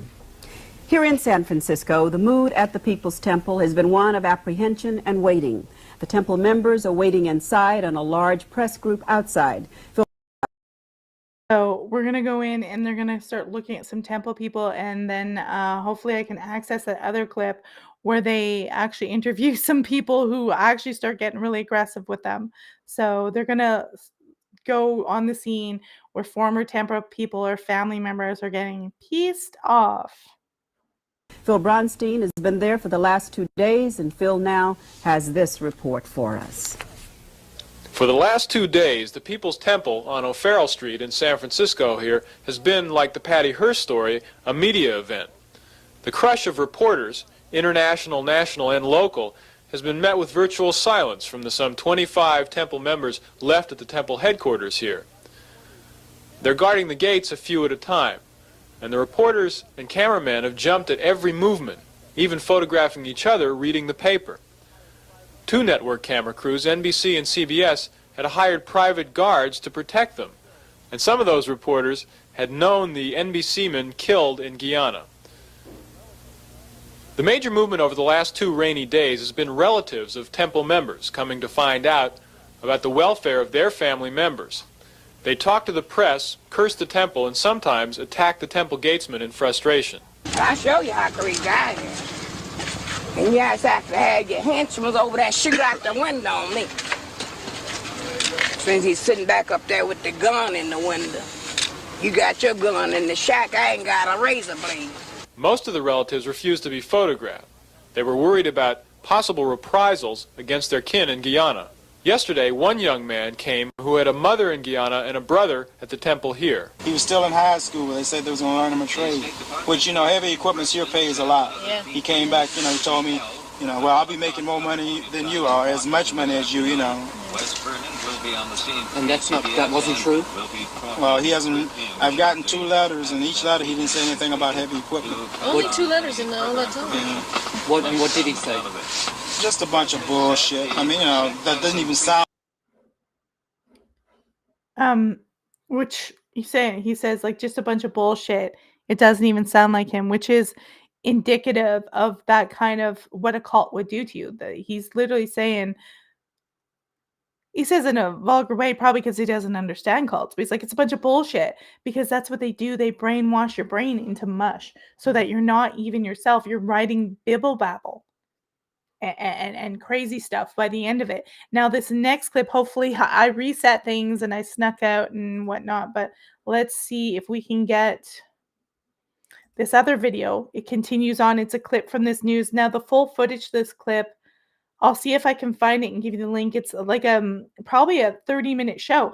Here in San Francisco, the mood at the People's Temple has been one of apprehension and waiting. The temple members are waiting inside and a large press group outside. So we're going to go in and they're going to start looking at some temple people, and then hopefully I can access that other clip where they actually interview some people who actually start getting really aggressive with them. So they're going to go on the scene where former temple people or family members are getting pissed off. Phil Bronstein has been there for the last 2 days, and Phil now has this report for us. For the last 2 days, the People's Temple on O'Farrell Street in San Francisco here has been, like the Patty Hearst story, a media event. The crush of reporters, international, national, and local, has been met with virtual silence from the some 25 temple members left at the temple headquarters here. They're guarding the gates a few at a time, and the reporters and cameramen have jumped at every movement, even photographing each other reading the paper. 2 network camera crews, NBC and CBS, had hired private guards to protect them, and some of those reporters had known the NBC men killed in Guyana. The major movement over the last 2 rainy days has been relatives of temple members coming to find out about the welfare of their family members. They talk to the press, curse the temple, and sometimes attack the temple gatesmen in frustration. I'll show you how crazy I am. And you guys have to have your henchmen over there shoot out the window on me. Since he's sitting back up there with the gun in the window. You got your gun in the shack, I ain't got a razor blade. Most of the relatives refused to be photographed. They were worried about possible reprisals against their kin in Guyana. Yesterday, one young man came who had a mother in Guyana and a brother at the temple here. He was still in high school. They said they was going to learn him a trade, which, you know, heavy equipment here pays a lot. Yeah. He came back, you know, he told me, you know, well, I'll be making more money than you are, as much money as you know. And that wasn't true? Well, he hasn't, I've gotten 2 letters, and each letter he didn't say anything about heavy equipment. Only 2 letters in all that time? Yeah. What did he say? Just a bunch of bullshit. I mean, you know, that doesn't even sound. Which he says like just a bunch of bullshit. It doesn't even sound like him, which is indicative of that kind of what a cult would do to you. He's literally saying, he says in a vulgar way, probably because he doesn't understand cults, but he's like, it's a bunch of bullshit, because that's what they do. They brainwash your brain into mush so that you're not even yourself. You're writing bibble babble and crazy stuff by the end of it. Now, this next clip, hopefully I reset things and I snuck out and whatnot, but let's see if we can get this other video. It continues on. It's a clip from this news. Now, the full footage of this clip, I'll see if I can find it and give you the link. It's like probably a 30-minute show.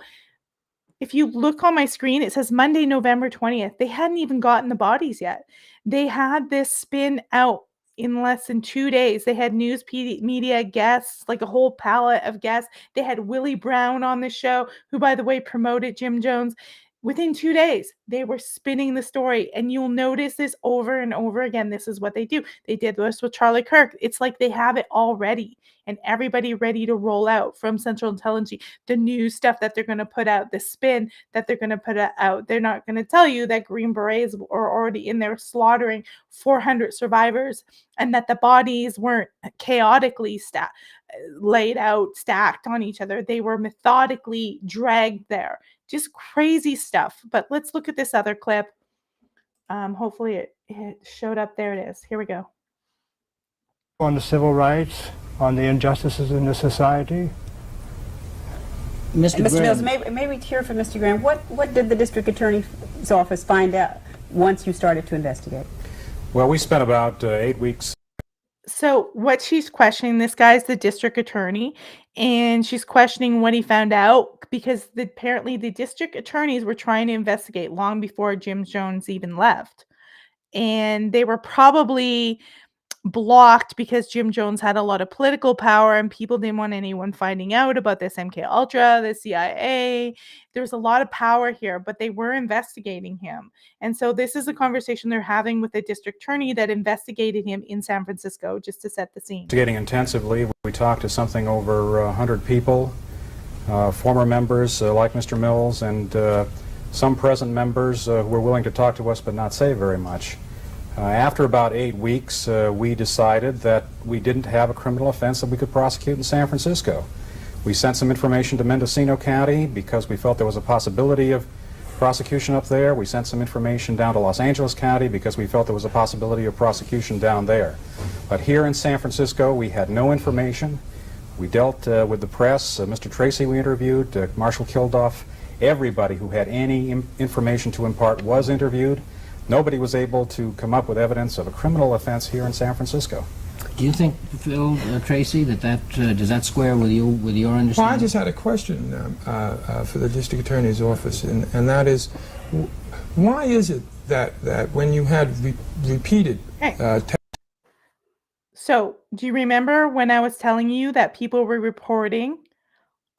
If you look on my screen, it says Monday, November 20th. They hadn't even gotten the bodies yet. They had this spin out in less than 2 days. They had news media guests, like a whole palette of guests. They had Willie Brown on the show, who, by the way, promoted Jim Jones. Within 2 days, they were spinning the story, and you'll notice this over and over again. This is what they do. They did this with Charlie Kirk. It's like they have it all ready and everybody ready to roll out from Central Intelligence. The new stuff that they're going to put out, the spin that they're going to put out. They're not going to tell you that Green Berets are already in there slaughtering 400 survivors and that the bodies weren't chaotically laid out, stacked on each other. They were methodically dragged there. Just crazy stuff. But let's look at this other clip. Hopefully it showed up. There it is. Here we go. On the civil rights, on the injustices in the society. Mr. Mills, may we hear from Mr. Graham? What did the district attorney's office find out once you started to investigate? Well, we spent about 8 weeks. So what she's questioning, this guy's the district attorney, and she's questioning what he found out, because apparently the district attorneys were trying to investigate long before Jim Jones even left. And they were probably blocked because Jim Jones had a lot of political power and people didn't want anyone finding out about this MKUltra, the CIA. There's a lot of power here, but they were investigating him. And so this is a conversation they're having with the district attorney that investigated him in San Francisco, just to set the scene. Investigating intensively, we talked to something over 100 people, former members like Mr. Mills, and some present members who were willing to talk to us but not say very much. After about 8 weeks, we decided that we didn't have a criminal offense that we could prosecute in San Francisco. We sent some information to Mendocino County because we felt there was a possibility of prosecution up there. We sent some information down to Los Angeles County because we felt there was a possibility of prosecution down there. But here in San Francisco, we had no information. We dealt with the press. Mr. Tracy we interviewed, Marshall Kilduff. Everybody who had any information to impart was interviewed. Nobody was able to come up with evidence of a criminal offense here in San Francisco. Do you think, Phil, Tracy, does that square with your understanding? Well, I just had a question for the district attorney's office, and that is, why is it that when you had repeated So, do you remember when I was telling you that people were reporting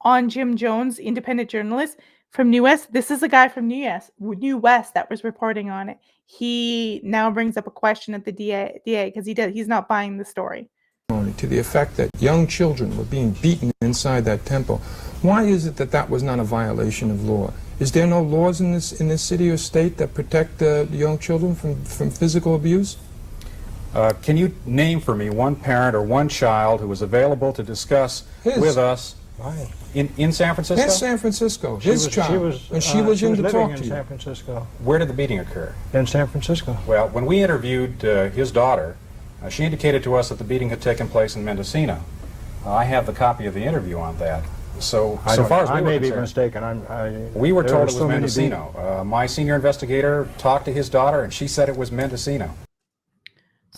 on Jim Jones, independent journalist from New West? This is a guy from New West that was reporting on it. He now brings up a question at the DA because he's not buying the story. To the effect that young children were being beaten inside that temple. Why is it that that was not a violation of law? Is there no laws in this city or state that protect the young children from physical abuse? Can you name for me one parent or one child who was available to discuss with us in San Francisco? In San Francisco, his child. She was in to talk to you. San Francisco. Where did the beating occur? In San Francisco. Well, when we interviewed his daughter, she indicated to us that the beating had taken place in Mendocino. I have the copy of the interview on that. So far as we I were may be concerned, mistaken. we were told it was Mendocino. My senior investigator talked to his daughter, and she said it was Mendocino.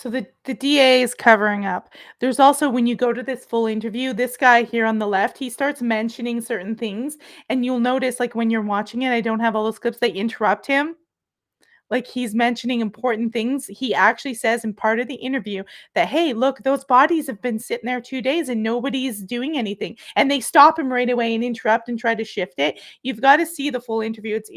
So the DA is covering up. There's also, when you go to this full interview, this guy here on the left, he starts mentioning certain things, and you'll notice, like, when you're watching it, I don't have all those clips, they interrupt him. Like, he's mentioning important things. He actually says in part of the interview that, "Hey, look, those bodies have been sitting there 2 days and nobody's doing anything." And they stop him right away and interrupt and try to shift it. You've got to see the full interview. It's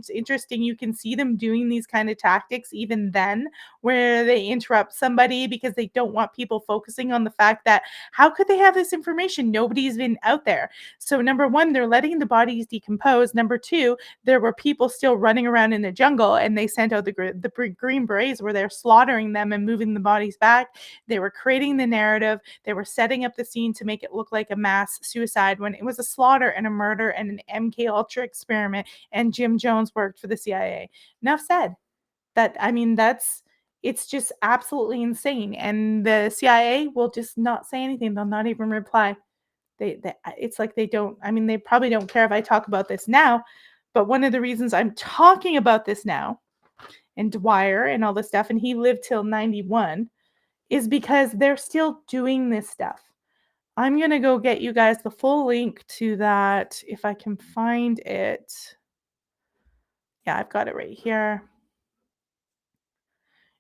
interesting. You can see them doing these kind of tactics even then, where they interrupt somebody because they don't want people focusing on the fact that, how could they have this information? Nobody's been out there. So number 1, they're letting the bodies decompose. Number 2, there were people still running around in the jungle, and they sent out the Green Berets where they're slaughtering them and moving the bodies back. They were creating the narrative. They were setting up the scene to make it look like a mass suicide when it was a slaughter and a murder and an MKUltra experiment, and Jim Jones worked for the CIA. Enough said. It's just absolutely insane. And the CIA will just not say anything. They'll not even reply. It's like they don't, they probably don't care if I talk about this now, but one of the reasons I'm talking about this now, and Dwyer and all this stuff, and he lived till 91, is because they're still doing this stuff. I'm going to go get you guys the full link to that if I can find it. Yeah, I've got it right here.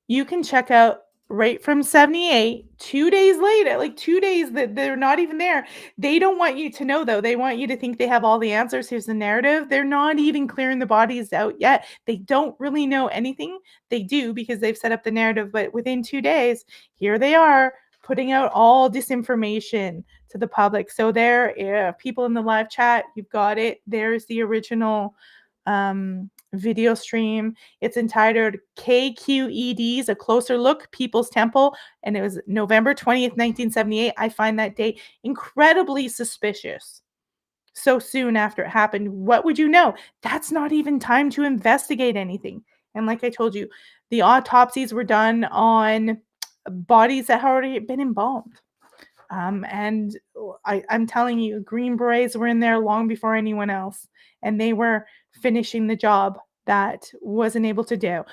You can check out right from 78, 2 days later, like 2 days that they're not even there. They don't want you to know, though. They want you to think they have all the answers. Here's the narrative. They're not even clearing the bodies out yet. They don't really know anything. They do because they've set up the narrative, but within 2 days, here they are putting out all disinformation to the public. So there, people in the live chat, you've got it. There's the original video stream. It's entitled KQEDs, A Closer Look, People's Temple, and it was November 20th, 1978. I find that date incredibly suspicious. So soon after it happened, what would you know? That's not even time to investigate anything. And like I told you, the autopsies were done on bodies that had already been embalmed. And I'm telling you, Green Berets were in there long before anyone else, and they were finishing the job that wasn't able to do.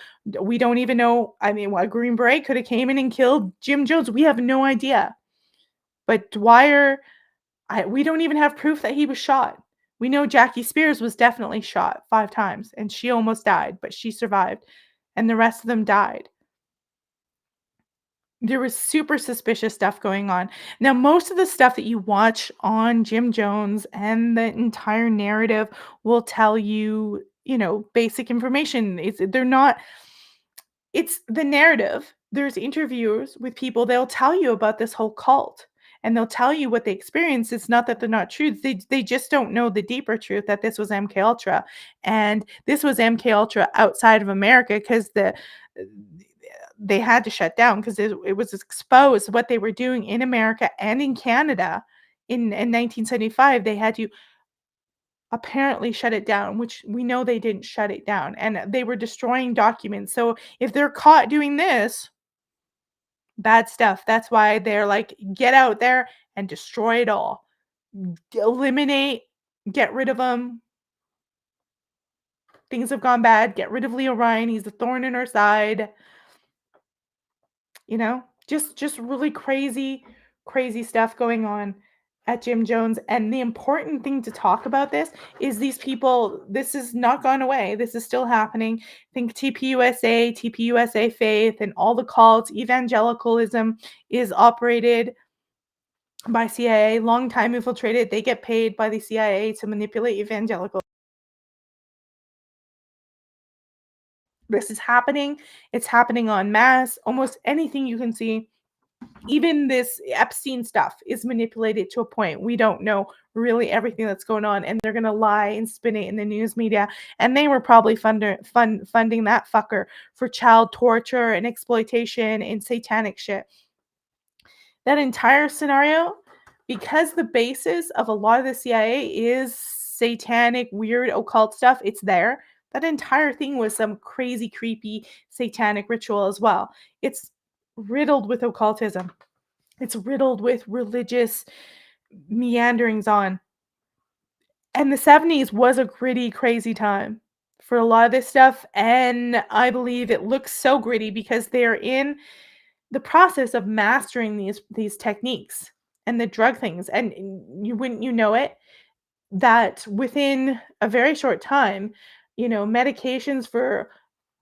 We don't even know. A Green Beret could have came in and killed Jim Jones. We have no idea. But Dwyer, we don't even have proof that he was shot. We know Jackie Spears was definitely shot 5 times, and she almost died, but she survived, and the rest of them died. There was super suspicious stuff going on. Now, most of the stuff that you watch on Jim Jones and the entire narrative will tell you, basic information. It's the narrative. There's interviews with people. They'll tell you about this whole cult, and they'll tell you what they experienced. It's not that they're not true. They just don't know the deeper truth that this was MKUltra, and this was MKUltra outside of America because they had to shut down because it was exposed what they were doing in America and in Canada in 1975. They had to apparently shut it down, which we know they didn't shut it down, and they were destroying documents. So if they're caught doing this bad stuff, that's why they're like, get out there and destroy it all. Eliminate, get rid of them. Things have gone bad. Get rid of Leo Ryan. He's a thorn in our side. Just really crazy stuff going on at Jim Jones. And the important thing to talk about this is these people, this has not gone away. This is still happening. Think TPUSA Faith, and all the cults. Evangelicalism is operated by CIA, long time infiltrated. They get paid by the CIA to manipulate evangelical. This is happening. It's happening en masse. Almost anything you can see, even this Epstein stuff, is manipulated to a point. We don't know really everything that's going on, and they're going to lie and spin it in the news media. And they were probably funding that fucker for child torture and exploitation and satanic shit. That entire scenario, because the basis of a lot of the CIA is satanic, weird, occult stuff, it's there. That entire thing was some crazy, creepy, satanic ritual as well. It's riddled with occultism. It's riddled with religious meanderings on. And the 70s was a gritty, crazy time for a lot of this stuff. And I believe it looks so gritty because they're in the process of mastering these techniques and the drug things, and wouldn't you know it, that within a very short time, medications for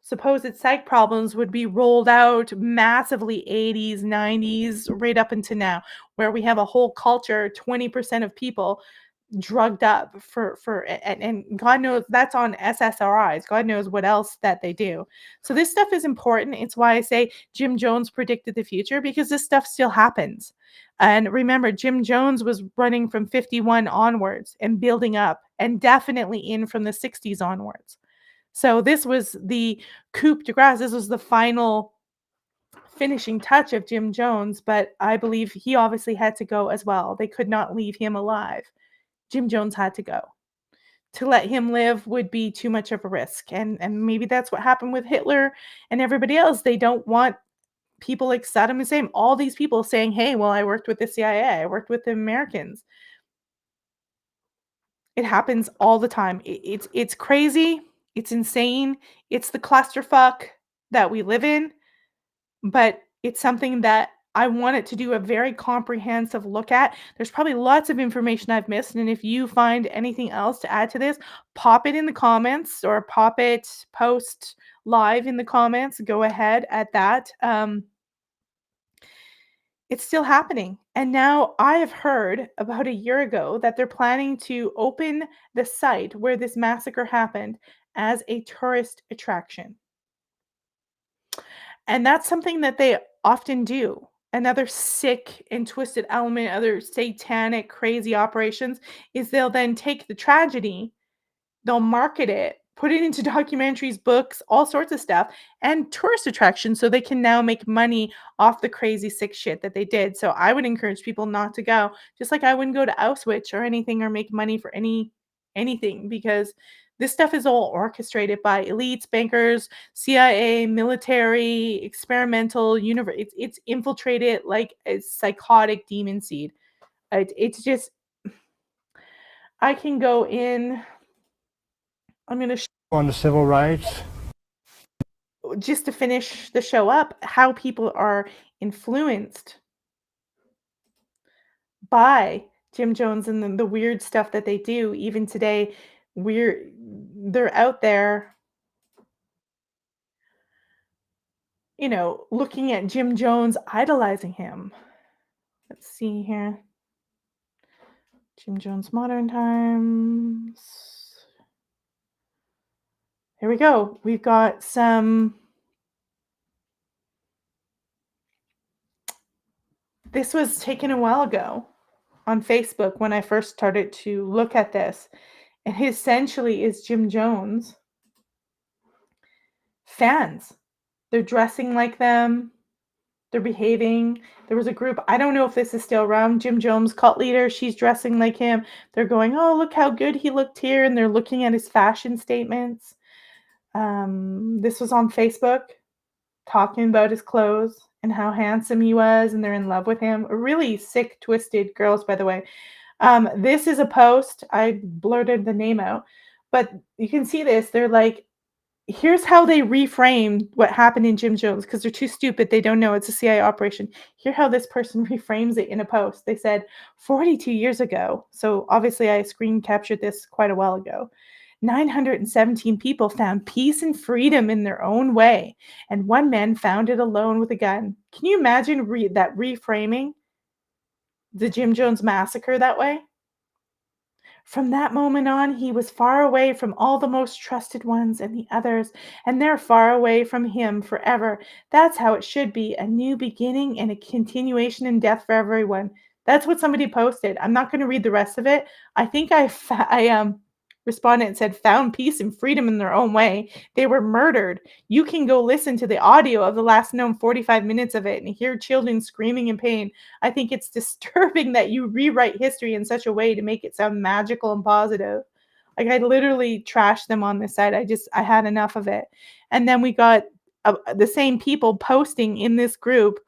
supposed psych problems would be rolled out massively 80s, 90s, right up into now, where we have a whole culture, 20% of people drugged up and God knows that's on SSRIs. God knows what else that they do. So this stuff is important. It's why I say Jim Jones predicted the future, because this stuff still happens. And remember, Jim Jones was running from 51 onwards and building up, and definitely in from the 60s onwards. So this was the coup de grace. This was the final finishing touch of Jim Jones, but I believe he obviously had to go as well. They could not leave him alive. Jim Jones had to go. To let him live would be too much of a risk. And maybe that's what happened with Hitler and everybody else. They don't want people like Saddam Hussein, all these people saying, hey, well, I worked with the CIA, I worked with the Americans. It happens all the time. It's crazy. It's insane. It's the clusterfuck that we live in. But it's something that I wanted to do a very comprehensive look at. There's probably lots of information I've missed, and if you find anything else to add to this, pop it in the comments or post live in the comments. Go ahead at that. It's still happening. And now I have heard about a year ago that they're planning to open the site where this massacre happened as a tourist attraction. And that's something that they often do. Another sick and twisted element, other satanic, crazy operations, is they'll then take the tragedy, they'll market it, put it into documentaries, books, all sorts of stuff, and tourist attractions, so they can now make money off the crazy sick shit that they did. So I would encourage people not to go, just like I wouldn't go to Auschwitz or anything or make money for anything, because this stuff is all orchestrated by elites, bankers, CIA, military, experimental, it's infiltrated like a psychotic demon seed. It's just, I can go in. I'm going to On the civil rights. Just to finish the show up, how people are influenced by Jim Jones and the weird stuff that they do. Even today, they're out there, looking at Jim Jones, idolizing him. Let's see here. Jim Jones Modern Times. Here we go. We've got some. This was taken a while ago on Facebook when I first started to look at this. And essentially is Jim Jones fans. They're dressing like them. They're behaving. There was a group, I don't know if this is still around, Jim Jones cult leader, she's dressing like him. They're going, oh, look how good he looked here. And they're looking at his fashion statements. This was on Facebook, talking about his clothes and how handsome he was, and they're in love with him. Really sick, twisted girls, by the way. This is a post. I blurted the name out, but you can see this. They're like, here's how they reframe what happened in Jim Jones, because they're too stupid. They don't know it's a CIA operation. Hear how this person reframes it in a post. They said 42 years ago. So obviously I screen captured this quite a while ago. 917 people found peace and freedom in their own way, and one man found it alone with a gun. Can you imagine that reframing the Jim Jones massacre that way? From that moment on, he was far away from all the most trusted ones and the others, and they're far away from him forever. That's how it should be, a new beginning and a continuation in death for everyone. That's what somebody posted. I'm not going to read the rest of it. I think I responded and said, found peace and freedom in their own way. They were murdered. You can go listen to the audio of the last known 45 minutes of it and hear children screaming in pain. I think it's disturbing that you rewrite history in such a way to make it sound magical and positive. Like, I literally trashed them on this side. I had enough of it. And then we got the same people posting in this group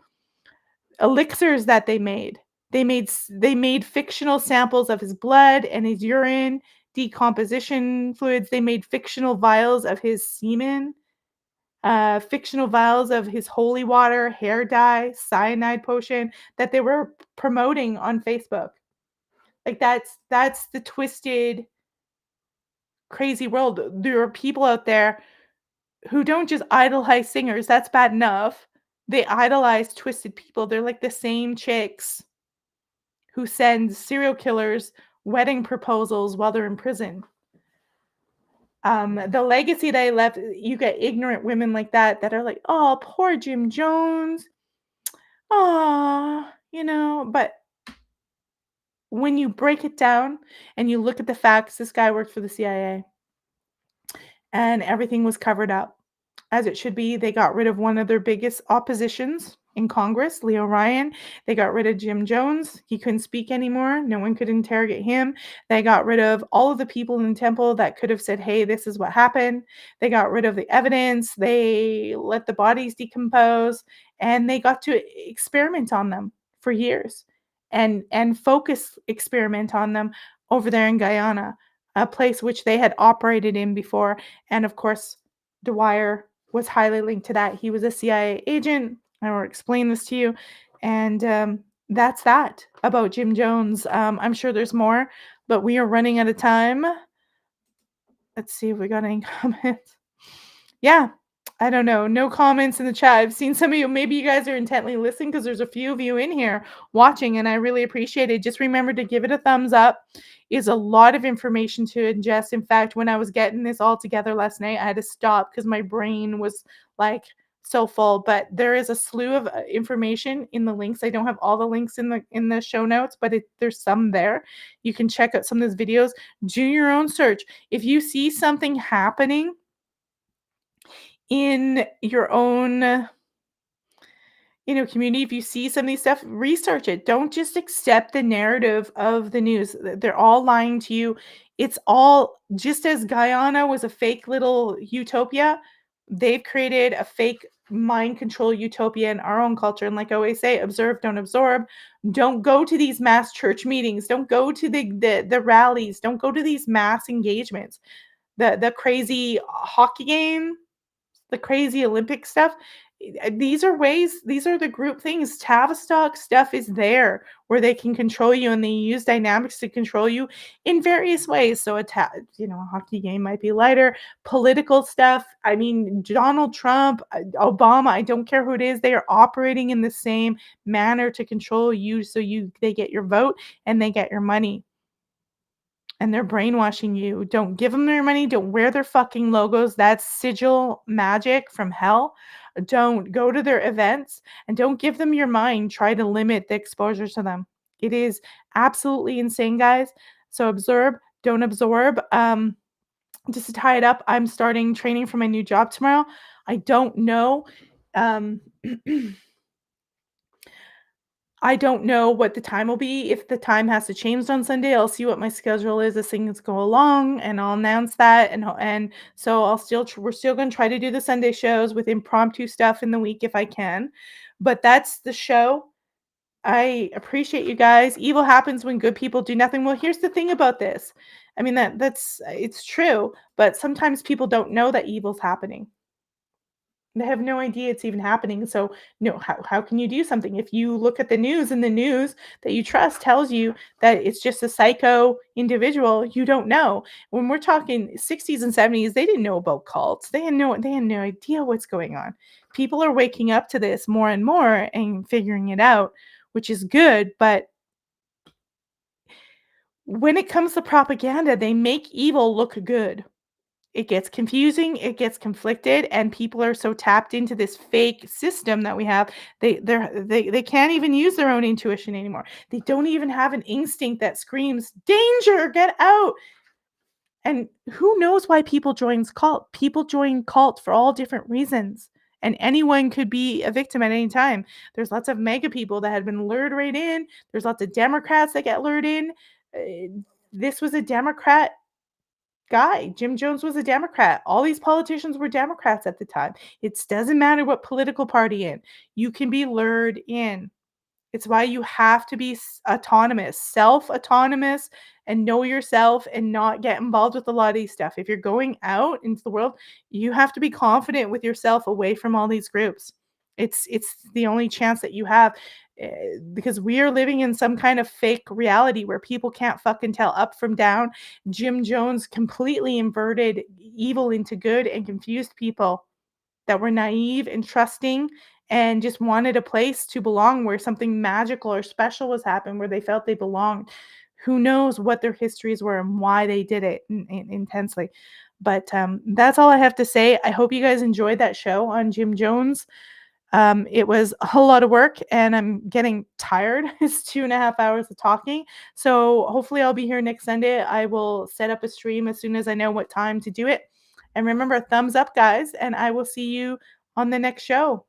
elixirs that they made. They made fictional samples of his blood and his urine, decomposition fluids. They made fictional vials of his semen. fictional vials of his holy water, hair dye, cyanide potion that they were promoting on Facebook. Like that's the twisted, crazy world. There are people out there who don't just idolize singers. That's bad enough. They idolize twisted people. They're like the same chicks who send serial killers wedding proposals while they're in prison. The legacy they left, you get ignorant women like that are like, oh, poor Jim Jones. Oh, but when you break it down and you look at the facts, this guy worked for the CIA and everything was covered up as it should be. They got rid of one of their biggest oppositions in Congress, Leo Ryan. They got rid of Jim Jones. He couldn't speak anymore. No one could interrogate him. They got rid of all of the people in the temple that could have said, hey, this is what happened. They got rid of the evidence. They let the bodies decompose, and they got to experiment on them for years and focus experiment on them over there in Guyana, a place which they had operated in before. And of course, Dwyer was highly linked to that. He was a CIA agent. I will explain this to you. And that's that about Jim Jones. I'm sure there's more, but we are running out of time. Let's see if we got any comments. Yeah, I don't know. No comments in the chat. I've seen some of you. Maybe you guys are intently listening because there's a few of you in here watching, and I really appreciate it. Just remember to give it a thumbs up. It's a lot of information to ingest. In fact, when I was getting this all together last night, I had to stop because my brain was like so full. But there is a slew of information in the links. I don't have all the links in the show notes, but there's some there. You can check out some of those videos. Do your own search. If you see something happening in your own community, if you see some of these stuff, research it. Don't just accept the narrative of the news. They're all lying to you. It's all just as Guyana was a fake little utopia, they've created a fake mind control utopia in our own culture. And like I always say, observe, don't absorb. Don't go to these mass church meetings. Don't go to the rallies. Don't go to these mass engagements. The crazy hockey game, the crazy Olympic stuff. These are the group things. Tavistock stuff is there where they can control you, and they use dynamics to control you in various ways. So a hockey game might be lighter. Political stuff, I mean, Donald Trump, Obama, I don't care who it is, they are operating in the same manner to control you, so they get your vote and they get your money. And they're brainwashing you. Don't give them their money. Don't wear their fucking logos. That's sigil magic from hell. Don't go to their events, and don't give them your mind. Try to limit the exposure to them. It is absolutely insane, guys. So observe, don't absorb. Just to tie it up, I'm starting training for my new job tomorrow. I don't know. I don't know what the time will be. If the time has to change on Sunday, I'll see what my schedule is as things go along, and I'll announce that. And so we're still going to try to do the Sunday shows with impromptu stuff in the week if I can. But that's the show. I appreciate you guys. Evil happens when good people do nothing. Well, here's the thing about this. I mean, it's true, but sometimes people don't know that evil's happening. They have no idea it's even happening. So, how can you do something? If you look at the news and the news that you trust tells you that it's just a psycho individual, you don't know. When we're talking 60s and 70s, they didn't know about cults. They had no idea what's going on. People are waking up to this more and more and figuring it out, which is good. But when it comes to propaganda, they make evil look good. It gets confusing, it gets conflicted, and people are so tapped into this fake system that we have, they can't even use their own intuition anymore. They don't even have an instinct that screams, danger, get out. And who knows why people join cult? People join cult for all different reasons. And anyone could be a victim at any time. There's lots of mega people that had been lured right in. There's lots of Democrats that get lured in. This was a Democrat guy. Jim Jones was a Democrat. All these politicians were Democrats at the time. It doesn't matter what political party in. You can be lured in. It's why you have to be autonomous, self-autonomous, and know yourself and not get involved with a lot of these stuff. If you're going out into the world, you have to be confident with yourself away from all these groups. It's the only chance that you have, because we are living in some kind of fake reality where people can't fucking tell up from down. Jim Jones completely inverted evil into good and confused people that were naive and trusting and just wanted a place to belong where something magical or special was happening, where they felt they belonged. Who knows what their histories were and why they did it intensely. But that's all I have to say. I hope you guys enjoyed that show on Jim Jones. It was a whole lot of work and I'm getting tired. It's 2.5 hours of talking. So hopefully I'll be here next Sunday. I will set up a stream as soon as I know what time to do it. And remember, thumbs up, guys, and I will see you on the next show.